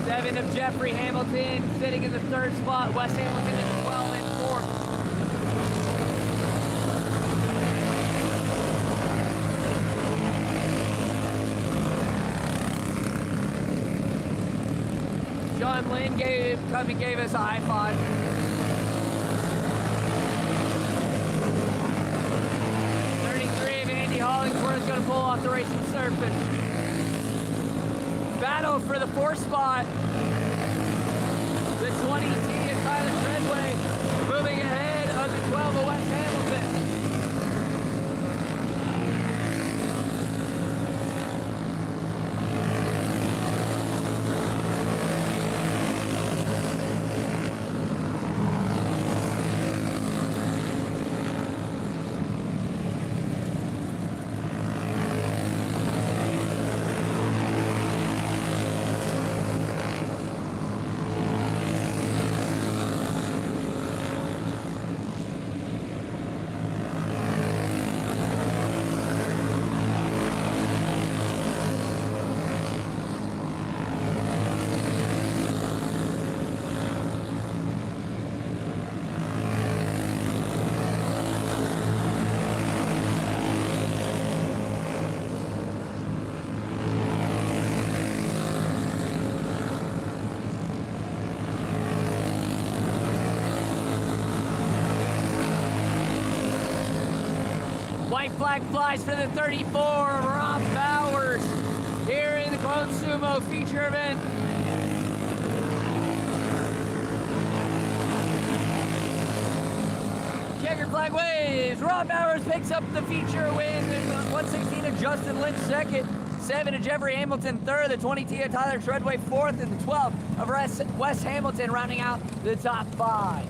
7 of Jeffrey Hamilton sitting in the 3rd spot. Wes Hamilton in 12 and 4th. Sean Lynn gave us a high five. 33 of Andy Hollingsworth is going to pull off the racing surface. Battle for the 4th spot. The 20T of Tyler Treadway moving ahead of the 12 of Wes Hamilton. White flag flies for the 34 of Rob Bowers here in the Clone Sumo feature event. Checker flag waves. Rob Bowers picks up the feature win. 116 of Justin Lynch 2nd. 7 of Jeffrey Hamilton 3rd. The 20T of Tyler Treadway 4th. And the 12 of Wes Hamilton rounding out the top 5.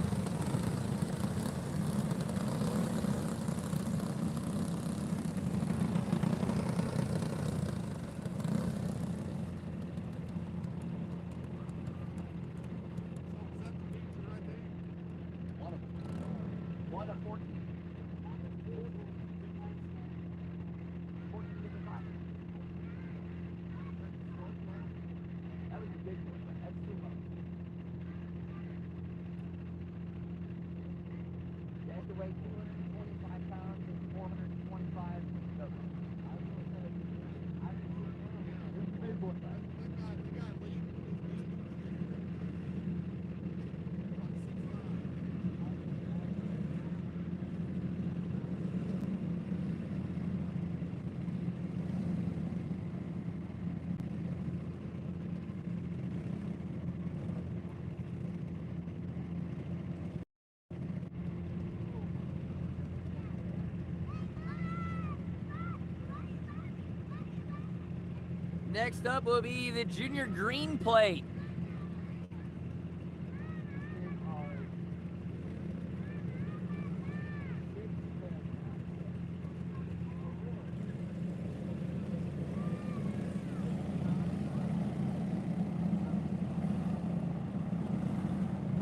Next up will be the junior green plate.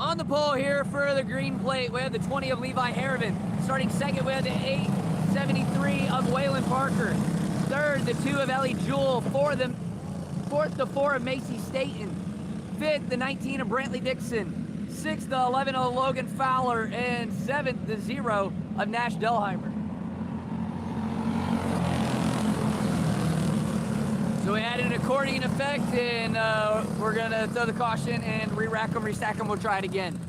On the pole here for the green plate, we have the 20 of Levi Harriman. Starting second, we have the 873 of Waylon Parker. Third, the 2 of Ellie Jewell. Fourth, the 4 of Macy Staten. Fifth, the 19 of Brantley Dixon. Sixth, the 11 of Logan Fowler. And seventh, the 0 of Nash Delheimer. So we added an accordion effect, and we're gonna throw the caution and re-rack them, restack them. We'll try it again.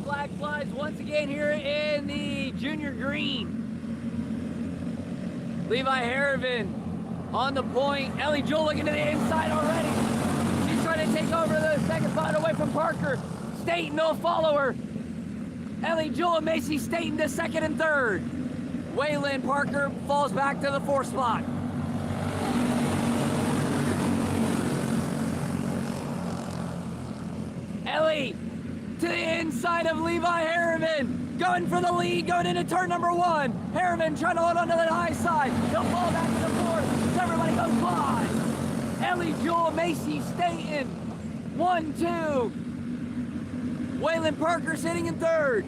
Flag flies once again here in the junior green. Levi Harriman on the point. Ellie Jewell looking to the inside already. She's trying to take over the second spot away from Parker. Staten, no follower. Ellie Jewell and Macy Staten to second and third. Waylon Parker falls back to the 4th spot. Ellie to the inside of Levi Harriman, going for the lead, going into turn number 1. Harriman trying to hold on to the high side. He'll fall back to the 4th. Everybody goes by. Ellie Jewell, Macy Staten, 1, 2. Waylon Parker sitting in third.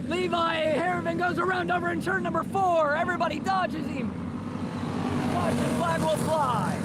Levi Harriman goes around over in turn number 4. Everybody dodges him. Caution flag will fly.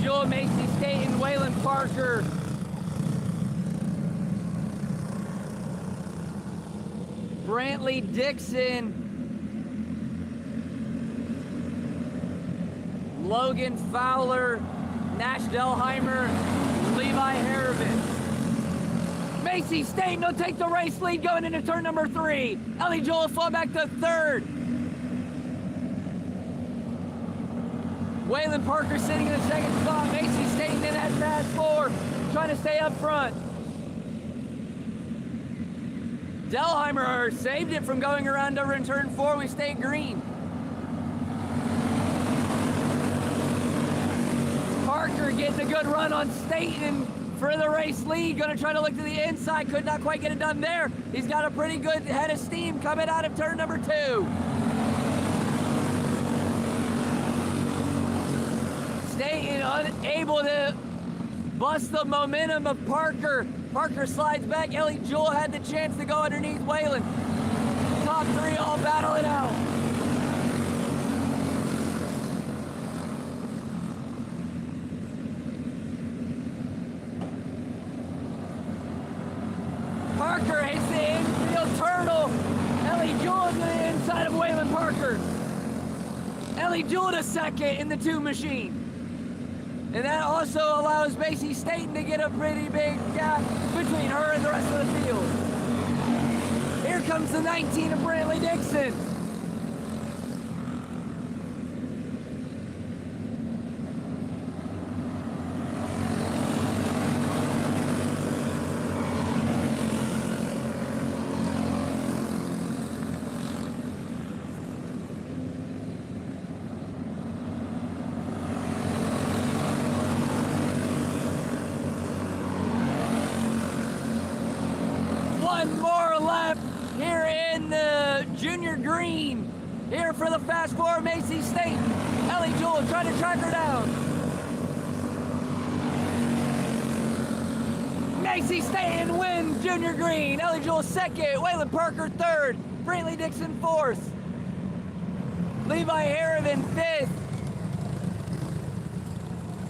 Jewell, Macy Staten, Waylon Parker. Brantley Dixon. Logan Fowler, Nash Delheimer, Levi Harriman. Macy Staten will take the race lead going into turn number 3. Ellie Jewell will fall back to 3rd. Waylon Parker sitting in the 2nd spot. Macy Staten in that fast 4, trying to stay up front. Delheimer saved it from going around over in turn 4. We stay green. Parker getting a good run on Staten for the race lead. Gonna try to look to the inside. Could not quite get it done there. He's got a pretty good head of steam coming out of turn number 2. Staten unable to bust the momentum of Parker. Parker slides back. Ellie Jewell had the chance to go underneath Waylon. Top 3 all battling out. Parker hits the infield turtle. Ellie Jewell to the inside of Waylon Parker. Ellie Jewell to 2nd in the 2 machine. And that also allows Macy Staten to get a pretty big gap between her and the rest of the field. Here comes the 19 of Brantley Dixon. One more lap here in the junior green. Here for the fast 4, Macy Staten. Ellie Jewell trying to track her down. Macy Staten wins junior green. Ellie Jewell 2nd. Waylon Parker 3rd. Brantley Dixon 4th. Levi Harriman 5th.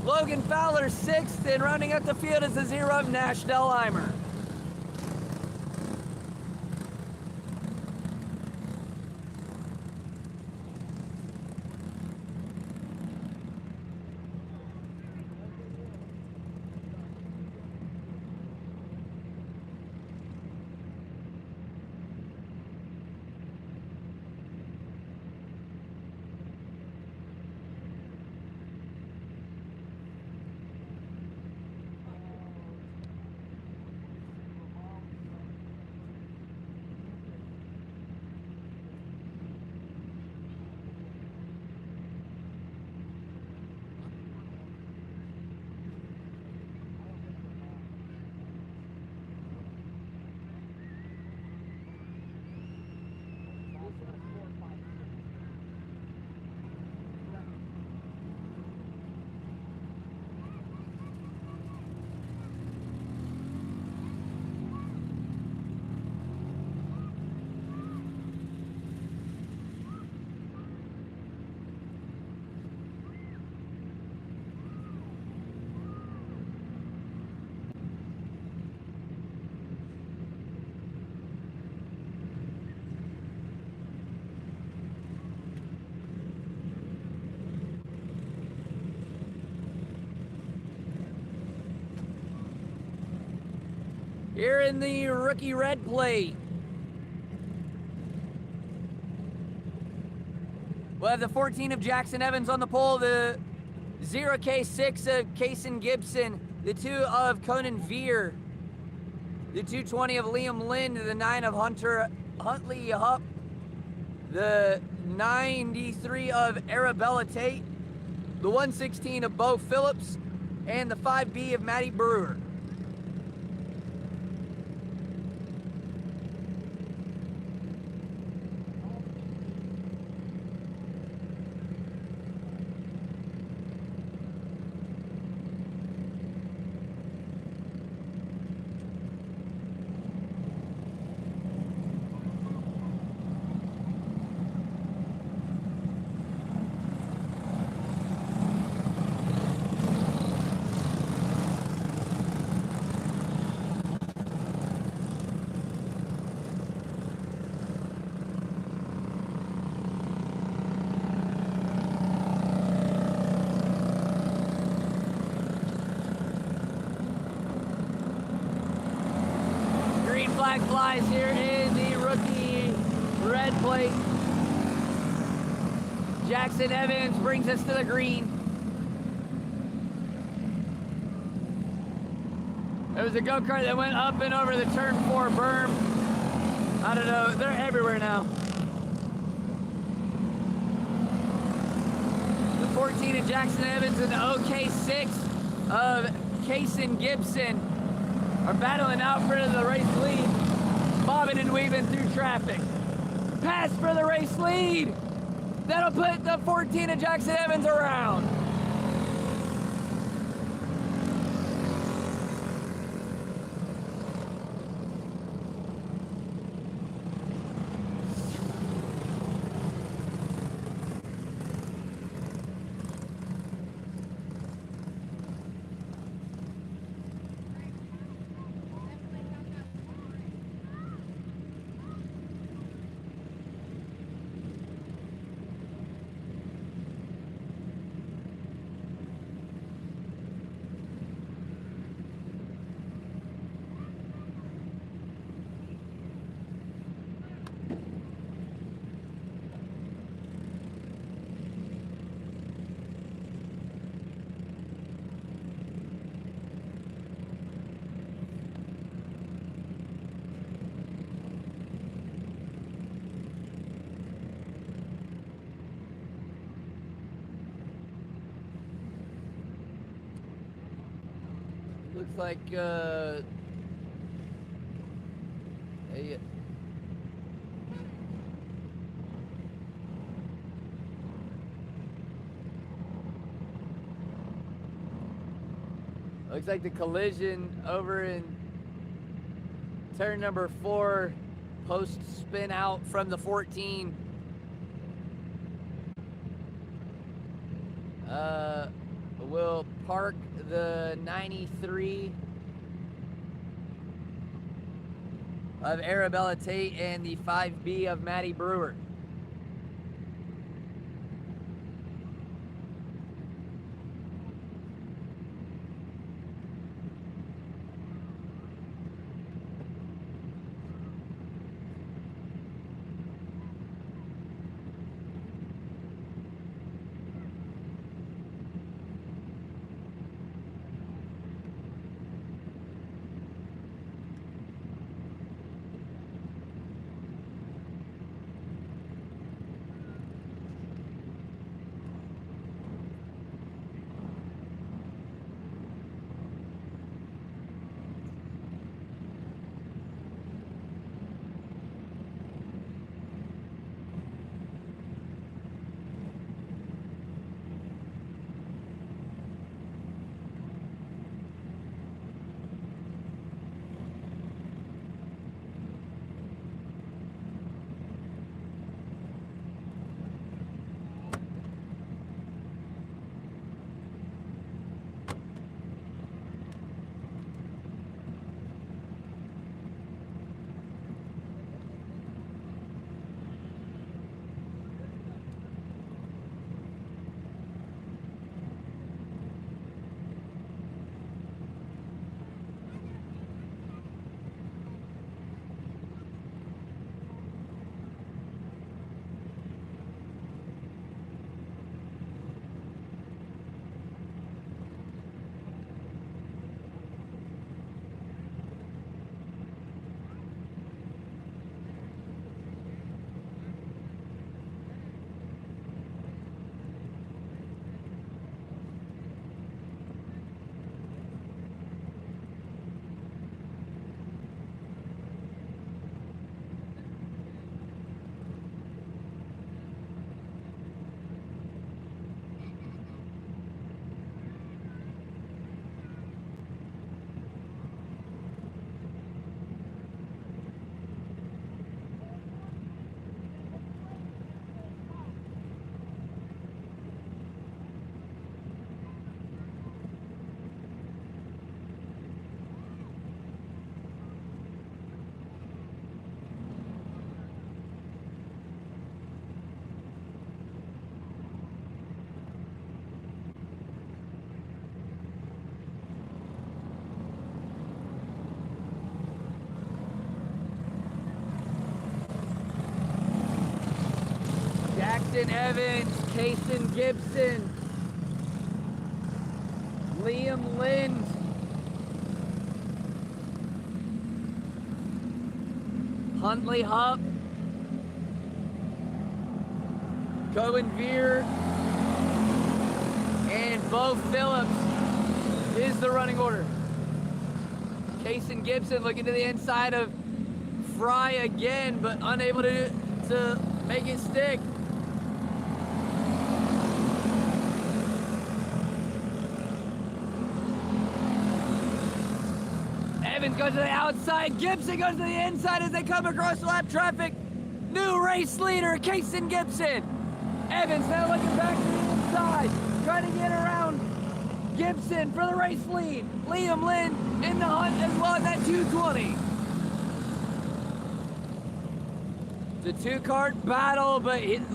Logan Fowler 6th. And rounding up the field is the 0 of Nash Delheimer. Here in the rookie red plate, we'll have the 14 of Jackson Evans on the pole, the 0K6 of Kaysen Gibson, the 2 of Conan Veer, the 220 of Liam Lind, the 9 of Huntley Hupp, the 93 of Arabella Tate, the 116 of Bo Phillips, and the 5B of Maddie Brewer. flag flies here in the rookie red plate. Jackson Evans brings us to the green. There was a go-kart that went up and over the turn 4 berm. I don't know, they're everywhere now. The 14 of Jackson Evans and the OK6 of Kaysen Gibson are battling out for the race lead, bobbing and weaving through traffic. Pass for the race lead. That'll put the 14 of Jackson Evans around. Looks like, looks like the collision over in turn number 4, post spin out from the 14. Will park the 93 of Arabella Tate and the 5B of Maddie Brewer. Jackson Evans, Kason Gibson, Liam Lind, Huntley Hupp, Cohen Veer, and Bo Phillips is the running order. Kason Gibson looking to the inside of Fry again, but unable to make it stick. Evans goes to the outside, Gibson goes to the inside as they come across lap traffic. New race leader, Kason Gibson. Evans now looking back to the inside, trying to get around Gibson for the race lead. Liam Lind in the hunt as well at that 220. It's a two-cart battle, but in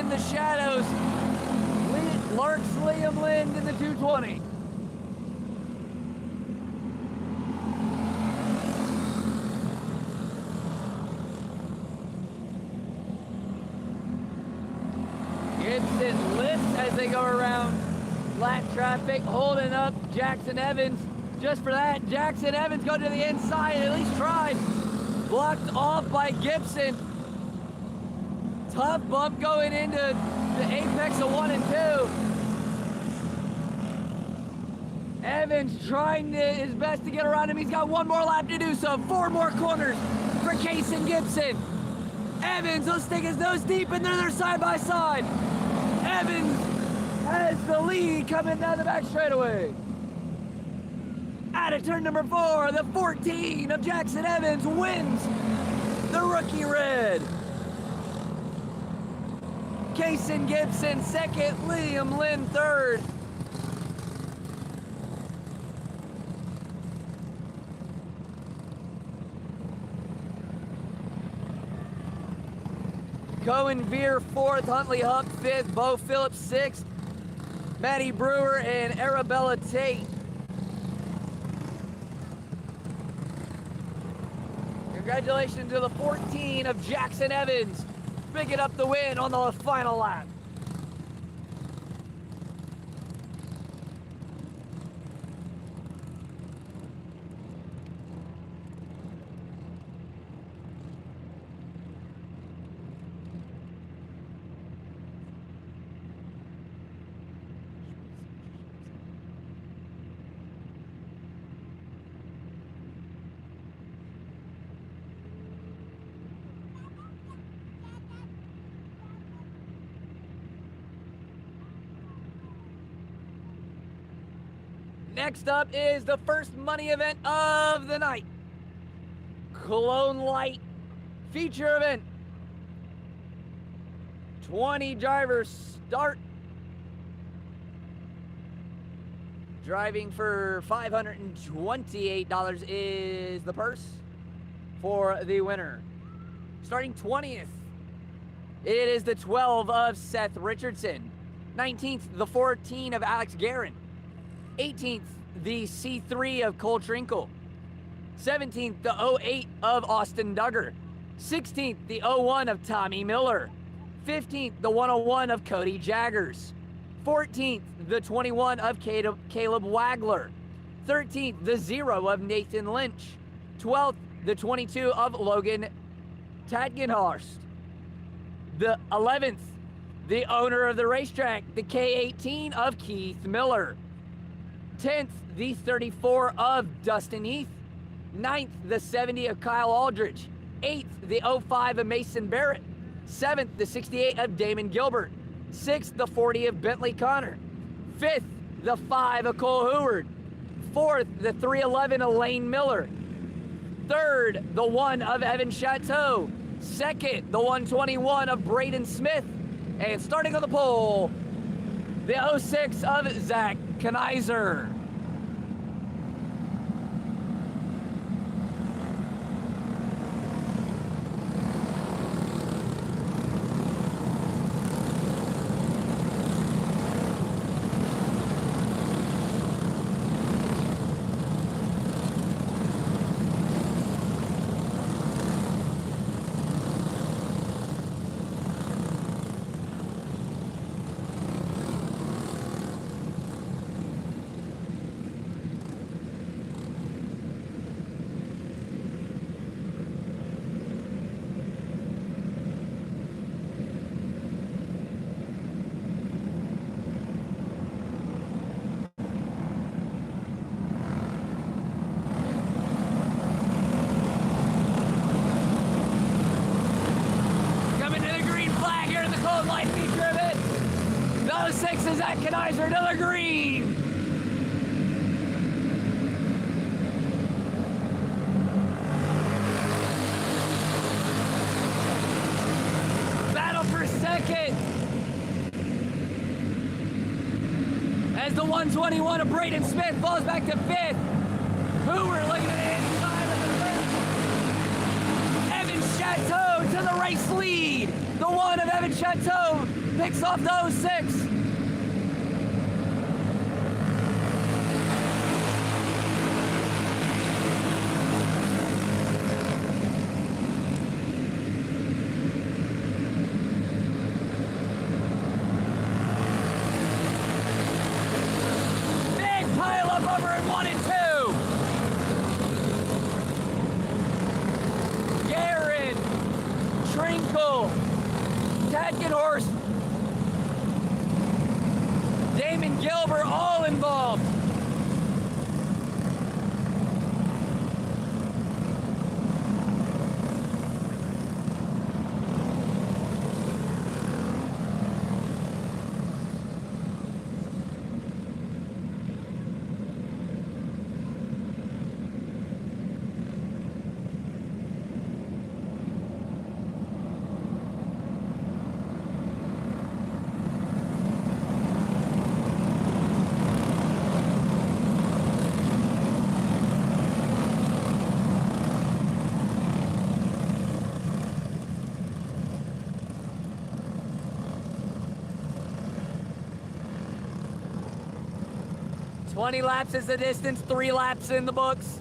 the shadows, lurks Liam Lind in the 220. Gibson lifts as they go around lap traffic, holding up Jackson Evans. Just for that, Jackson Evans go to the inside, at least tried. Blocked off by Gibson. Tough bump going into the apex of 1 and 2. Evans trying his best to get around him. He's got one more lap to do so. 4 more corners for Kason Gibson. Evans will stick his nose deep in there. They're side by side. Evans has the lead coming down the back straightaway. Out of turn number 4, the 14 of Jackson Evans wins the rookie red. Kason Gibson second, Liam Lind third. Cohen Veer fourth, Huntley Hupp fifth, Bo Phillips sixth, Maddie Brewer and Arabella Tate. Congratulations to the 14 of Jackson Evans, picking up the win on the final lap. Next up is the first money event of the night. Cologne Light feature event. 20 drivers start. Driving for $528 is the purse for the winner. Starting 20th, it is the 12 of Seth Richardson. 19th, the 14 of Alex Guerin. 18th, the C3 of Cole Trinkle. 17th, the 08 of Austin Duggar. 16th, the 01 of Tommy Miller. 15th, the 101 of Cody Jaggers. 14th, the 21 of Caleb Wagler. 13th, the 0 of Nathan Lynch. 12th, the 22 of Logan Tadgenhorst. The 11th, the owner of the racetrack, the K18 of Keith Miller. 10th, the 34 of Dustin Heath. 9th, the 70 of Kyle Aldridge. 8th, the 05 of Mason Barrett. 7th, the 68 of Damon Gilbert. 6th, the 40 of Bentley Connor. 5th, the 5 of Cole Heward. 4th, the 311 of Lane Miller. 3rd, the 1 of Evan Chateau. 2nd, the 121 of Braden Smith. And starting on the pole, the 06 of Zach Kanizer. Zach Kanizer to the green. Battle for second. As the 121 of Braden Smith falls back to fifth. Hoover looking at the inside of the race. Evan Chateau to the race lead. The one of Evan Chateau picks off the 06. Over in 1 and 2. Garrett, Trinkle, Tadkenhorst, Damon Gilbert, all involved. "20 laps is the distance, 3 laps in the books."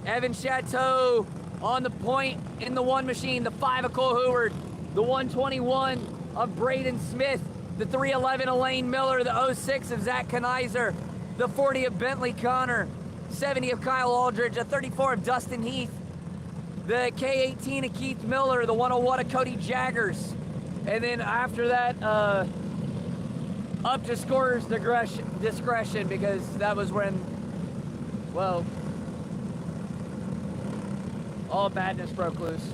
Evan Chateau on the point in the 1 machine, the 5 of Cole Hoover, the 121 of Braden Smith, the 311 of Lane Miller, the 06 of Zach Kanizer, the 40 of Bentley Connor, 70 of Kyle Aldridge, the 34 of Dustin Heath, the K18 of Keith Miller, the 101 of Cody Jaggers, and then after that, up to scorer's discretion, because that was when, well, all madness broke loose.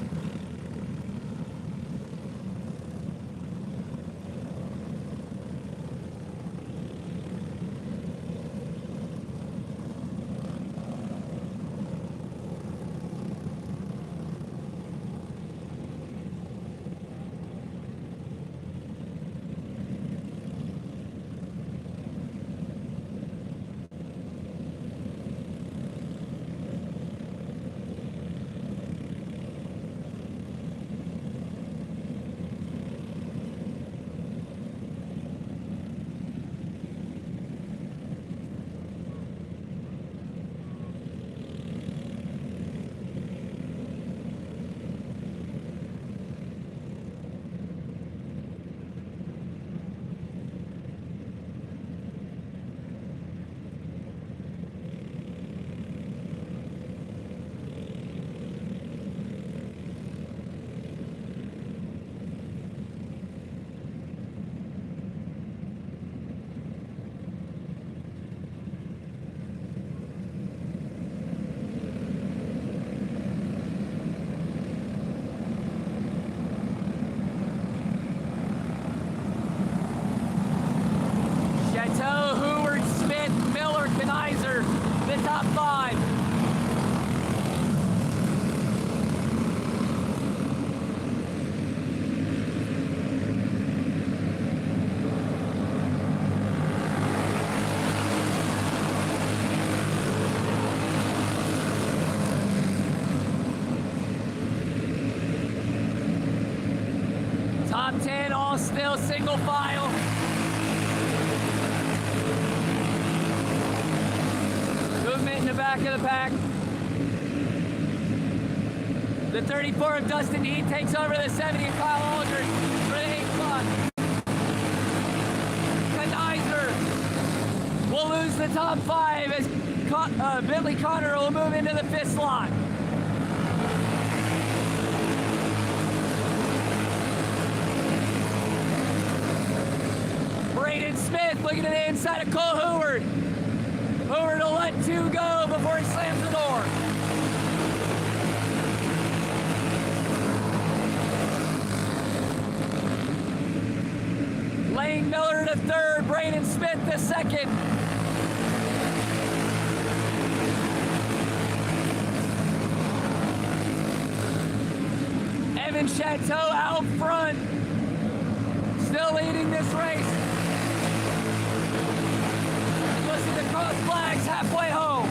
Top 5. Top 10 all still single file. Movement in the back of the pack. The 34 of Dustin Heath takes over the 70 of Kyle Aldridge for the 8th spot. Kanizer will lose the top 5 as Bentley Connor will move into the 5th slot. Braden Smith looking to the inside of Cole Hoover. Hoover to let 2 go before he slams the door. Lane Miller to third, Braden Smith to second. Evan Chateau out front, still leading this race. Listen to cross flags halfway home.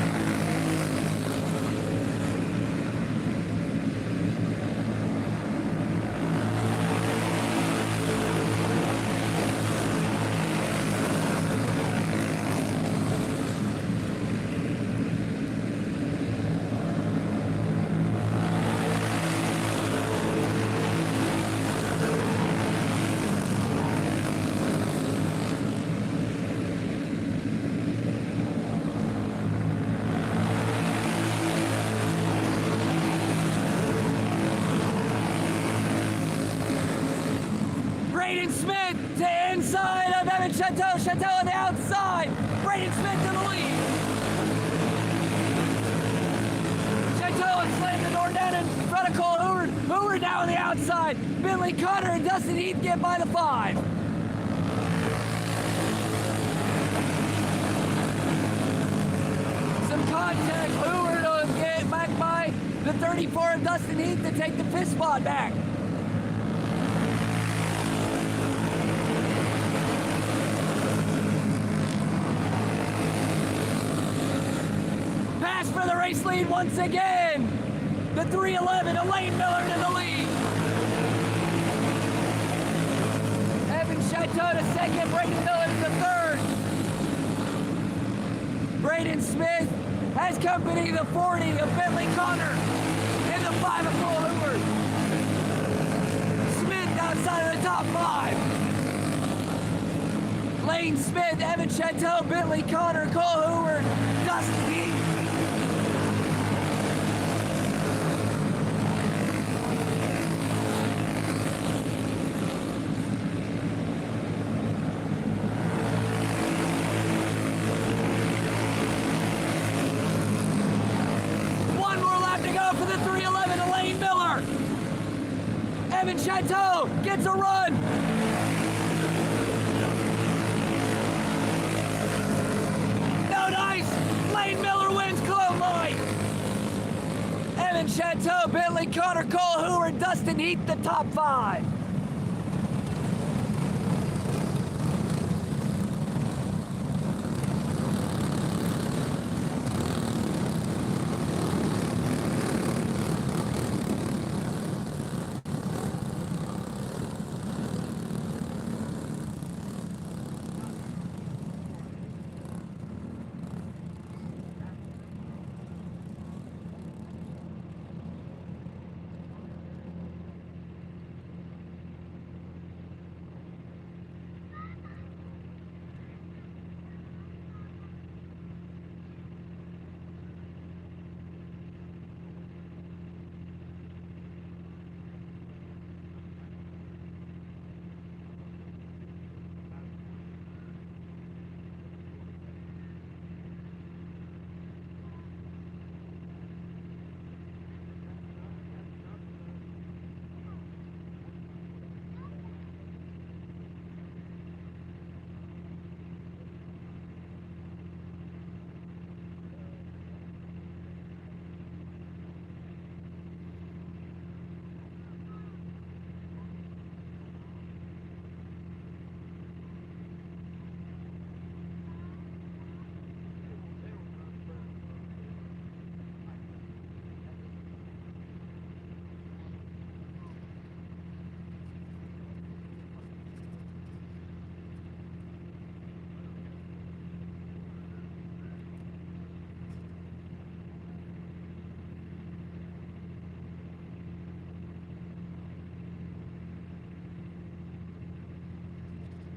Braden Smith to inside of Evan Chateau. Chateau on the outside. Braden Smith to the lead. Chateau has slammed the door down in front of Cole Hoover. Hoover now on the outside. Bentley Connor and Dustin Heath get by the 5. Some contact. Hoover to get back by the 34 of Dustin Heath to take the 5th spot back. For the race lead once again. The 311, Elaine Miller to the lead. Evan Chateau to second, Braden Miller to third. Braden Smith has company the 40 of Bentley Connor and the 5 of Cole Hoover. Smith outside of the top 5. Lane Smith, Evan Chateau, Bentley Connor, Cole Hoover, Dustin Heath. For the 311, Elaine Miller. Evan Chateau gets a run. No dice. Lane Miller wins Clone Light. Evan Chateau, Bentley Connor, Cole Hoover, Dustin Heath, the top 5.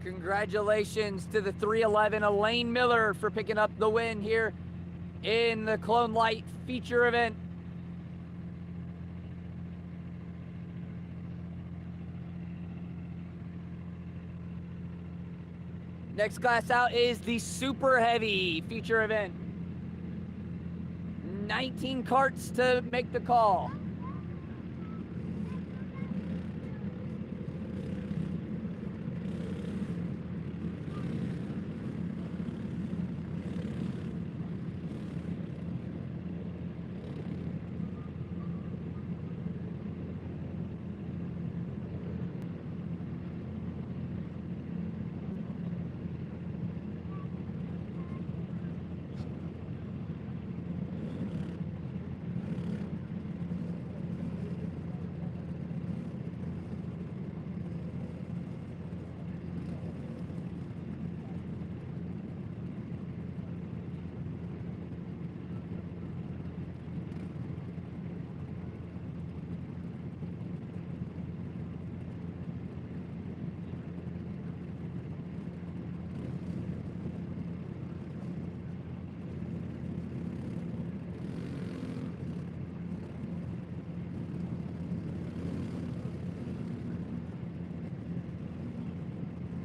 Congratulations to the 311 Elaine Miller for picking up the win here in the Clone Light feature event. Next class out is the Super Heavy feature event. 19 carts to make the call.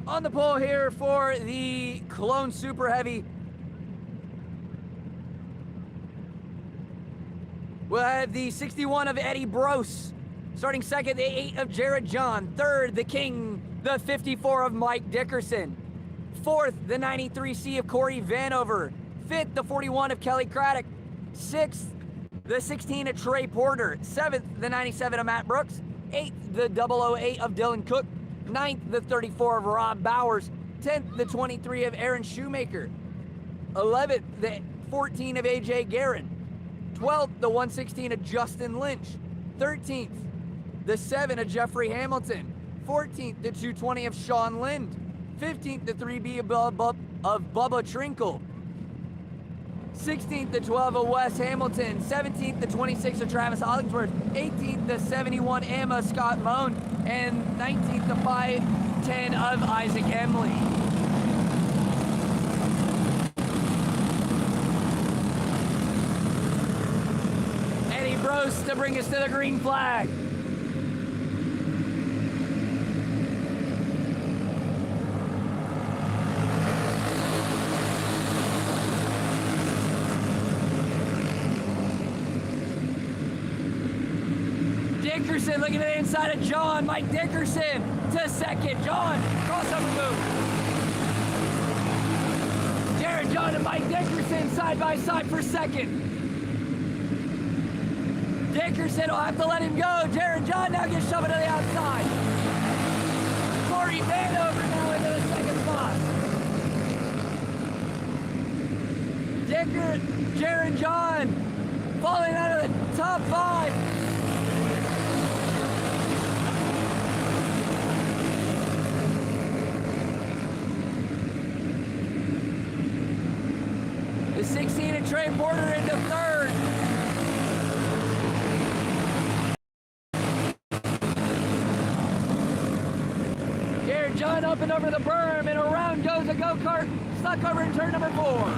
On the pole here for the Cologne Super Heavy, we'll have the 61 of Eddie Brose. Starting second, the 8 of Jared John. Third, the King, the 54 of Mike Dickerson. Fourth, the 93C of Corey Vanover. Fifth, the 41 of Kelly Craddock. Sixth, the 16 of Trey Porter. Seventh, the 97 of Matt Brooks. Eighth, the 008 of Dylan Cook. Ninth, the 34 of Rob Bowers. 10th, the 23 of Aaron Shoemaker. 11th, the 14 of AJ Guerin. 12th, the 116 of Justin Lynch. 13th, the 7 of Jeffrey Hamilton. 14th, the 220 of Sean Lind. 15th, the 3B of Bubba Trinkle. 16th, the 12 of Wes Hamilton. 17th, the 26 of Travis Hollingsworth. 18th, the 71 Emma Scott Moan. And 19th, the 510 of Isaac Emily. Eddie Brose to bring us to the green flag. Dickerson looking at the inside of John. Mike Dickerson to second. John, crossover move. Jared John and Mike Dickerson side by side for second. Dickerson will have to let him go. Jared John now gets shoved to the outside. Corey Vanover now into the second spot. Jared John falling out of the top 5. The 16 of Trey Porter into third. Jared John up and over the berm, and around goes a go-kart, stuck over in turn number 4.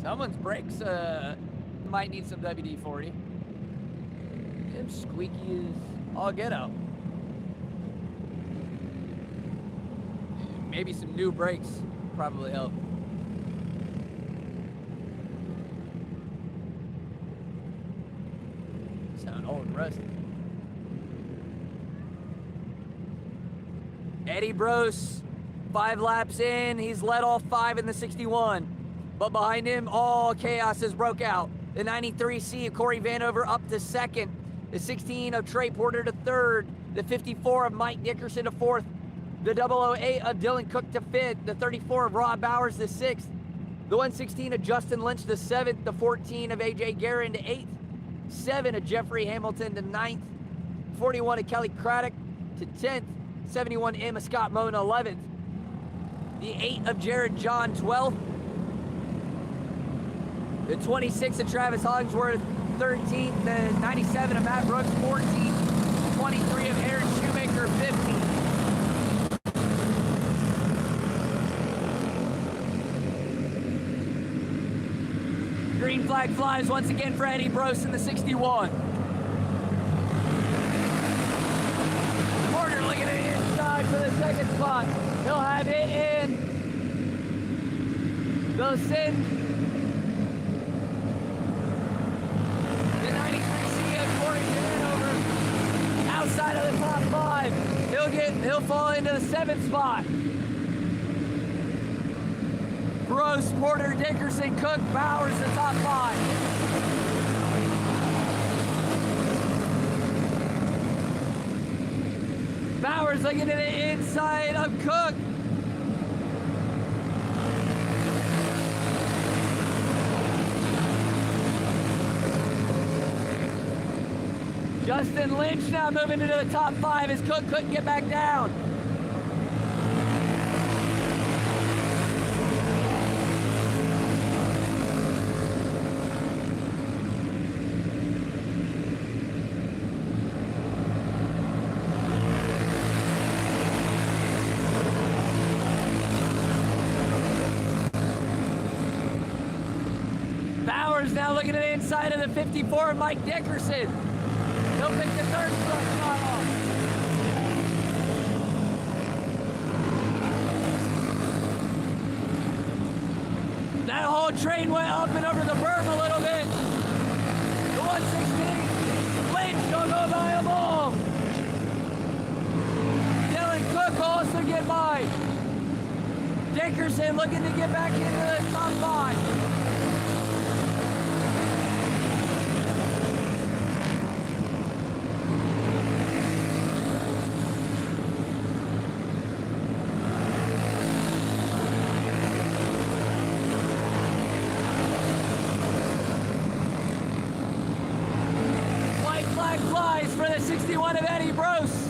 Someone's brakes might need some WD-40. Them squeaky as all get out. Maybe some new brakes probably help. Sound old and rusty. Eddie Brose, 5 laps in. He's led all 5 in the 61. But behind him, all chaos has broke out. The 93C of Corey Vanover up to second. The 16 of Trey Porter to third. The 54 of Mike Dickerson to fourth. The 008 of Dylan Cook to fifth. The 34 of Rob Bowers to sixth. The 116 of Justin Lynch to seventh. The 14 of AJ Guerin to eighth. 7 of Jeffrey Hamilton to ninth. 41 of Kelly Craddock to 10th. 71 Emma Scott Moan 11th. The 8 of Jared John 12th. The 26 of Travis Hollingsworth, 13th. The 97 of Matt Brooks, 14th. 23 of Aaron Shoemaker, 15th. Green flag flies once again for Eddie Brose in the 61. Porter looking at the inside for the second spot. He'll have it in. They'll send outside of the top 5. He'll fall into the 7th spot. Brose, Porter, Dickerson, Cook, Bowers, the top 5. Bowers looking to the inside of Cook. Justin Lynch now moving into the top 5 as Cook couldn't get back down. 54 is now looking at the inside of the 54, Mike Dickerson. He'll pick the third spot off. That whole train went up and over the berm a little bit. The 116, Lynch don't go by them all. Dylan Cook also get by. Dickerson looking to get back into the top 5. White flag flies for the 61 of Eddie Brose.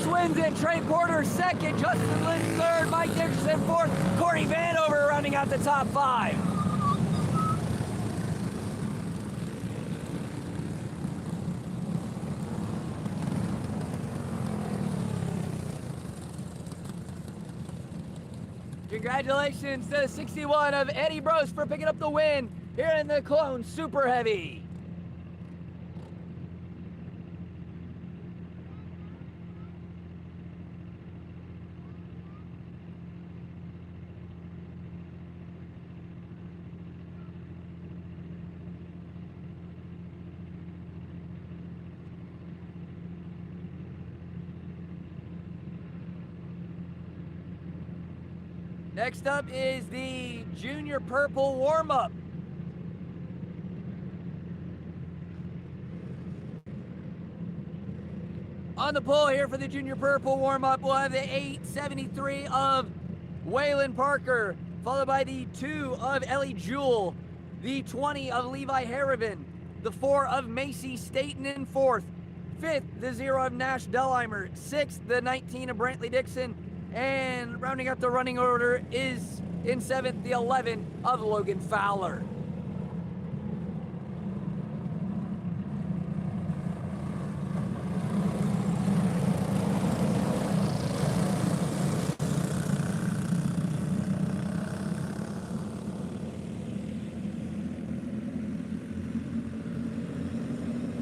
Wins it. Trey Porter second, Justin Lynch third, Mike Dickerson fourth, Corey Vanover rounding out the top 5. Congratulations to the 61 of Eddie Brose for picking up the win here in the Cologne Super Heavy. Next up is the Junior Purple warm-up. On the pole here for the Junior Purple warm-up, we'll have the 873 of Waylon Parker, followed by the 2 of Ellie Jewell, the 20 of Levi Harrivan, the 4 of Macy Staten in 4th, 5th, the 0 of Nash Dellheimer, 6th, the 19 of Brantley Dixon, and rounding out the running order is in 7th, the 11 of Logan Fowler.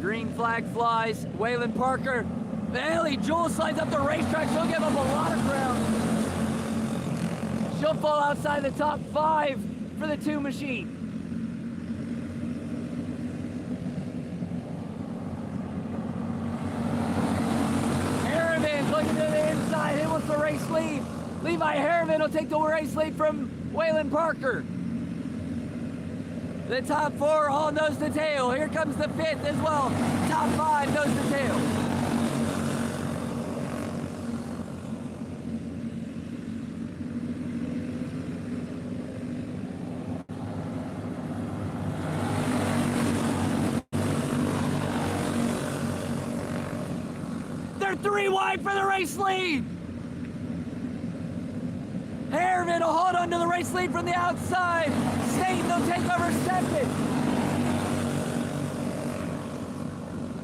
Green flag flies, Waylon Parker. Ellie Jewell slides up the racetrack. She'll give up a lot of ground. She'll fall outside the top 5 for the 2 machine. Harrivan's looking to the inside. He wants the race lead. Levi Harrivan will take the race lead from Waylon Parker. The top 4 all nose to tail. Here comes the 5th as well. Top 5 nose to tail. They're 3 wide for the race lead. Harrivan will hold on to the race lead from the outside. Staten will take over 2nd.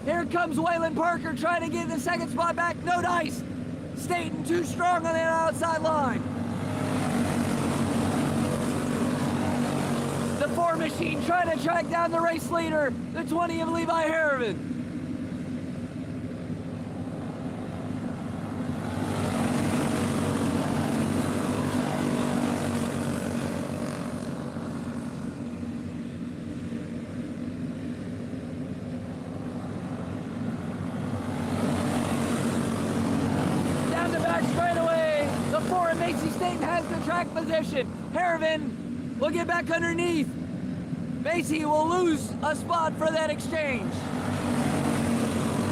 Here comes Waylon Parker trying to get the 2nd spot back. No dice. Staten too strong on the outside line. The 4 machine trying to track down the race leader, the 20 of Levi Harrivan. Track position. Harrivan will get back underneath. Macy will lose a spot for that exchange.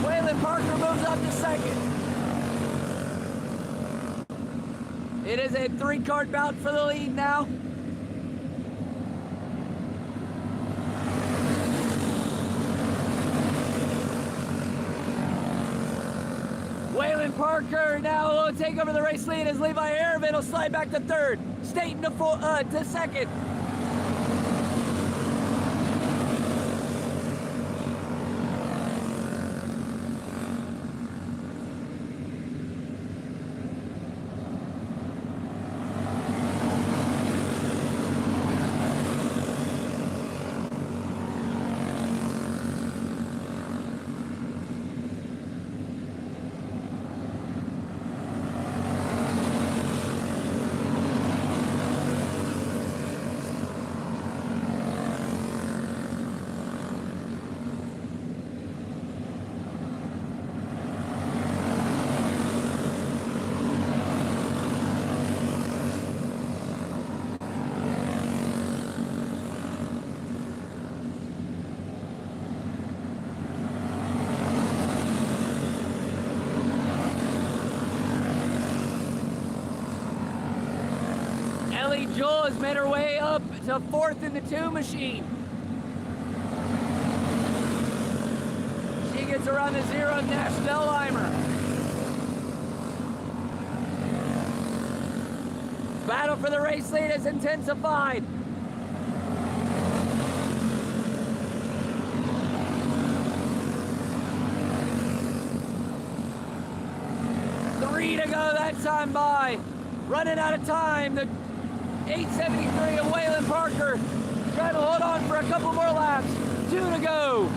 Waylon Parker moves up to 2nd. It is a 3-card bout for the lead now. Waylon Parker now will take over the race lead as Levi Harrivan will slide back to 3rd. Staten to 2nd. has made her way up to 4th in the 2 machine. She gets around the 0 Nash Stellheimer. Battle for the race lead has intensified. To go that time by. Running out of time. The 873 of Waylon Parker trying to hold on for a couple more laps. 2 to go.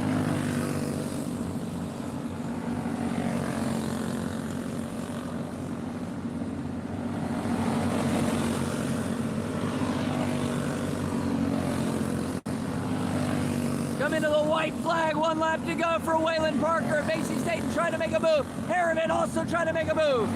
Come into the white flag. 1 lap to go for Waylon Parker. Macy Staten trying to make a move. Harriman also trying to make a move.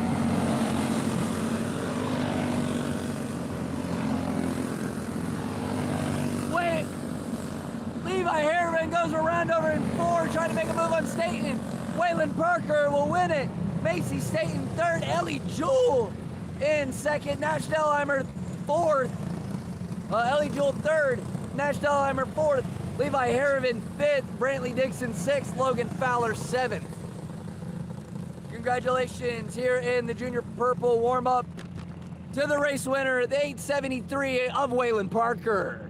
Levi Harriman goes around over in 4, trying to make a move on Staten. Waylon Parker will win it. Macy Staten 3rd. Ellie Jewell in 2nd. Nash Stellheimer 4th. Ellie Jewell 3rd. Nash Stellheimer 4th. Levi Harriman 5th. Brantley Dixon 6th. Logan Fowler 7th. Congratulations here in the Junior Purple warm-up to the race winner, the 873 of Waylon Parker.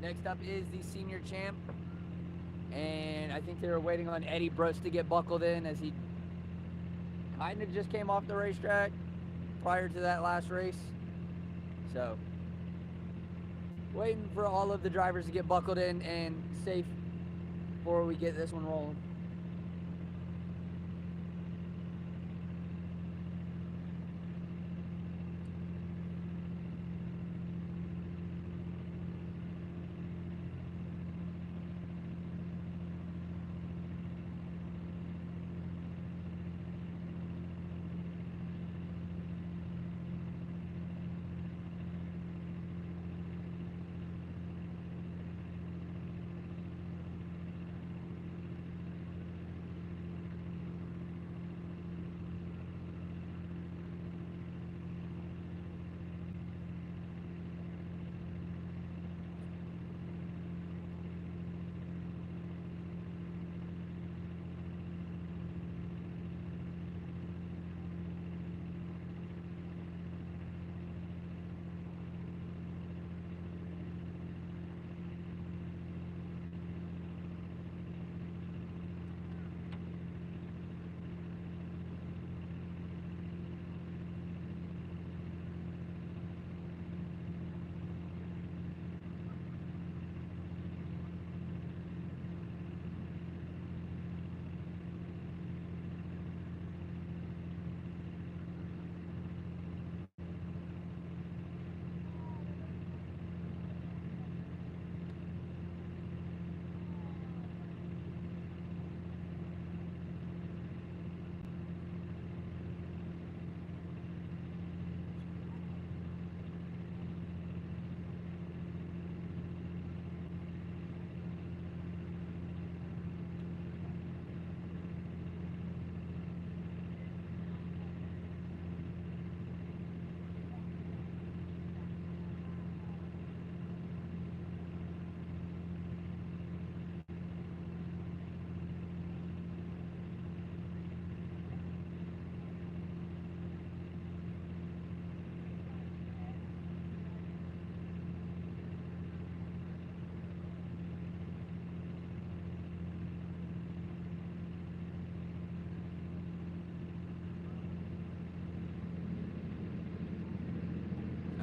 Next up is the senior champ. And I think they were waiting on Eddie Brooks to get buckled in, as he kind of just came off the racetrack prior to that last race. So, waiting for all of the drivers to get buckled in and safe before we get this one rolling.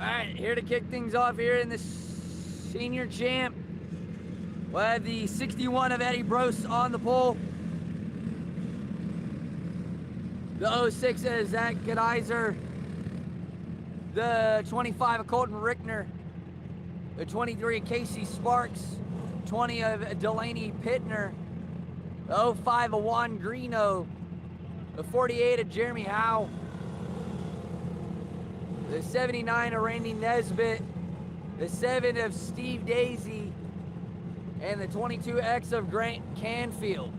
Alright, here to kick things off here in the senior champ. We'll have the 61 of Eddie Brose on the pole. The 06 of Zach Gedizer. The 25 of Colton Rickner. The 23 of Casey Sparks. 20 of Delaney Pittner. The 05 of Juan Greeno. The 48 of Jeremy Howe. The 79 of Randy Nesbitt. The 7 of Steve Daisy. And the 22X of Grant Canfield.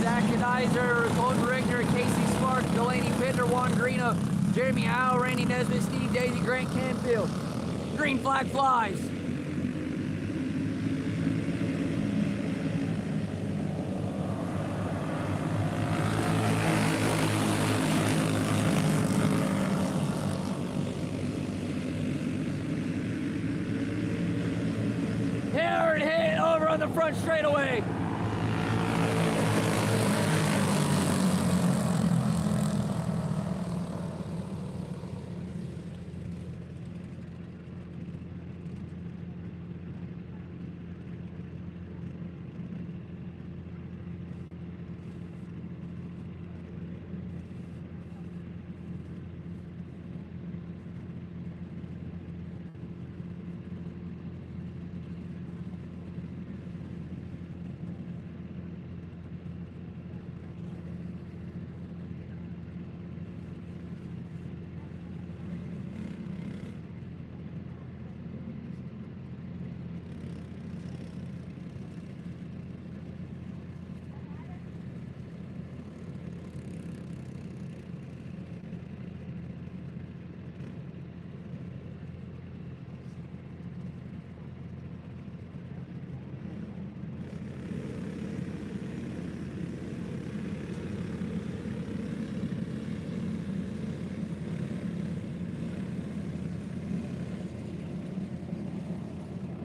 Zach Gedizer, Colton Rickner, Casey Sparks, Delaney Pittner, Juan Greeno, Jeremy Howe, Randy Nesbitt, Steve Daisy, Grant Canfield. Green flag flies. Hard hit over on the front straightaway.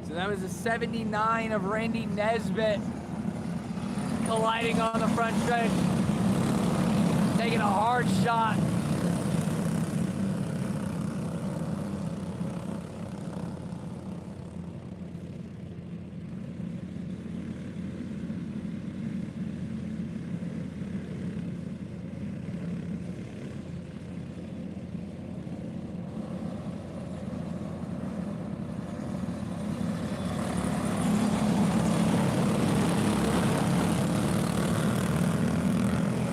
So that was a 79 of Randy Nesbitt colliding on the front stretch, taking a hard shot.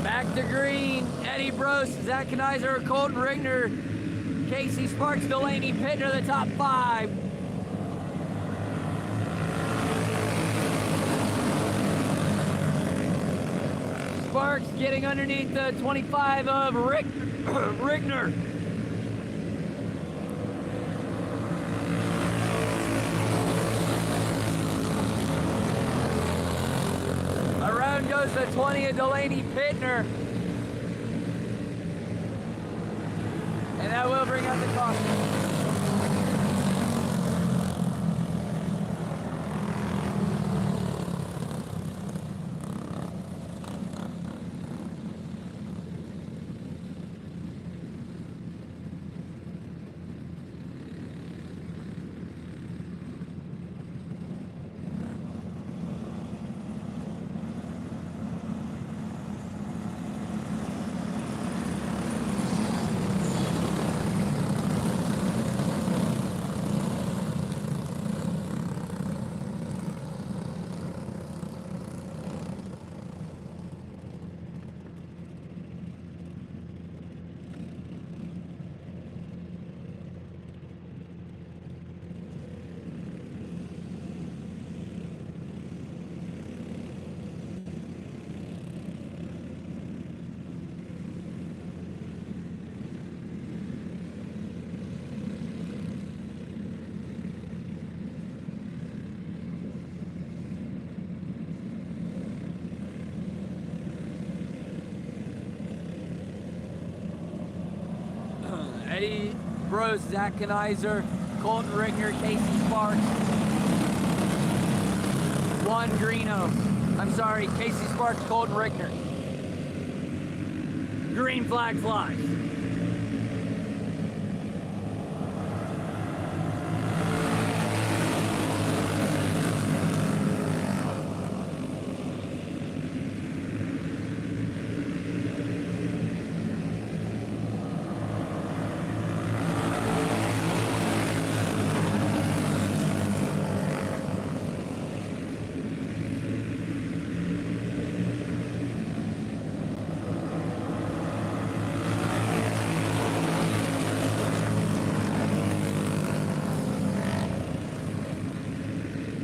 Back to green, Eddie Brose, Zach Gedizer, Colton Rickner, Casey Sparks, Delaney Pittner, the top 5. Sparks getting underneath the 25 of Rickner. Around goes the 20 of Delaney Pittner. And that will bring out the caution. Eddie Bros, Zach Kanizer, Colton Rickner, Casey Sparks. 1 Greeno. I'm sorry, Casey Sparks, Colton Rickner. Green flag flies.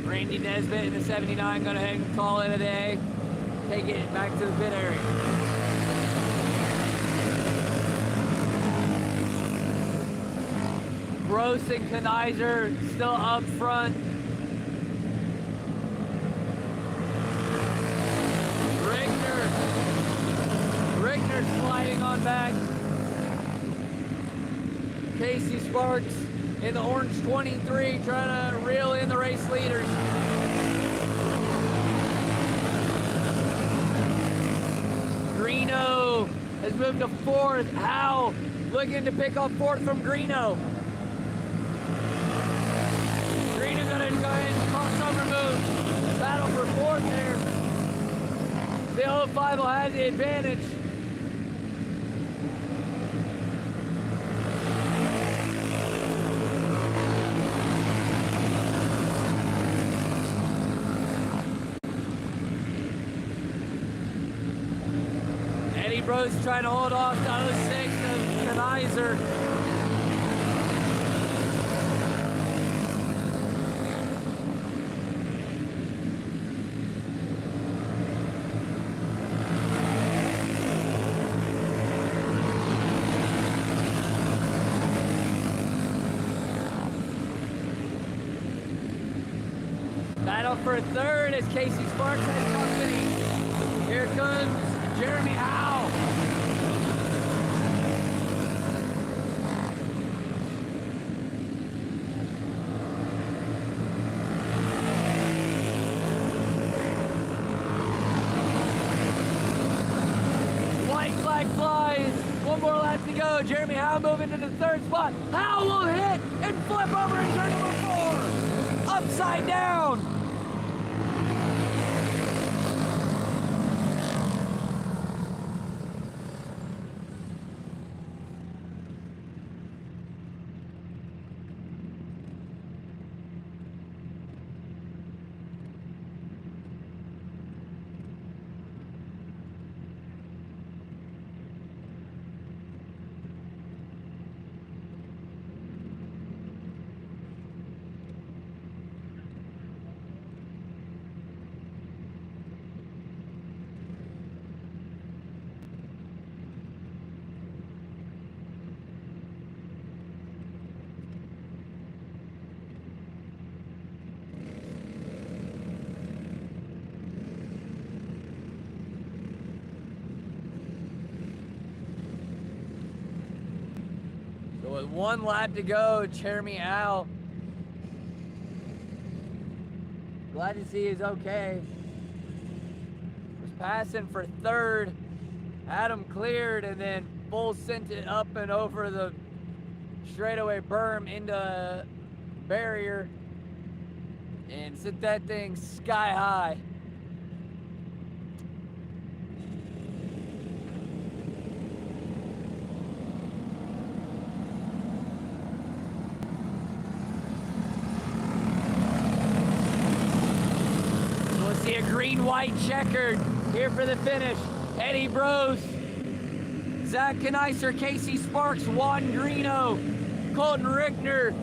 Randy Nesbitt in the 79, go ahead and call it a day. Take it back to the pit area. Gross and Kanizer still up front. Rickner sliding on back. Casey Sparks in the orange 23 trying to reel in the race leaders. Greeno has moved to 4th. Howe looking to pick up 4th from Greeno. Greeno gonna go ahead and crossover move. Battle for 4th there. The 05 will have the advantage. Bros trying to hold off to 06 of Kanizer. Battle for 3rd as Casey Sparks has company. Here comes Jeremy Howe. White flag flies. 1 more lap to go. Jeremy Howe moving to the 3rd spot. Howe will hit and flip over in turn number 4. Upside down. With 1 lap to go, Jeremy Howe. Glad to see he's okay. Was passing for 3rd. Had him cleared and then full sent it up and over the straightaway berm into barrier and sent that thing sky high. See a green-white checkered here for the finish. Eddie Bros, Zach Kanizer, Casey Sparks, Juan Greeno, Colton Rickner,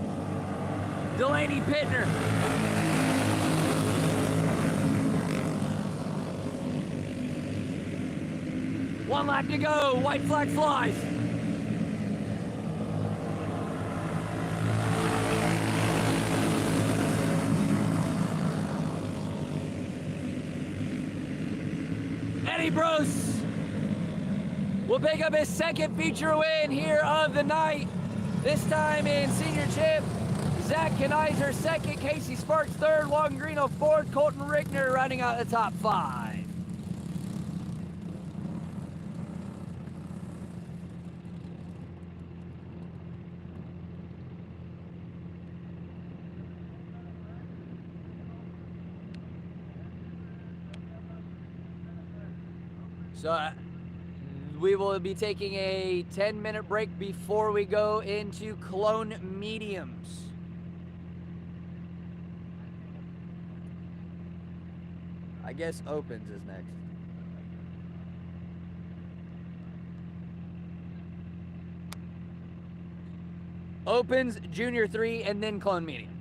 Delaney Pittner. One lap to go, white flag flies. Eddie Bros will pick up his 2nd feature win here of the night. This time in senior chip, Zach Kenizer second, Casey Sparks third, Logan Greeno fourth, Colton Rickner running out the top 5. So we will be taking a 10-minute break before we go into Clone Mediums. I guess Opens is next. Opens, Junior 3, and then Clone Medium.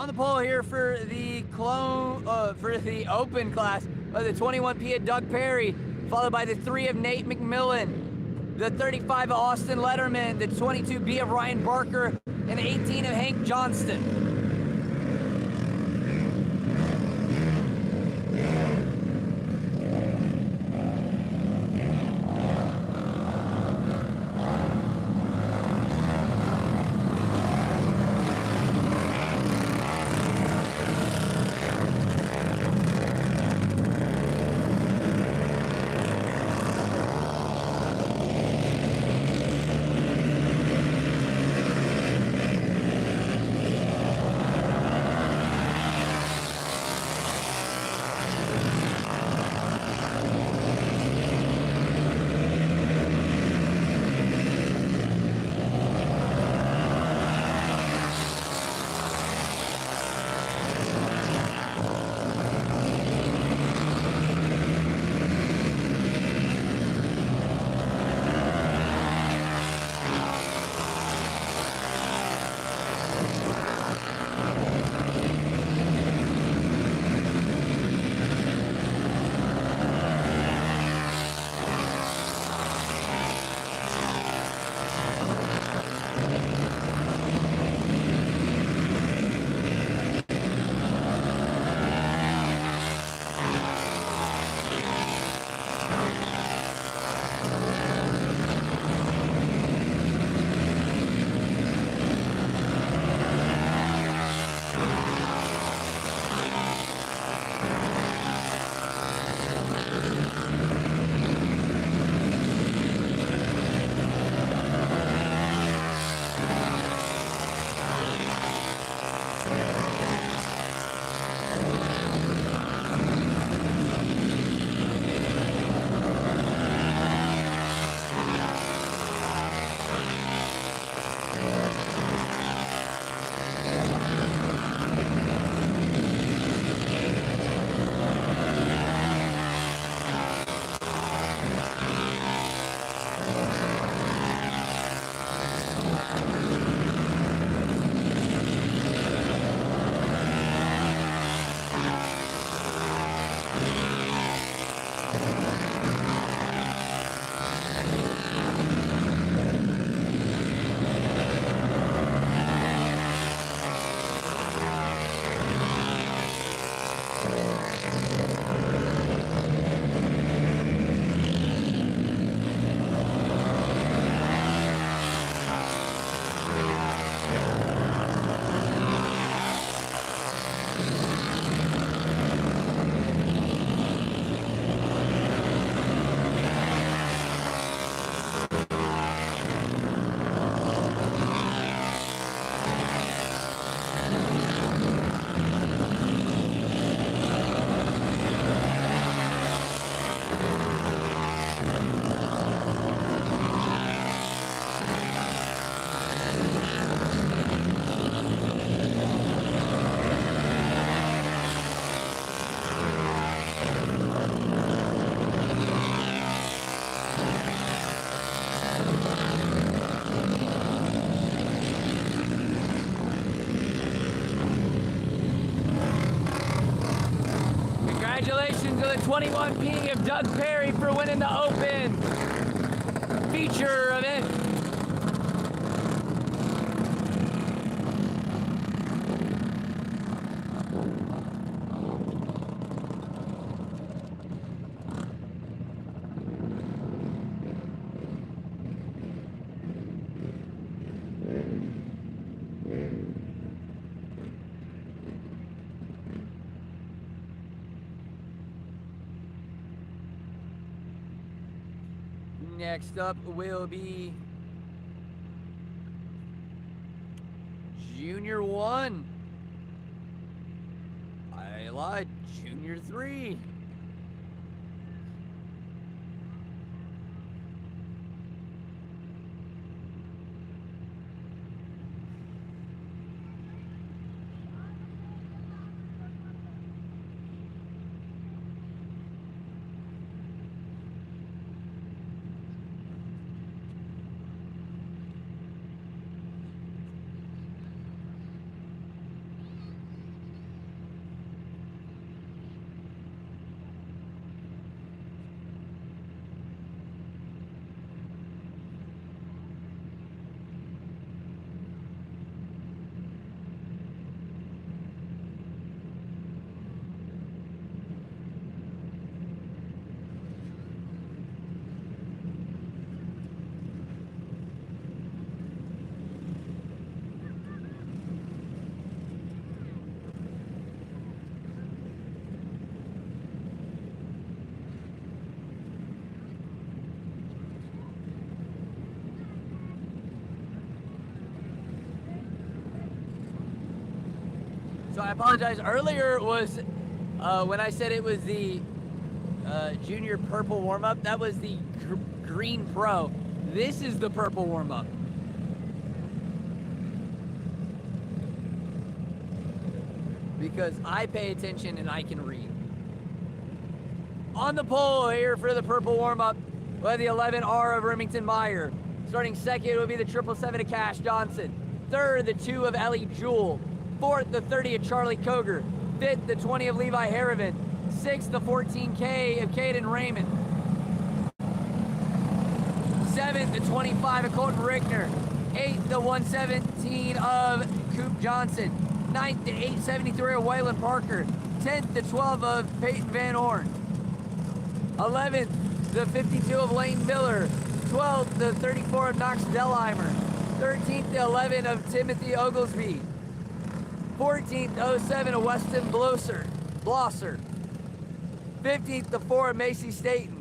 On the pole here for the open class of the 21P of Doug Perry, followed by the 3 of Nate McMillan, the 35 of Austin Letterman, the 22B of Ryan Barker, and the 18 of Hank Johnston. Congratulations to the 21P of Doug Perry for winning the Open feature event. Next up will be Junior 1. I lied, Junior 3. So I apologize. Earlier was when I said it was the junior purple warm-up, that was the green pro. This is the purple warm-up. Because I pay attention and I can read. On the pole here for the purple warm-up, we have the 11R of Remington Meyer. Starting second would be the 777 of Cash Johnson. Third, the 2 of Ellie Jewell. Fourth, the 30 of Charlie Koger. Fifth, the 20 of Levi Harrivan. Sixth, the 14K of Caden Raymond. Seventh, the 25 of Colton Rickner. Eighth, the 117 of Coop Johnson. Ninth, the 873 of Waylon Parker. 10th, the 12 of Peyton Van Horn. 11th, the 52 of Lane Miller. 12th, the 34 of Knox Delheimer. 13th, the 11 of Timothy Oglesby. 14th, 07 of Weston Blosser. 15th, the 4 of Macy Staten.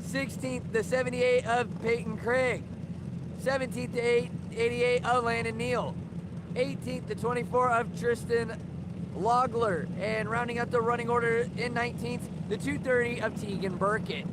16th, the 78 of Peyton Craig. 17th, the 88 of Landon Neal. 18th, the 24 of Tristan Logler. And rounding out the running order in 19th, the 230 of Tegan Burkett.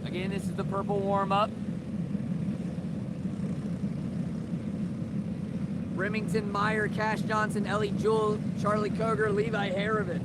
Again, this is the purple warm-up. Remington Meyer, Cash Johnson, Ellie Jewell, Charlie Koger, Levi Harrivan.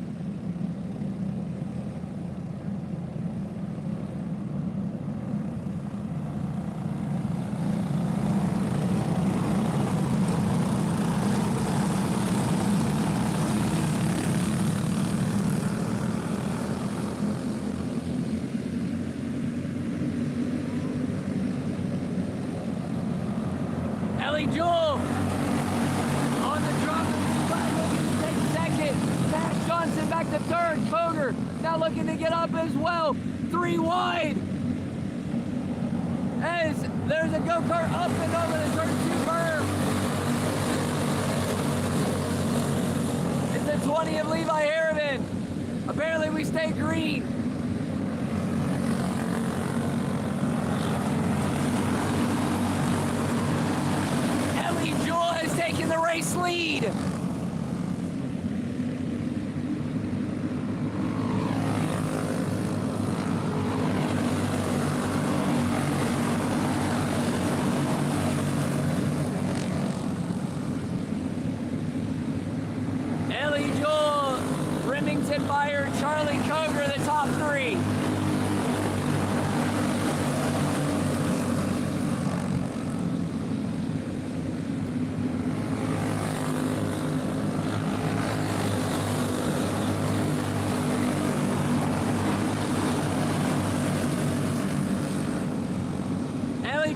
Ellie Jewell on the drum, takes second. Cash Johnson back to third. Koger now looking to get up as well. 3 wide. As there's a go-kart up and over the turn 2 berm. It's the 20 of Levi Harrivan. Apparently we stay green. Taking the race lead. Ellie Jewell, Remington Meyer, Charlie Koger, the top 3.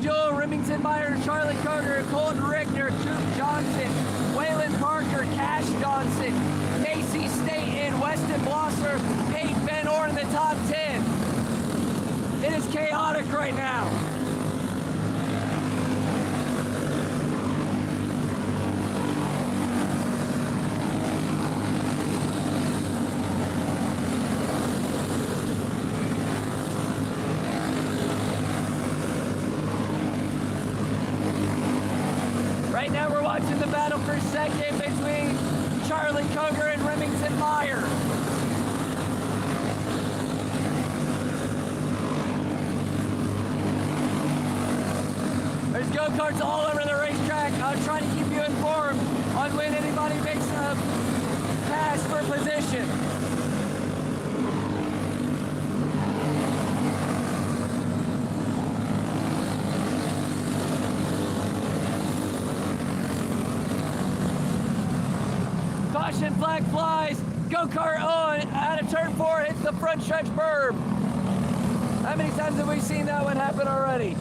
Joe, Remington Meyer, Charlie Koger, Colton Rickner, Coop Johnson, Waylon Parker, Cash Johnson, Macy Staten, Weston Blosser, Peyton Van Horn in the top 10. It is chaotic right now. Right now we're watching the battle for second between Charlie Koger and Remington Meyer. There's go-karts all over the racetrack. I'm trying to keep you informed on when anybody makes a pass for position. Caution flag flies. Go-kart on out of turn 4. the front stretch berm. How many times have we seen that one happen already?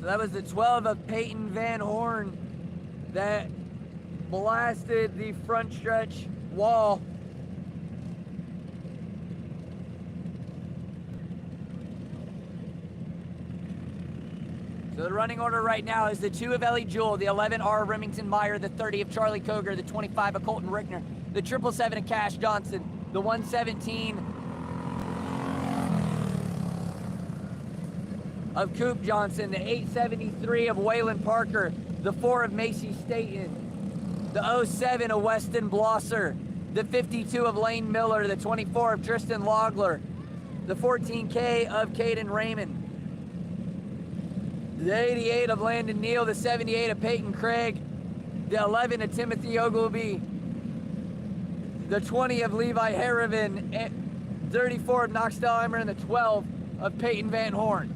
That was the 12 of Peyton Van Horn that blasted the front stretch wall. So the running order right now is the 2 of Ellie Jewell, the 11 R Remington Meyer, the 30 of Charlie Koger, the 25 of Colton Rickner, the 777 of Cash Johnson, the 117 of Coop Johnson, the 873 of Waylon Parker, the 4 of Macy Staten, the 07 of Weston Blosser, the 52 of Lane Miller, the 24 of Tristan Logler, the 14K of Caden Raymond, the 88 of Landon Neal, the 78 of Peyton Craig, the 11 of Timothy Ogilvy, the 20 of Levi Harrivan, 34 of Knox Delheimer, and the 12 of Peyton Van Horn.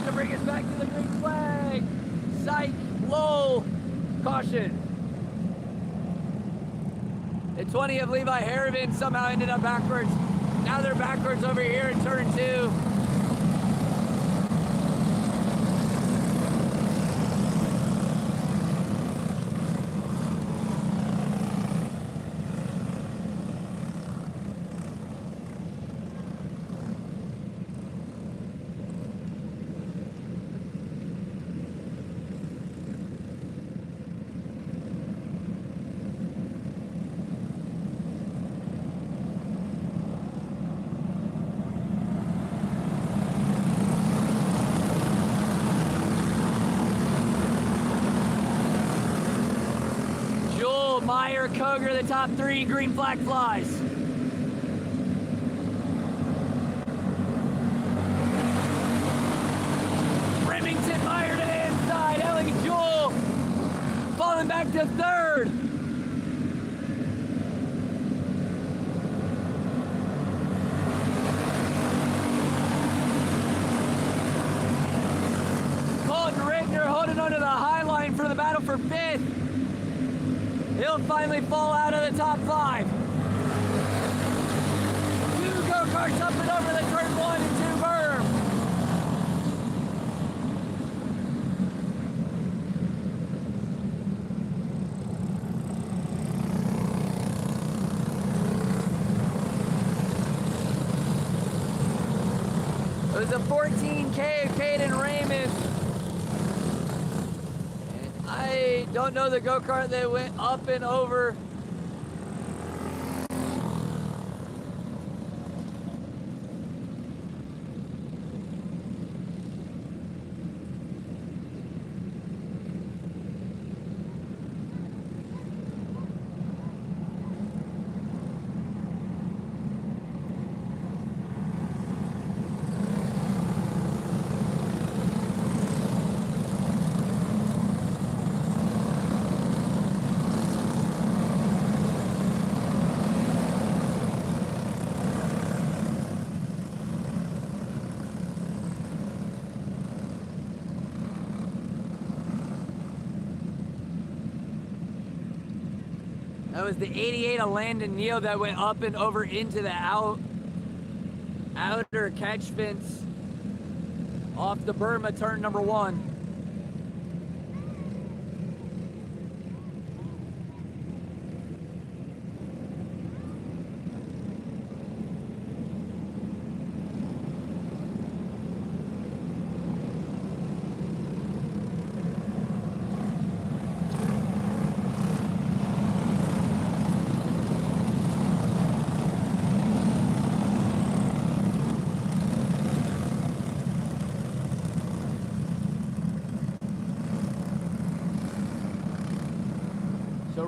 To bring us back to the green flag. Psych, low, caution. The 20 of Levi Harrivan somehow ended up backwards. Now they're backwards over here in turn 2. Meyer, Koger, the top 3, green flag flies. Remington, Meyer to the inside, Ellie Jewell falling back to 3rd. Colton Rickner holding onto the high line for the battle for 5th. He'll finally fall out of the top 5. 2 go-karts up and over the turn 1 and 2 berm. It was a 14K of Caden Raymond. I don't know the go-kart that went up and over. That was the 88 of Landon Neal that went up and over into the outer catch fence off the Burma turn number 1.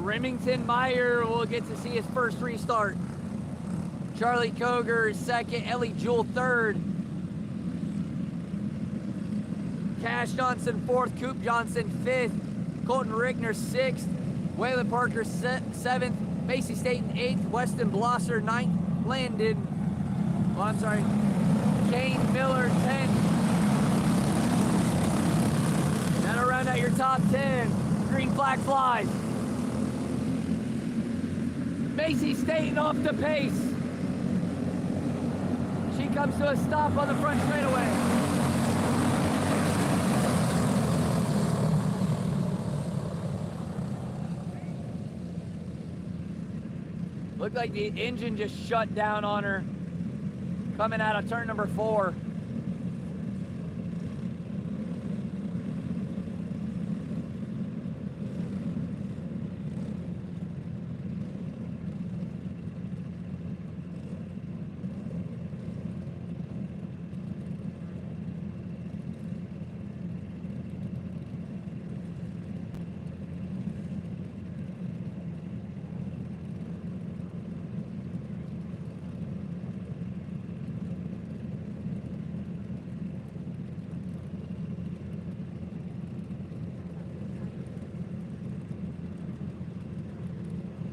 Remington Meyer will get to see his first restart. Charlie Koger second, Ellie Jewell third. Cash Johnson fourth, Coop Johnson fifth, Colton Rickner sixth, Waylon Parker seventh, Macy Staten eighth, Weston Blosser ninth, Kane Miller 10th. That'll round out your top 10. Green flag flies. Macy Staten off the pace. She comes to a stop on the front straightaway. Looked like the engine just shut down on her coming out of turn number 4.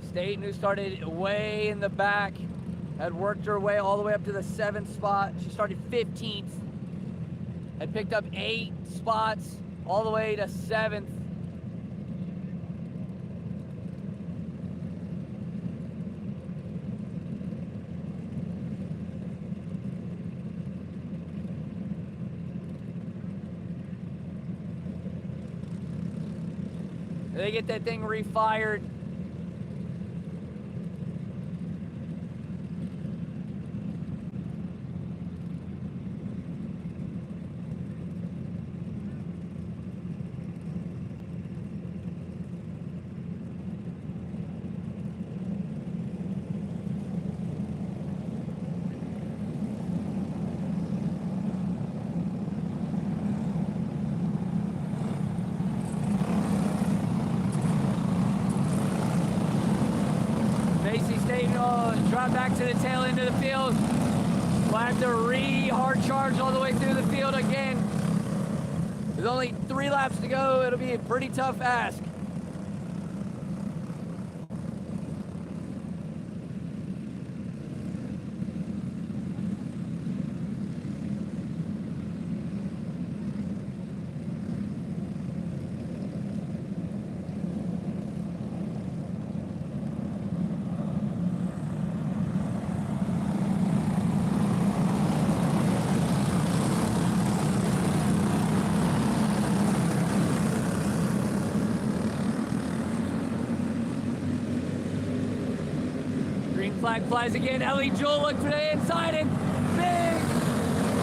Staten, who started way in the back, had worked her way all the way up to the 7th spot. She started 15th, had picked up 8 spots all the way to 7th. They get that thing refired. Drive back to the tail end of the field. We'll have to hard charge all the way through the field again. There's only 3 laps to go. It'll be a pretty tough ask. Flag flies again. Ellie Jewell looked for the inside and big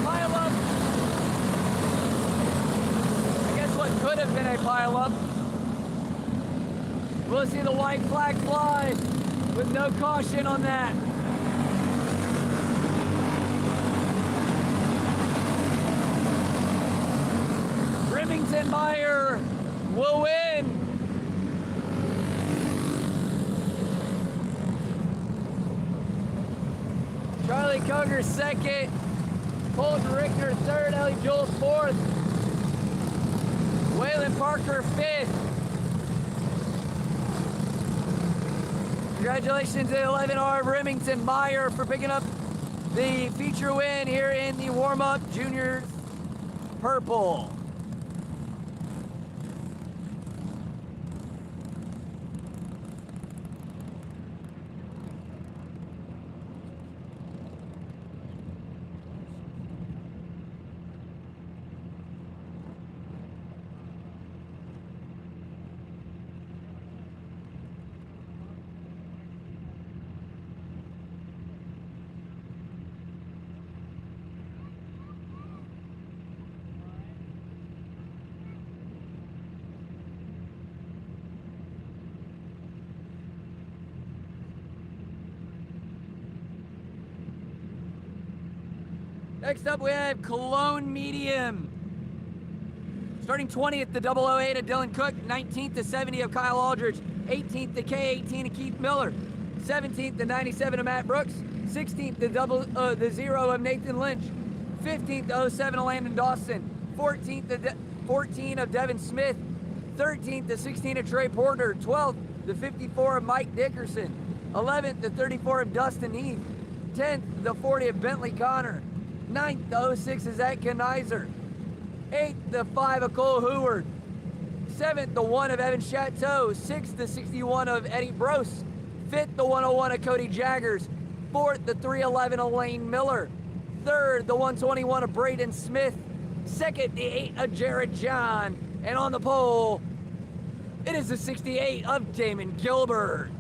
pile up. I guess what could have been a pile up. We'll see the white flag fly with no caution on that. Remington Meyer will win. Charlie Koger second, Colton Rickner third, Ellie Jewell fourth, Waylon Parker fifth. Congratulations to 11R Remington Meyer for picking up the feature win here in the warm-up junior purple. Next up we have Cologne Medium. Starting 20th, the 008 of Dylan Cook, 19th to 70 of Kyle Aldridge, 18th to K18 of Keith Miller. 17th to 97 of Matt Brooks. 16th to the 0 of Nathan Lynch. 15th to 07 of Landon Dawson. 14th to 14 of Devin Smith. 13th to 16 of Trey Porter. 12th to 54 of Mike Dickerson. 11th to 34 of Dustin Heath. 10th to 40 of Bentley Connor. 9th to 06 of Zach Kenizer. 8th to 5 of Cole Heward. 7th to 1 of Evan Chateau. 6th to 61 of Eddie Brose. 5th to 101 of Cody Jaggers. 4th to 311 of Lane Miller. 3rd to 121 of Braden Smith. 2nd to 8 of Jared John. And on the pole, it is the 68 of Damon Gilbert.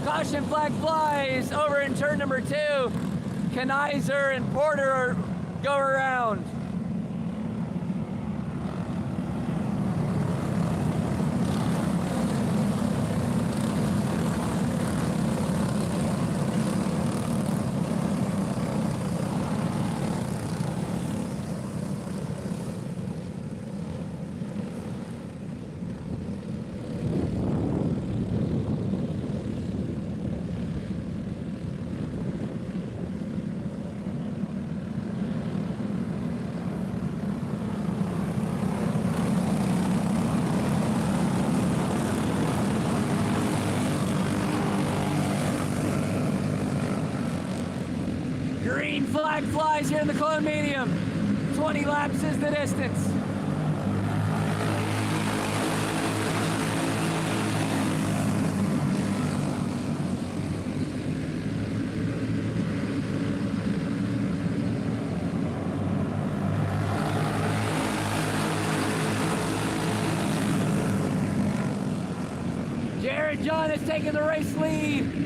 Caution flag flies over in turn number 2. Kenizer and Porter go around. Green flag flies here in the clone medium. 20 laps is the distance. Jared John is taking the race lead.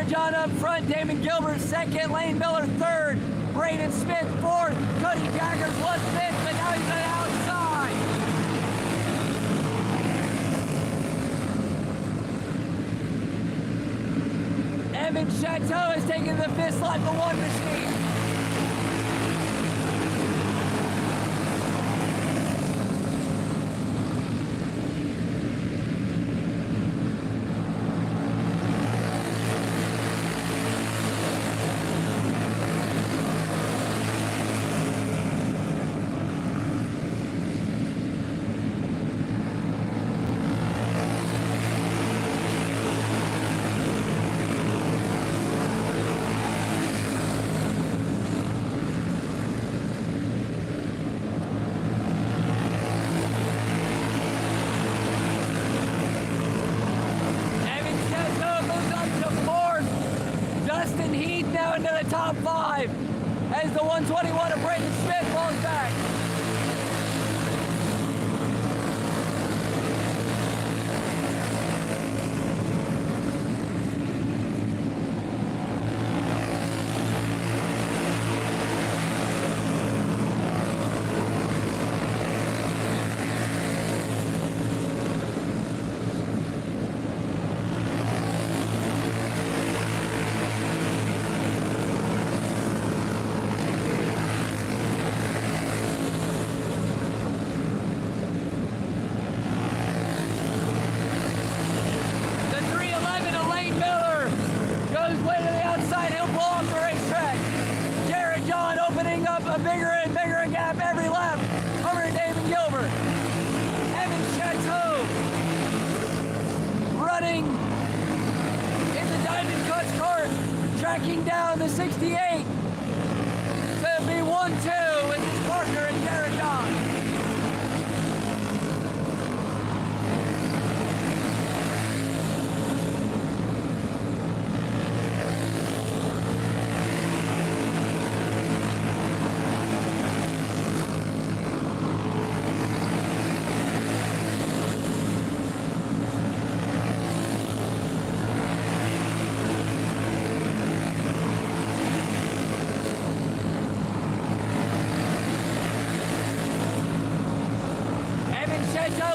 John up front, Damon Gilbert second, Lane Miller third, Braden Smith fourth, Cody Jaggers was fifth, but now he's on the outside. Evan Chateau is taking the fifth slot for one machine. Dustin Heath now into the top 5 as the 121 of Braden Smith falls back. Tracking down the 68 to be 1-2 with his partner in Jared John.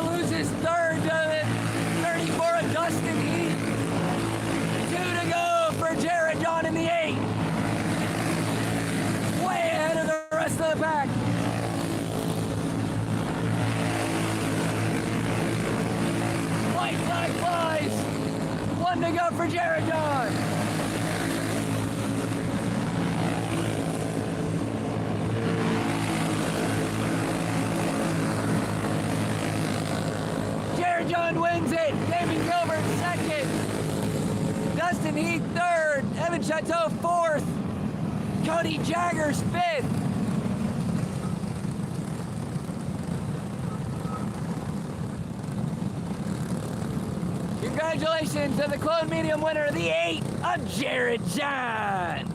Loses third to 34 of Dustin Heath. 2 to go for Jared John in the 8. Way ahead of the rest of the pack. White flag flies. 1 to go for Jared John. John wins it. David Gilbert second. Dustin Heath third. Evan Chateau fourth. Cody Jaggers fifth. Congratulations to the clone medium winner, the 8 of Jared John.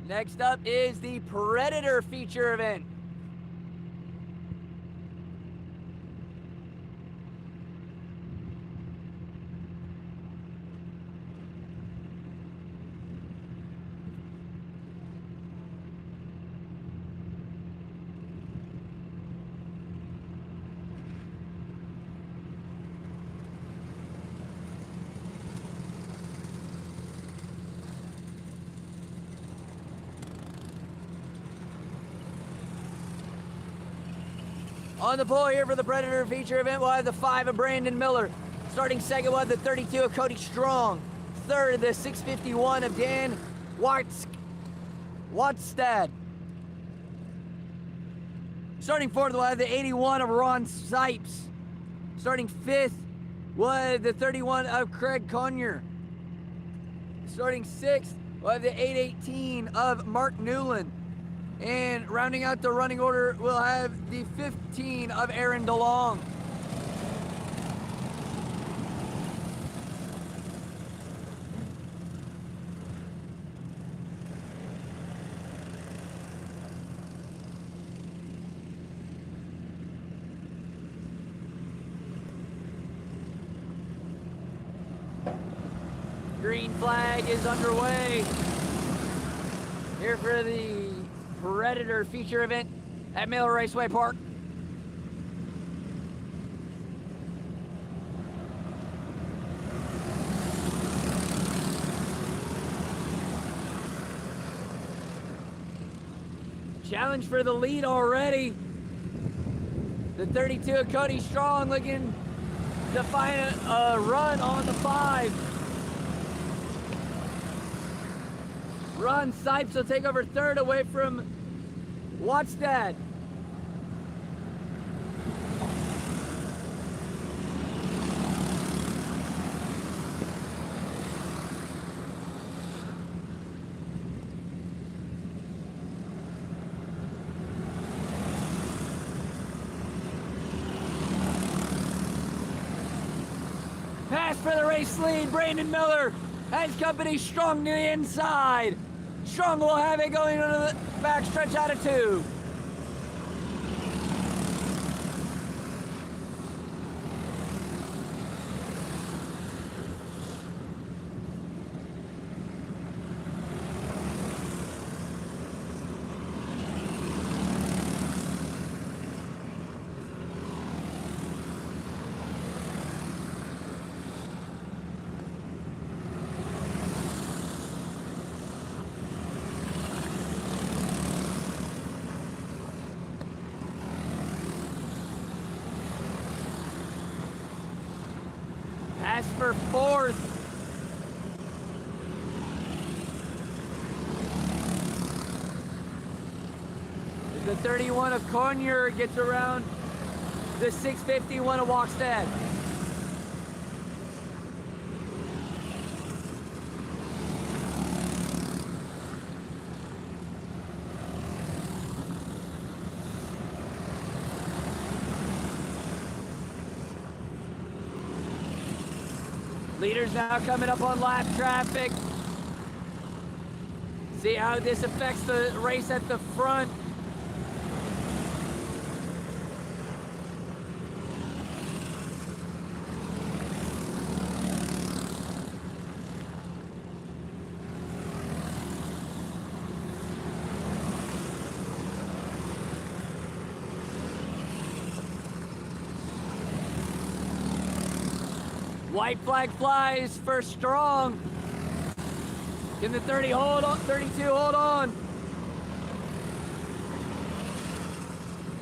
Next up is the Predator feature event. On the pole here for the Predator feature event, we'll have the 5 of Brandon Miller. Starting second, we'll have the 32 of Cody Strong. Third, the 651 of Dan Wattstad. Starting fourth, we'll have the 81 of Ron Sipes. Starting fifth, we'll have the 31 of Craig Conyer. Starting sixth, we'll have the 818 of Mark Newland. And rounding out the running order, we'll have the 15 of Aaron DeLong. Green flag is underway here for the Predator feature event at Miller Raceway Park. Challenge for the lead already. The 32 of Cody Strong looking to find a run on the 5. Ron Sipes will take over third away from Wattstad. Pass for the race lead. Brandon Miller has company Strong to the inside. Strong will have it going into the backstretch out of 2. Last for fourth. The 31 of Conyer gets around the 651 of Walkstead. Leaders now coming up on lap traffic. See how this affects the race at the front. White flag flies for Strong. In the 30, hold on, 32, hold on.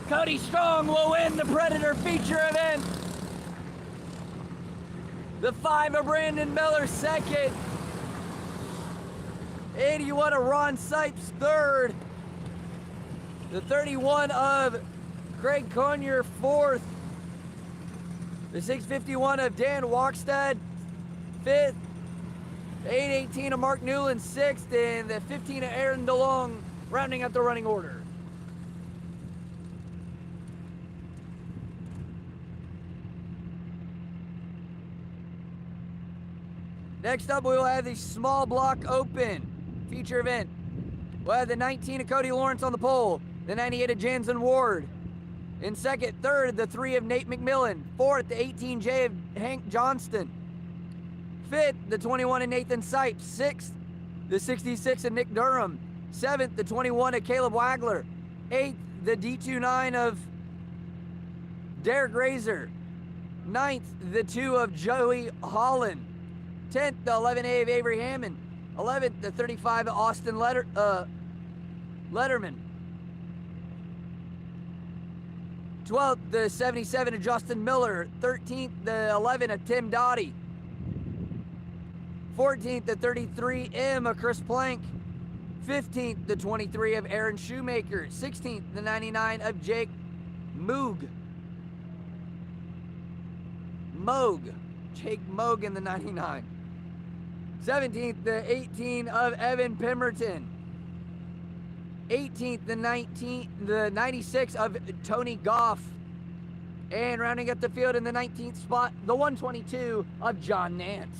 Cody Strong will win the Predator feature event. The 5 of Brandon Miller second. 81 of Ron Sipes third. The 31 of Craig Conyer fourth. The 651 of Dan Walkstead, 5th. The 818 of Mark Newland, 6th. And the 15 of Aaron DeLong, rounding out the running order. Next up, we will have the small block open feature event. We'll have the 19 of Cody Lawrence on the pole, the 98 of Jansen Ward. In second, third, the 3 of Nate McMillan. Fourth, the 18J of Hank Johnston. Fifth, the 21 of Nathan Sipes. Sixth, the 66 of Nick Durham. Seventh, the 21 of Caleb Wagler. Eighth, the D29 of Derek Razor. Ninth, the 2 of Joey Holland. 10th, the 11A of Avery Hammond. 11th, the 35 of Austin Letterman. 12th, the 77 of Justin Miller. 13th, the 11 of Tim Dottie. 14th, the 33M of Chris Plank. 15th, the 23 of Aaron Shoemaker. 16th, the 99 of Jake Moog. Jake Moog in the 99. 17th, the 18 of Evan Pemberton. 18th, the 96 of Tony Goff. And rounding up the field in the 19th spot, the 122 of John Nance.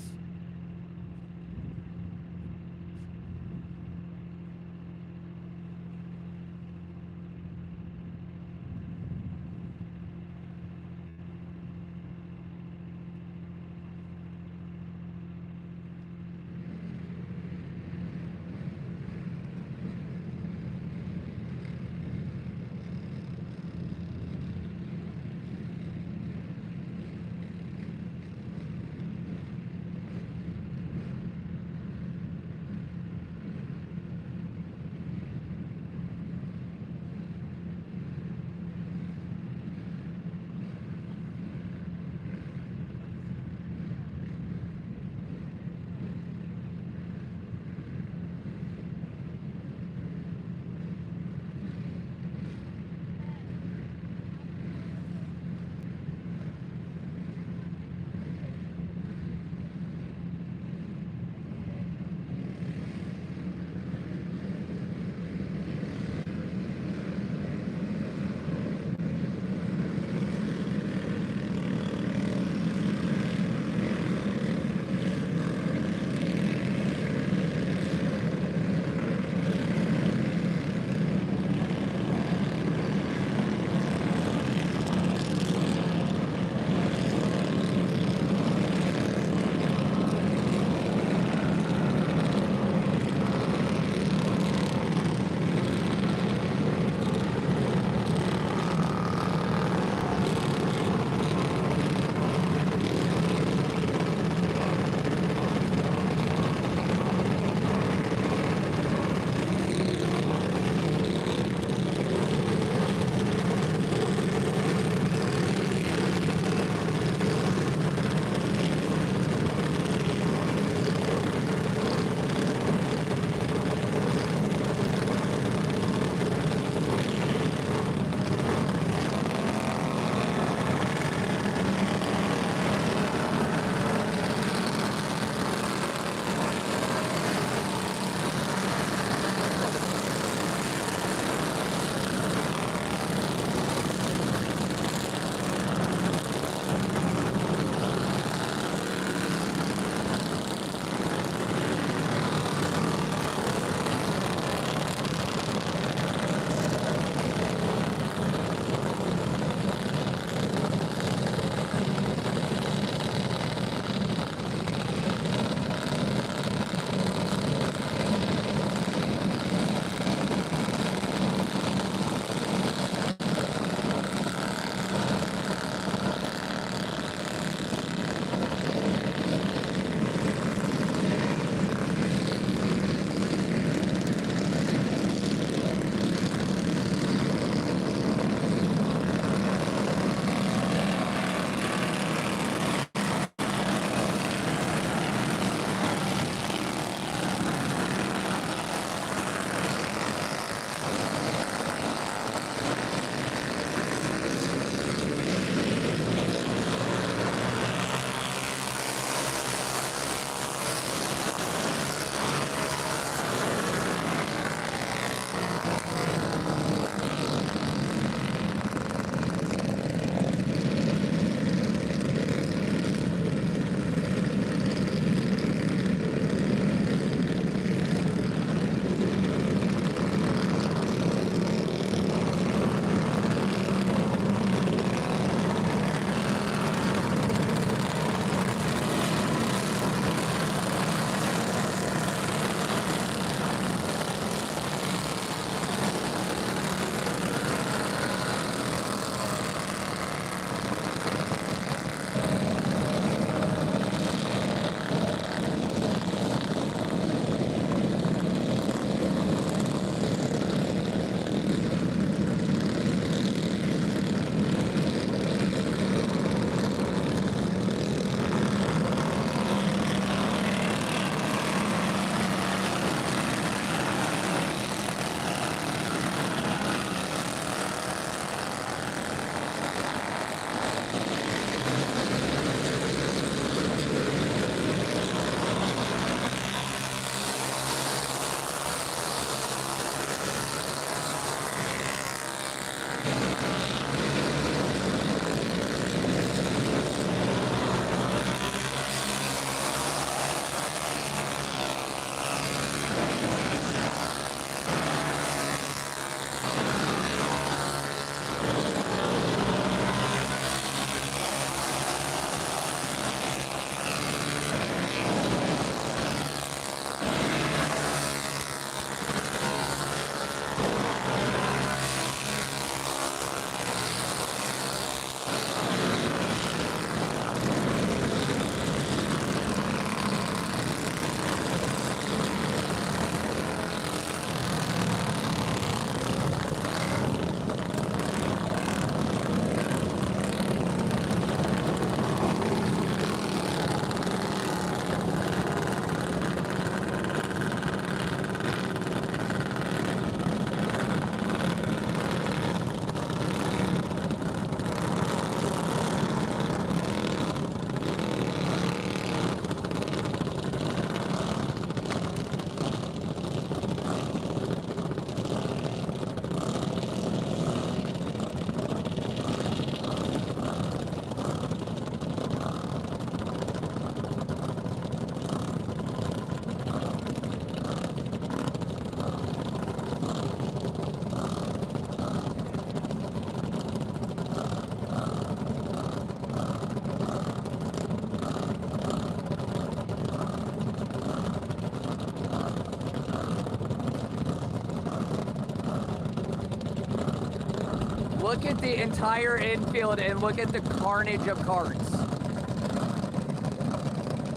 look at the entire infield and look at the carnage of carts.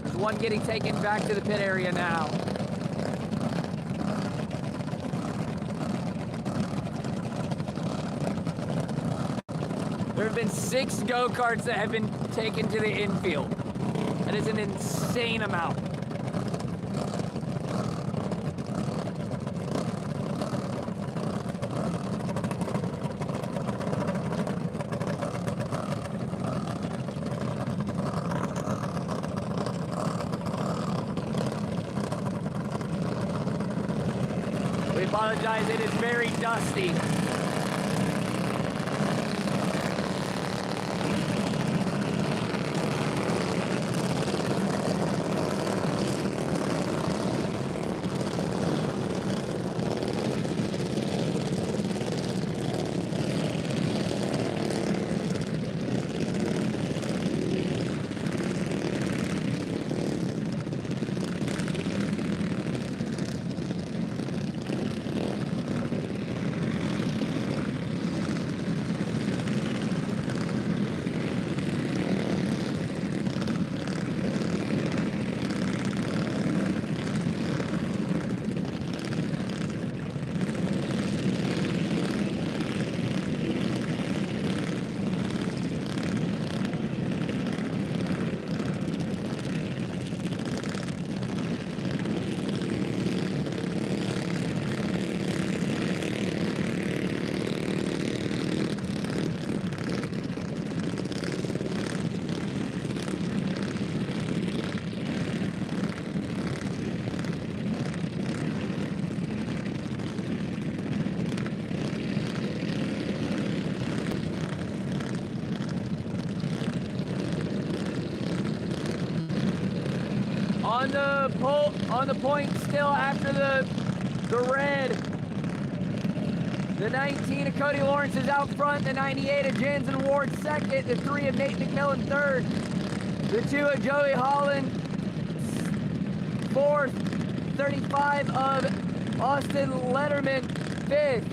There's one getting taken back to the pit area now. There have been 6 go-karts that have been taken to the infield. That is an insane amount. We apologize, it is very dusty. On the point still after the red. The 19 of Cody Lawrence is out front. The 98 of Jansen Ward second. The 3 of Nate McMillan third. The 2 of Joey Holland fourth. 35 of Austin Letterman fifth.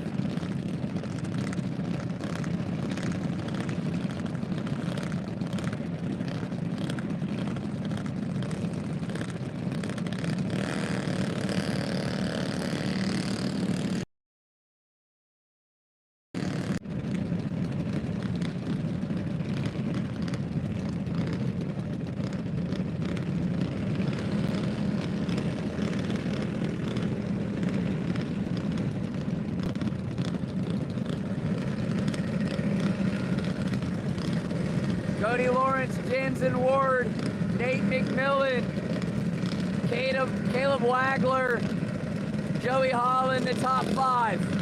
Cody Lawrence, Jansen Ward, Nate McMillan, Caleb Wagler, Joey Holland, the top 5.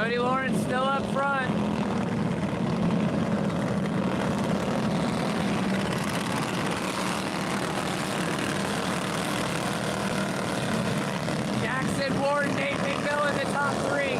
Cody Lawrence still up front. Jackson Ward, Nate McMillan, the top three.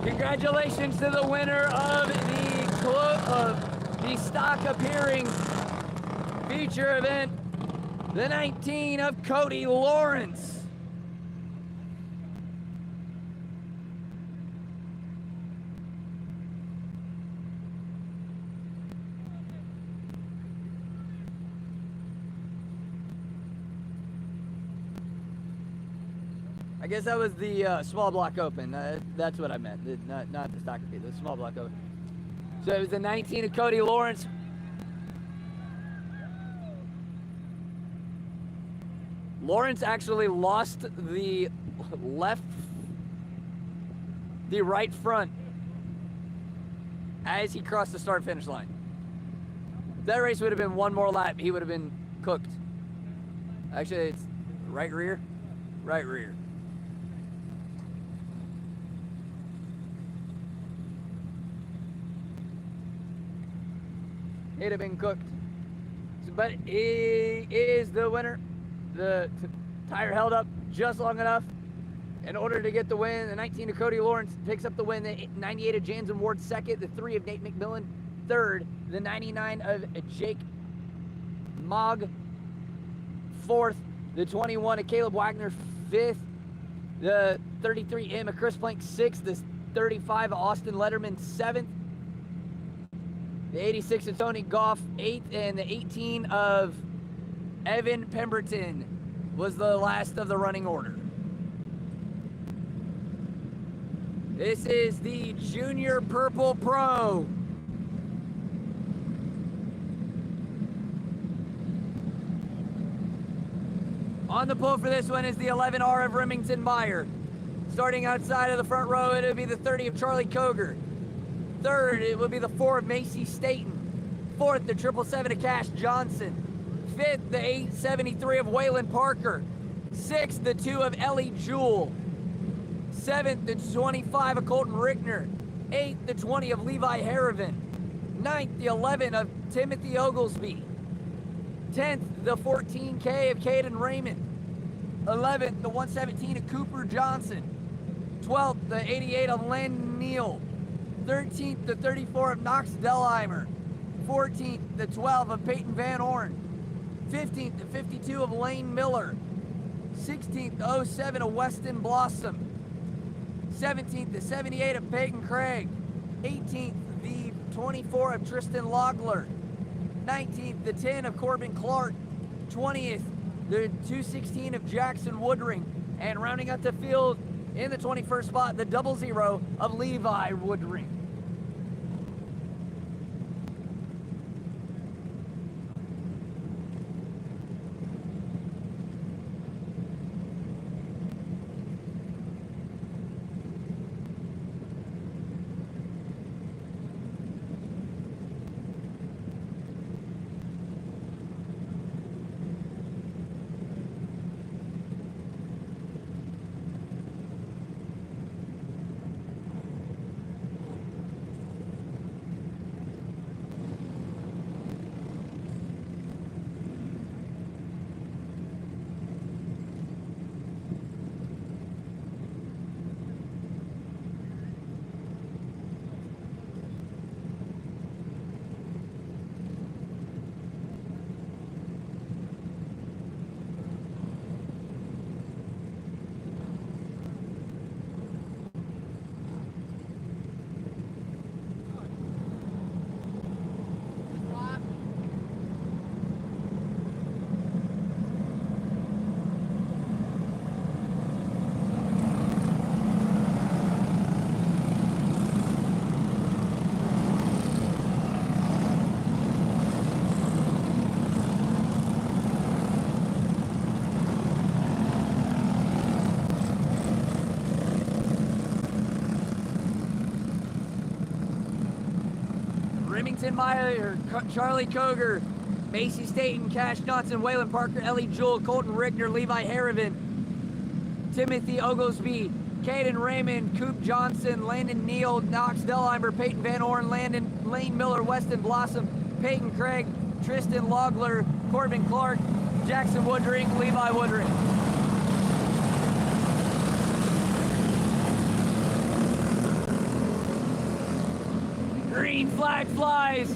Congratulations to the winner of the stock appearing feature event, the 19 of Cody Lawrence. I guess that was the small block open. That's what I meant. Not the stock appeal, the small block open. So it was the 19 of Cody Lawrence. Lawrence actually lost the right front as he crossed the start finish line. If that race would have been one more lap, he would have been cooked. Actually, it's right rear. He'd have been cooked. But he is the winner. The tire held up just long enough in order to get the win. The 19 of Cody Lawrence picks up the win. The 98 of Jansen Ward second. The 3 of Nate McMillan third. The 99 of Jake Mogg fourth. The 21 of Caleb Wagner fifth. The 33 M of Chris Plank sixth. The 35 of Austin Letterman seventh. The 86 of Tony Goff, 8th, and the 18 of Evan Pemberton was the last of the running order. This is the Junior Purple Pro. On the pole for this one is the 11R of Remington Meyer. Starting outside of the front row, it'll be the 30 of Charlie Koger. Third, it will be the 4 of Macy Staten. Fourth, the 777 of Cash Johnson. Fifth, the 873 of Waylon Parker. Sixth, the 2 of Ellie Jewell. Seventh, the 25 of Colton Rickner. Eighth, the 20 of Levi Harrivan. Ninth, the 11 of Timothy Oglesby. 10th, the 14K of Caden Raymond. 11th, the 117 of Cooper Johnson. 12th, the 88 of Len Neal. 13th, the 34 of Knox Delheimer. 14th, the 12 of Peyton Van Orn. 15th, the 52 of Lane Miller. 16th, the 07 of Weston Blossom. 17th, the 78 of Peyton Craig. 18th, the 24 of Tristan Logler. 19th, the 10 of Corbin Clark. 20th, the 216 of Jackson Woodring. And rounding out the field in the 21st spot, the 00 of Levi Woodring. Meyer, Charlie Koger, Macy Staten, Cash Johnson, Waylon Parker, Ellie Jewell, Colton Rickner, Levi Harrivan, Timothy Oglesby, Caden Raymond, Coop Johnson, Landon Neal, Knox Delheimer, Peyton Van Orn, Lane Miller, Weston Blossom, Peyton Craig, Tristan Logler, Corbin Clark, Jackson Woodring, Levi Woodring. Green flag flies.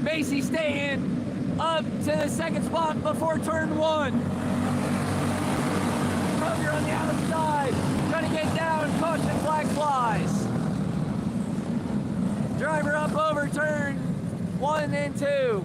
Macy Staten up to the second spot before turn 1. Kroger on the outside, trying to get down, caution flag flies. Driver up over turn 1 and 2.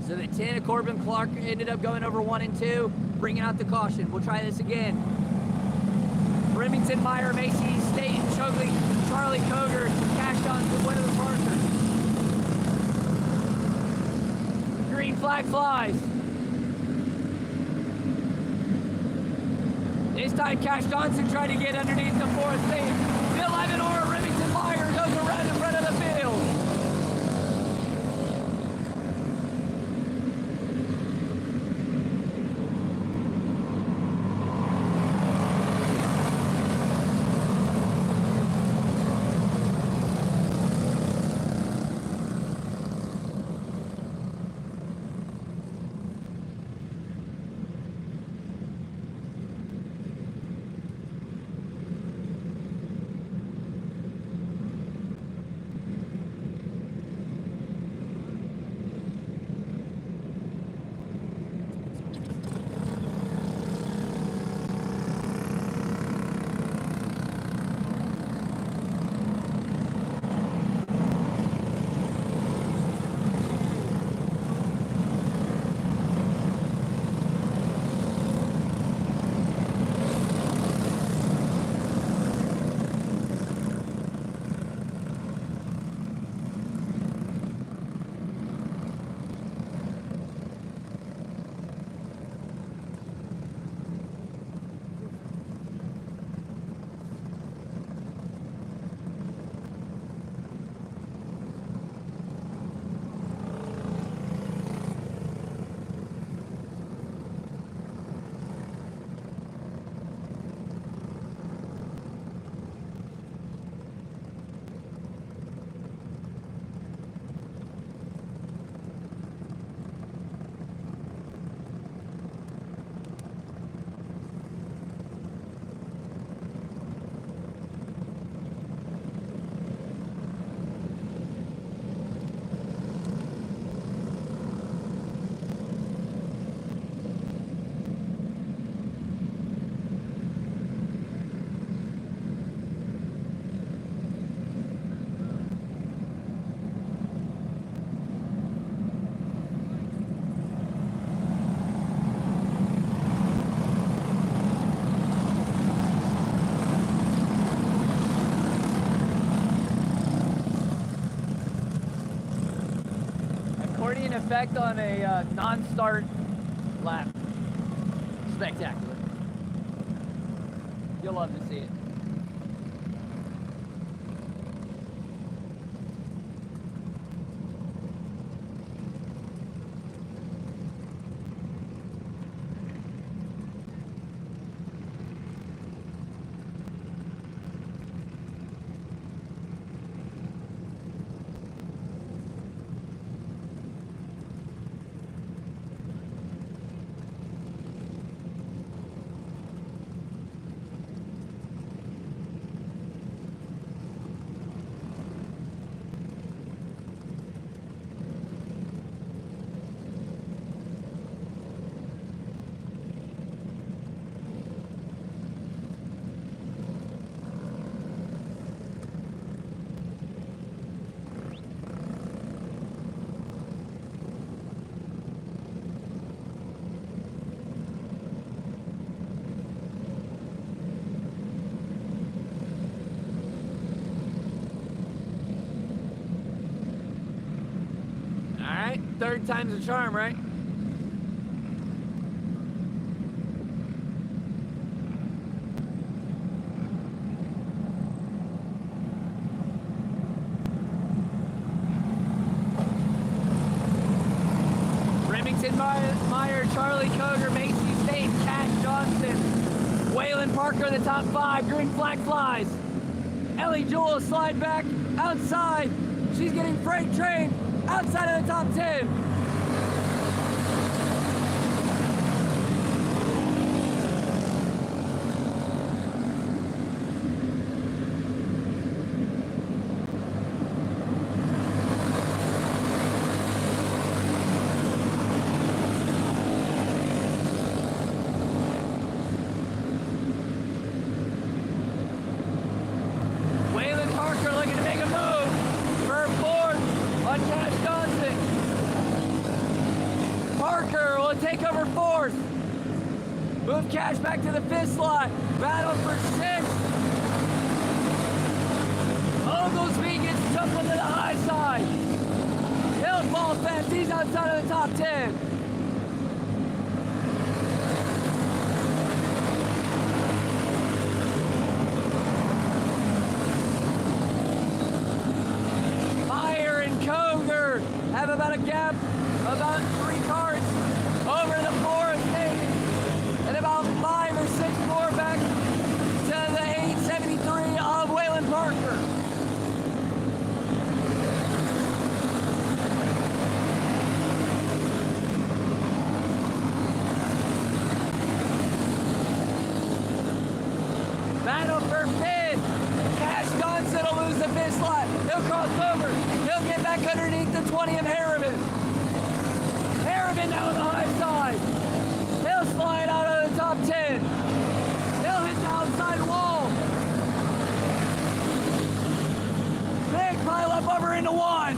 So the 10 of Corbin Clark ended up going over 1 and 2, bringing out the caution. We'll try this again. Remington, Meyer, Macy, Staten, Chogley, Charlie Koger, Cash Johnson, Winter Parker. Green flag flies. This time Cash Johnson tried to get underneath the 4th seat. Bill Ivanor, Remington, Meyer goes around in front of the field. already in effect on a non-start lap. Spectacular. You'll love to see it. Third time's a charm, right? Remington Meyer, Charlie Koger, Macy State, Cash Johnson, Waylon Parker, the top 5, green flag flies. Ellie Jewell slide back outside. She's getting freight train outside of the top 10. Waylon Parker looking to make a move for fourth on Cash Johnson. Parker will take over fourth. Move Cash back to the 5th slot. Battle for 6th. Oglesby gets jumped onto the high side. He'll fall fast. He's outside of the top 10. Meyer and Koger have about a gap, about 3 cars over the 4th stage, and about 5 or 6 more back to the 873 of Waylon Parker. Battle for 5th. Cash Johnson will lose the 5th slot. He'll cross over. He'll get back underneath the 20 of Harriman. Harriman now on the high side. He'll slide out of the top 10. He'll hit the outside wall. Big pile up over into 1.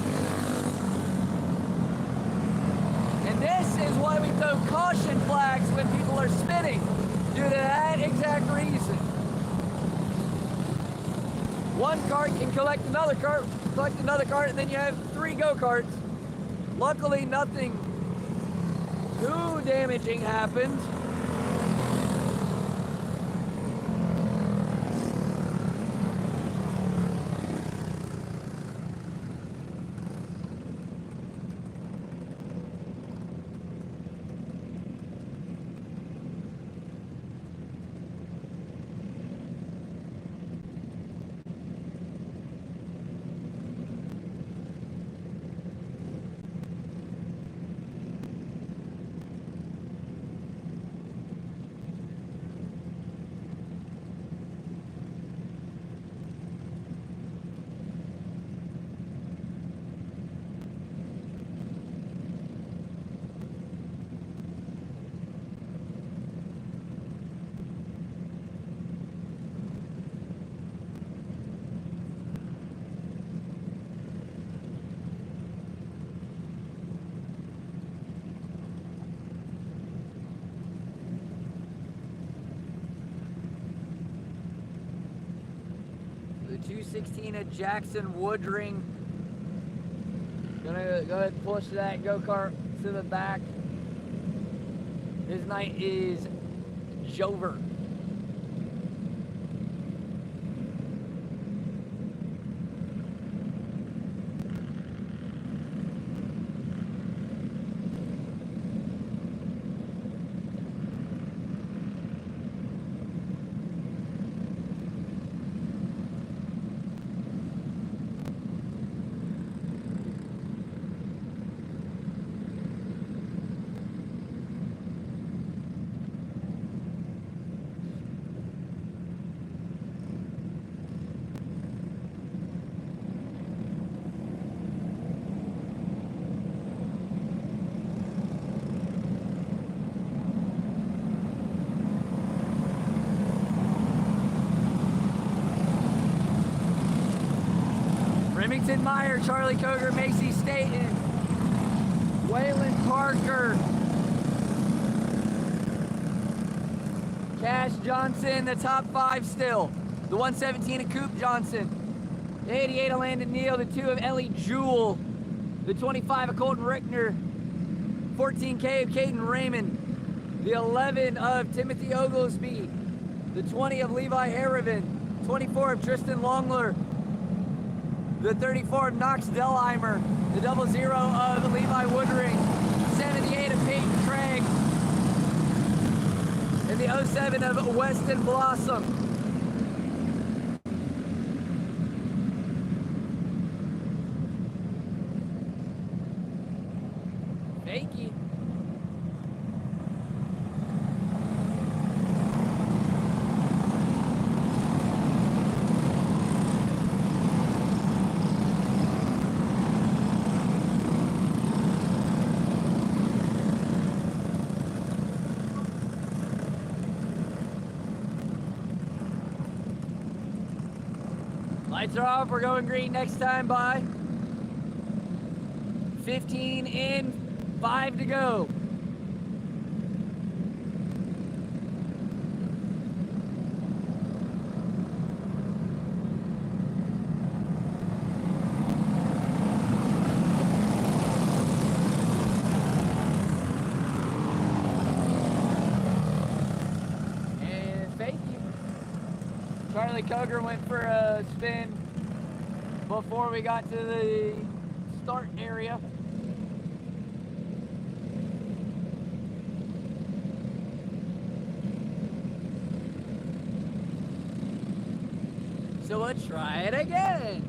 And this is why we throw caution flags when people are spinning, due to that exact reason. One cart can collect another cart, and then you have 3 go-karts. Luckily, nothing too damaging happened. The 216 at Jackson Woodring Gonna go ahead and push that go-kart to the back. His night is Jover. Remington Meyer, Charlie Coger, Macy Staten, Waylon Parker, Cash Johnson, the top 5 still. The 117 of Coop Johnson, the 88 of Landon Neal, the 2 of Ellie Jewell, the 25 of Colton Rickner, 14K of Caden Raymond, the 11 of Timothy Oglesby, the 20 of Levi Harrivan, 24 of Tristan Longler, the 34 of Knox Delheimer, the 00 of Levi Woodring, 78 of Peyton Craig, and the 07 of Weston Blossom. Fakey. Lights are off, we're going green next time by. 15 in, 5 to go. And thank you. Charlie Coger went for a spin before we got to the start area. So let's try it again.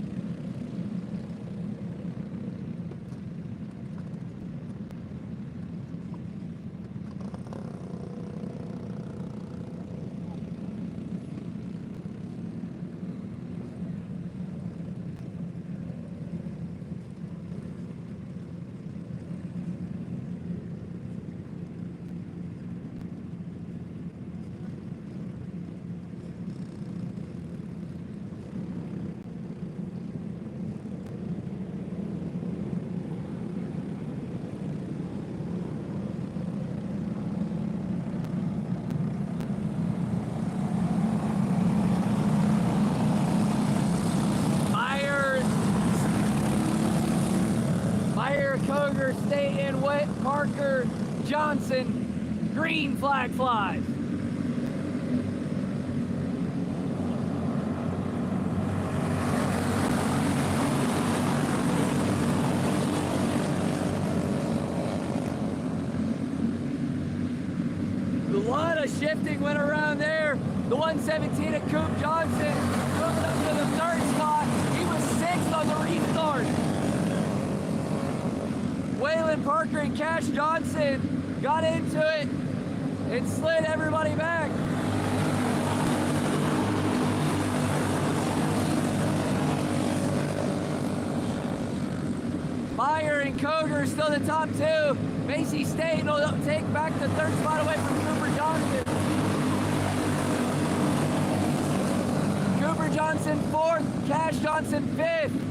Coger, Staten, Wet, Parker, Johnson, green flag flies. A lot of shifting went around there. The 117 of Coop Johnson moving up to the 3rd spot. He was 6th on the restart. Waylon Parker and Cash Johnson got into it and slid everybody back. Meyer and Coger still the top 2. Macy Staten will take back the 3rd spot away from Cooper Johnson. Cooper Johnson 4th, Cash Johnson 5th.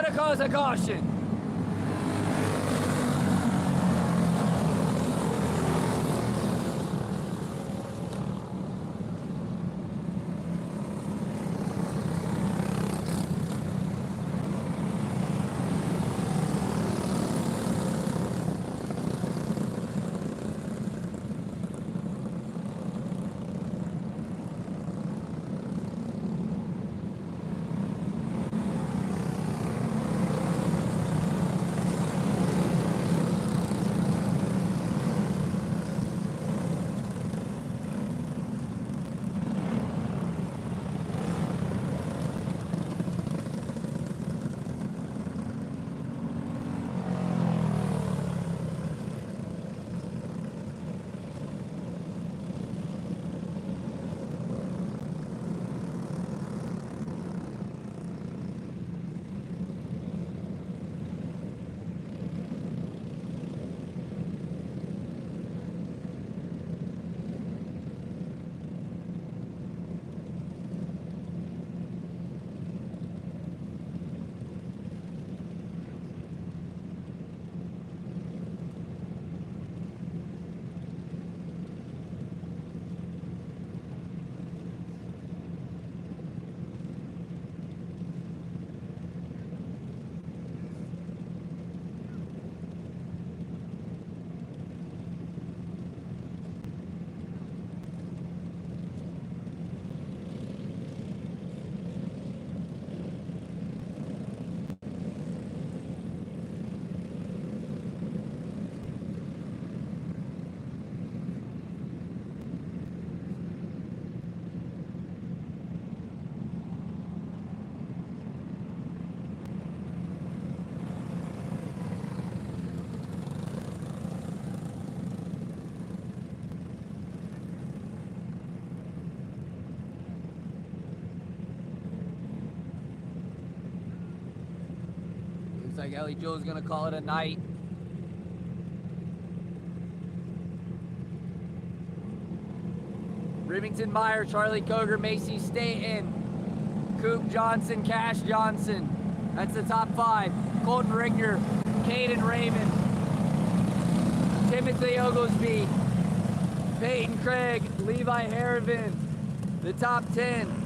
gonna cause a caution. Looks like Ellie Joe's gonna call it a night. Remington Meyer, Charlie Coger, Macy Staten, Coop Johnson, Cash Johnson. That's the top 5. Colton Rigner, Caden Raymond, Timothy Oglesby, Peyton Craig, Levi Harrivan. The top 10.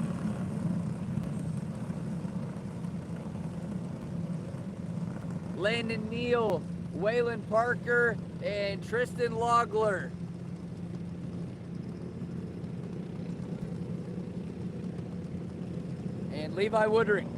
Landon Neal, Waylon Parker, and Tristan Logler. And Levi Woodring.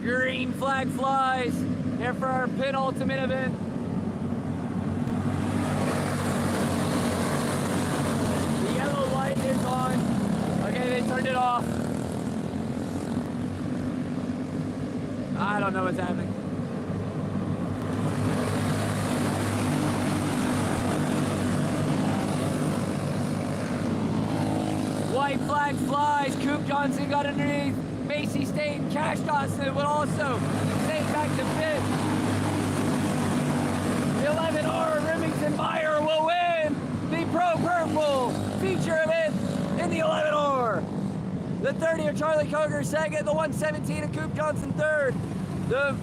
Green flag flies here for our penultimate event. The yellow light is on. Okay, they turned it off. I don't know what's happening. White flag flies. Coop Johnson got underneath. Macy State, Cash Johnson would also stay back to 5th. The 11R Remington Meyer will win the Pro Purple feature event in the 11R. The 30 of Charlie Coger 2nd, the 117 of Coop Johnson 3rd, the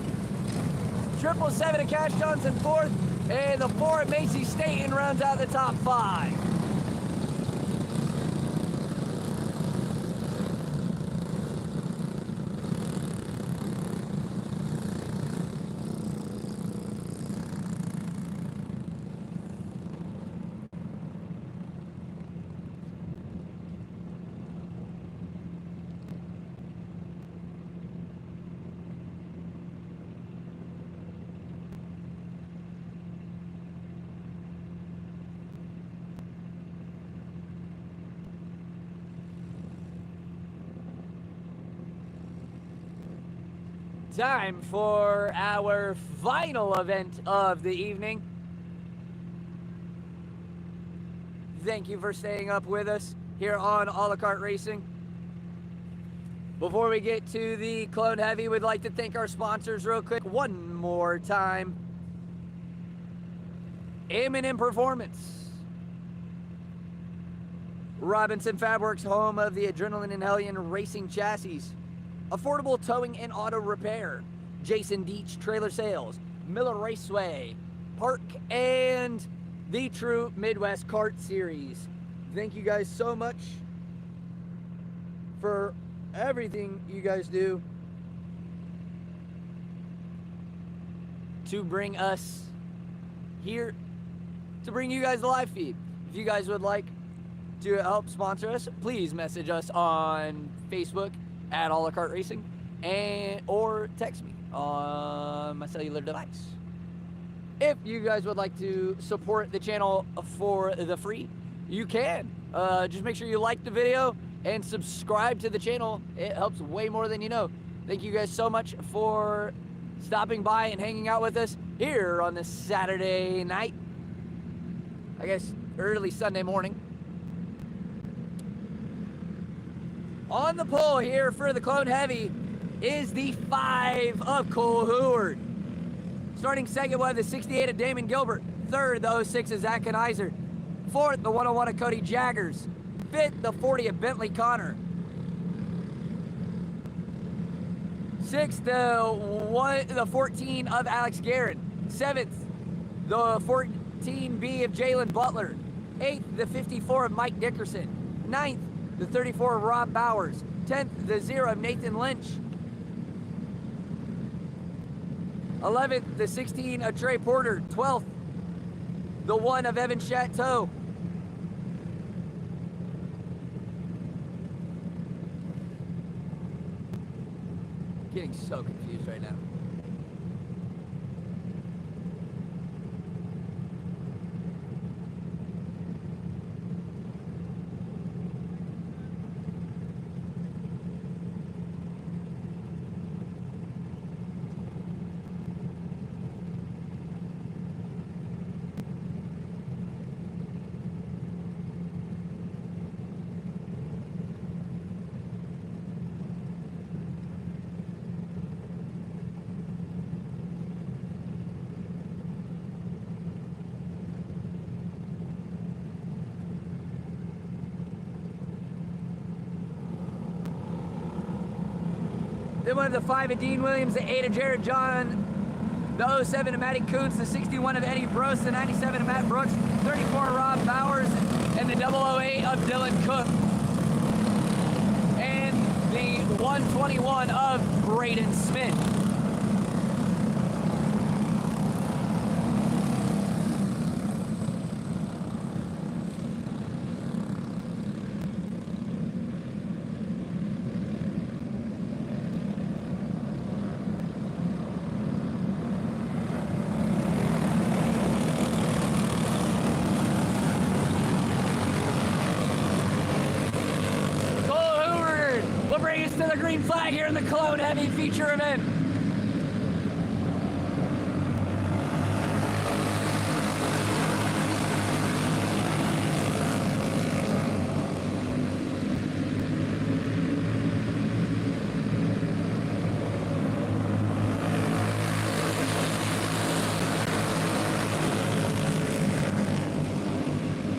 777 of Cash Johnson 4th, and the 4 at Macy State rounds out the top 5. time for our final event of the evening. Thank you for staying up with us here on Kart Racing. Before we get to the Clone Heavy, we'd like to thank our sponsors real quick one more time. M&M Performance, Robinson Fabworks, home of the Adrenaline and Hellion Racing Chassis, Affordable Towing and Auto Repair, Jason Deach Trailer Sales, Miller Raceway, Park, and the True Midwest Kart Series. Thank you guys so much for everything you guys do to bring us here, to bring you guys the live feed. If you guys would like to help sponsor us, please message us on Facebook at Kart Racing, or text me on my cellular device. If you guys would like to support the channel for the free, you can. Just make sure you like the video and subscribe to the channel. It helps way more than you know. Thank you guys so much for stopping by and hanging out with us here on this Saturday night. I guess early Sunday morning. On the pole here for the Clone Heavy is the 5 of Cole Heward. Starting second was the 68 of Damon Gilbert. Third, the 06 of Zach Kanizer. Fourth, the 101 of Cody Jaggers. Fifth, the 40 of Bentley Connor. Sixth, the 14 of Alex Garrett. Seventh, the 14B of Jalen Butler. Eighth, the 54 of Mike Dickerson. Ninth, the 34 of Rob Bowers. 10th, the 0 of Nathan Lynch. 11th, the 16 of Trey Porter. 12th, the 1 of Evan Chateau. Getting so confused right now. Then one of the 5 of Dean Williams, the 8 of Jared John, the 07 of Matty Kuntz, the 61 of Eddie Brose, the 97 of Matt Brooks, 34 of Rob Bowers, and the 008 of Dylan Cook. And the 121 of Braden Smith. Bring us to the green flag here in the Clone Heavy feature event.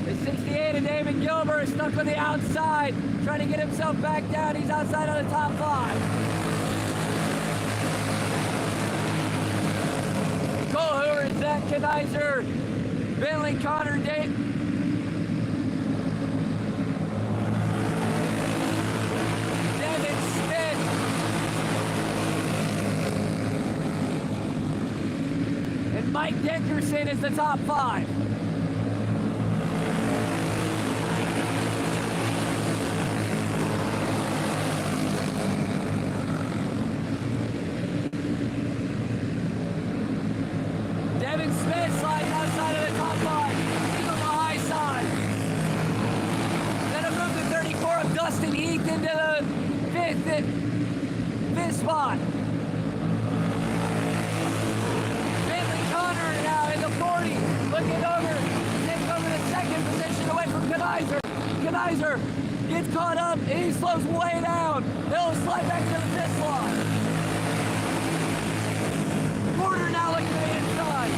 The 68 of Damon Gilbert is stuck on the outside, trying to get himself back down. He's outside of the top 5. Cole Heward, Zach Kanizer, Bentley Connor, Devin Smith, and Mike Dickerson is the top 5. Devin Smith sliding outside of the top 5. He's on the high side. Then a move to 34 of Dustin Heath into the fifth spot. Kaiser gets caught up and he slows way down. He'll slide back to the pit slot. Porter now looking to the inside.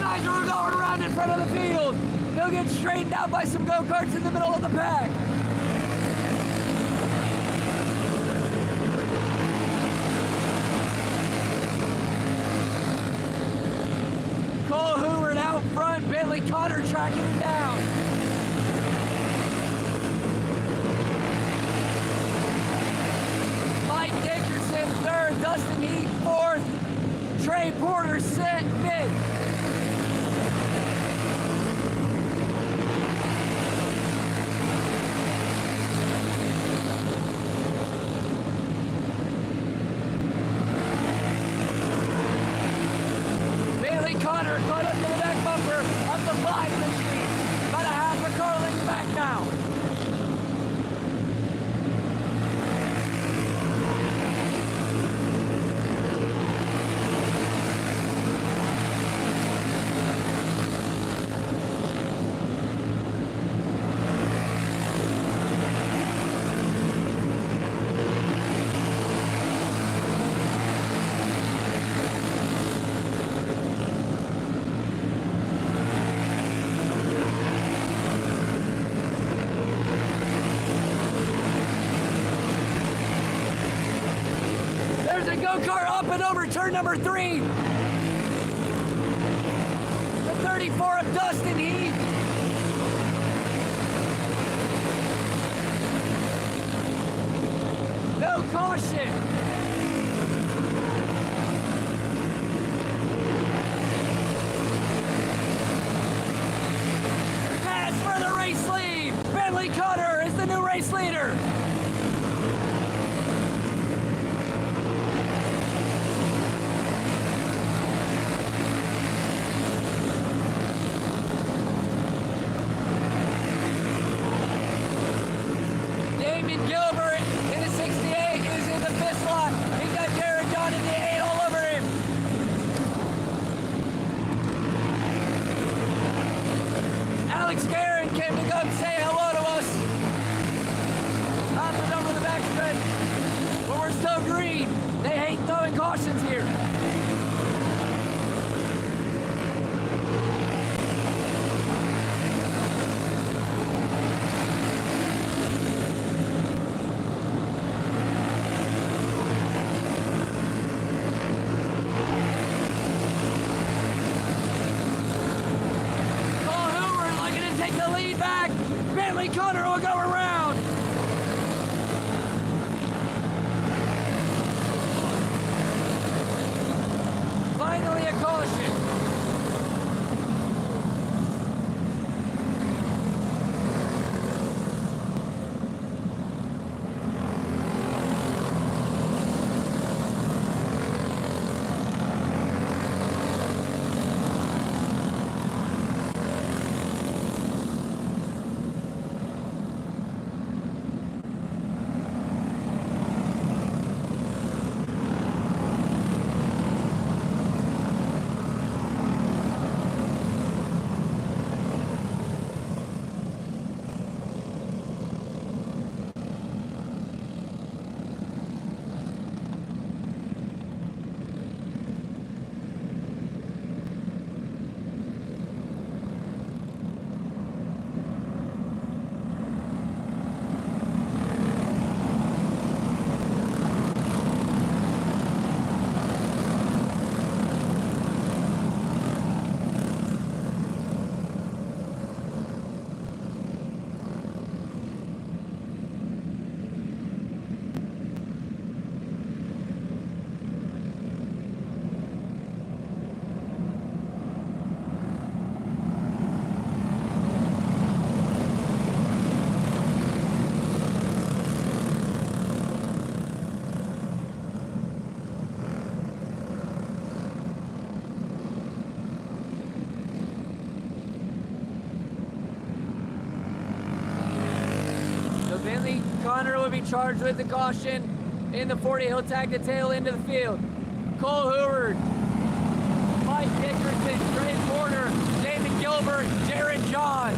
Kaiser will go around in front of the field. He'll get straightened out by some go-karts in the middle of the pack. Cole Hoover out front, Bentley Cotter tracking him down. Mike Dickerson third, Dustin Heath fourth, Trey Porter fifth. Connor caught up to the back bumper, up the 5 of the street. About a half a car length back now. There's a go-kart up and over turn number 3. The 34 of Dustin Heath. No caution. Pass for the race lead. Bentley Cutter is the new race leader. Gilbert in the 68 is in the fifth slot. He's got Jared John in the 8 all over him. Alex Guerin came to come say hello to us. Hopping over the backstretch, but we're still green. They hate throwing cautions here. Bentley Cutter will go around. Finally a caution. Bentley Connor will be charged with the caution. In the 40, he'll tag the tail into the field. Cole Hoover, Mike Dickerson, Trey Porter, Damon Gilbert, Jared John.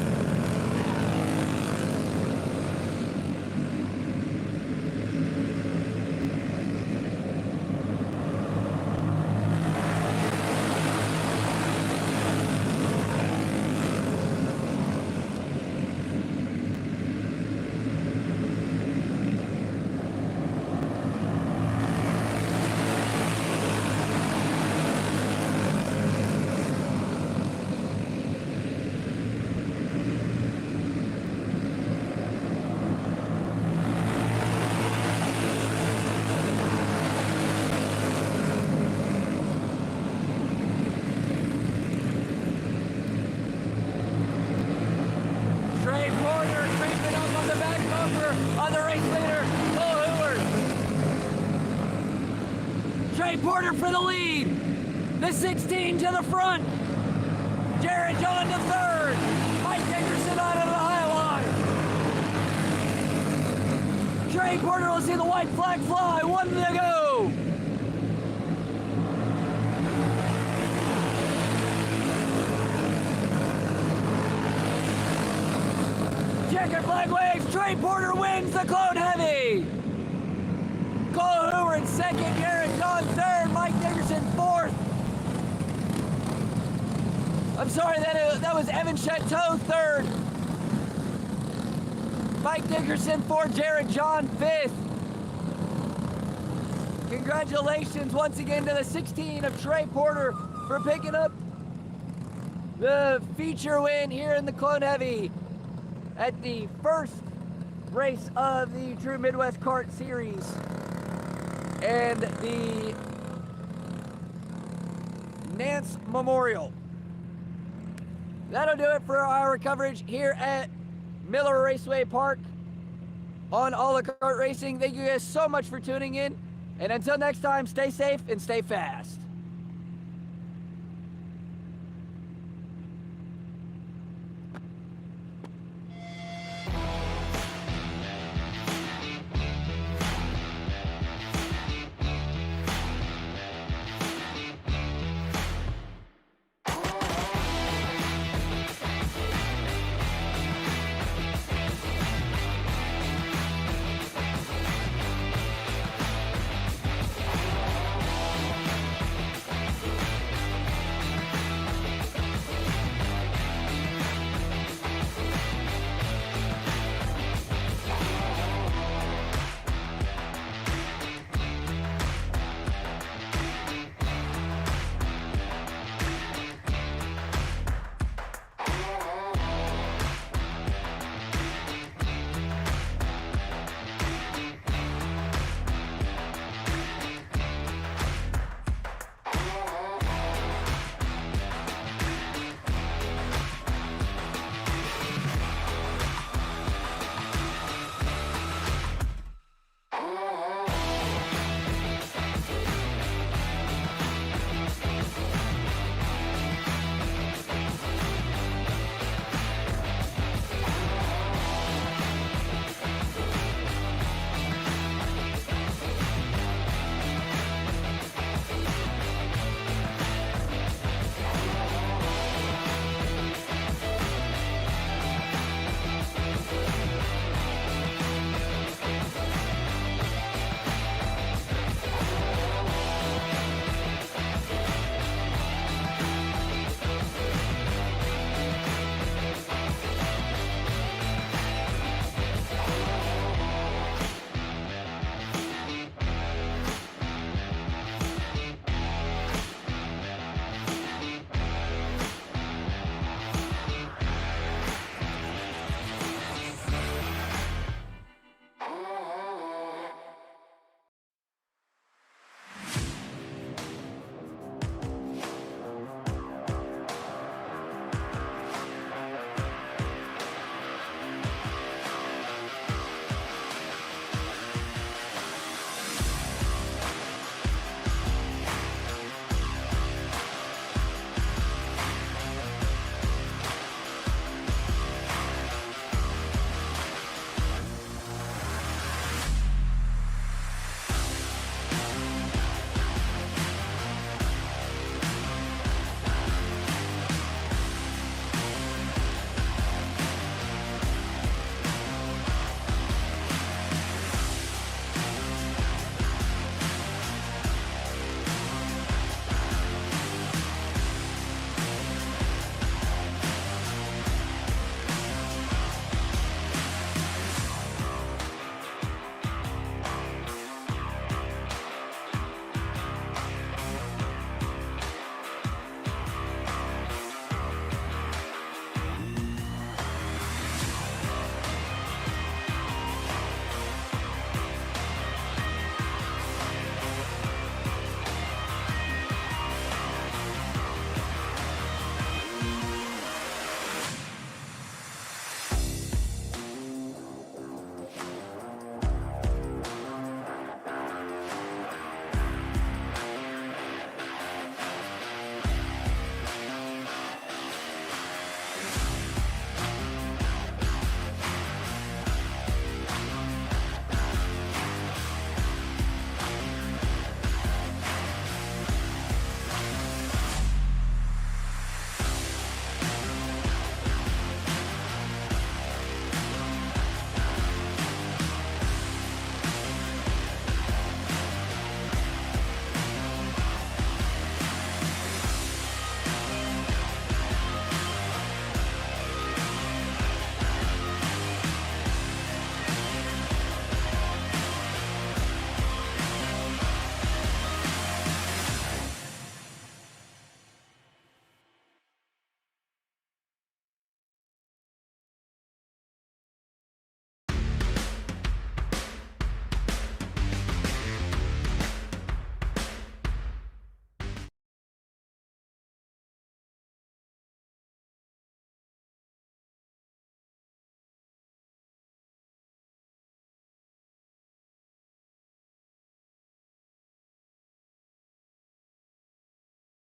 on the race leader, Cole Hoover. Trey Porter for the lead. The 16 to the front. Jared John to third. Mike Dickerson out of the high line. Trey Porter will see the white flag fly. 1 to go. Checker flag waves. Trey Porter wins the Clone Heavy. Cole Hoover in second. Jared John third. Mike Dickerson fourth. I'm sorry, that was Evan Chateau third. Mike Dickerson fourth. Jared John fifth. Congratulations once again to the 16 of Trey Porter for picking up the feature win here in the Clone Heavy at the first race of the True Midwest Kart Series and the Nance Memorial. That'll do it for our coverage here at Miller Raceway Park on All the Kart Racing. Thank you guys so much for tuning in. And until next time, stay safe and stay fast.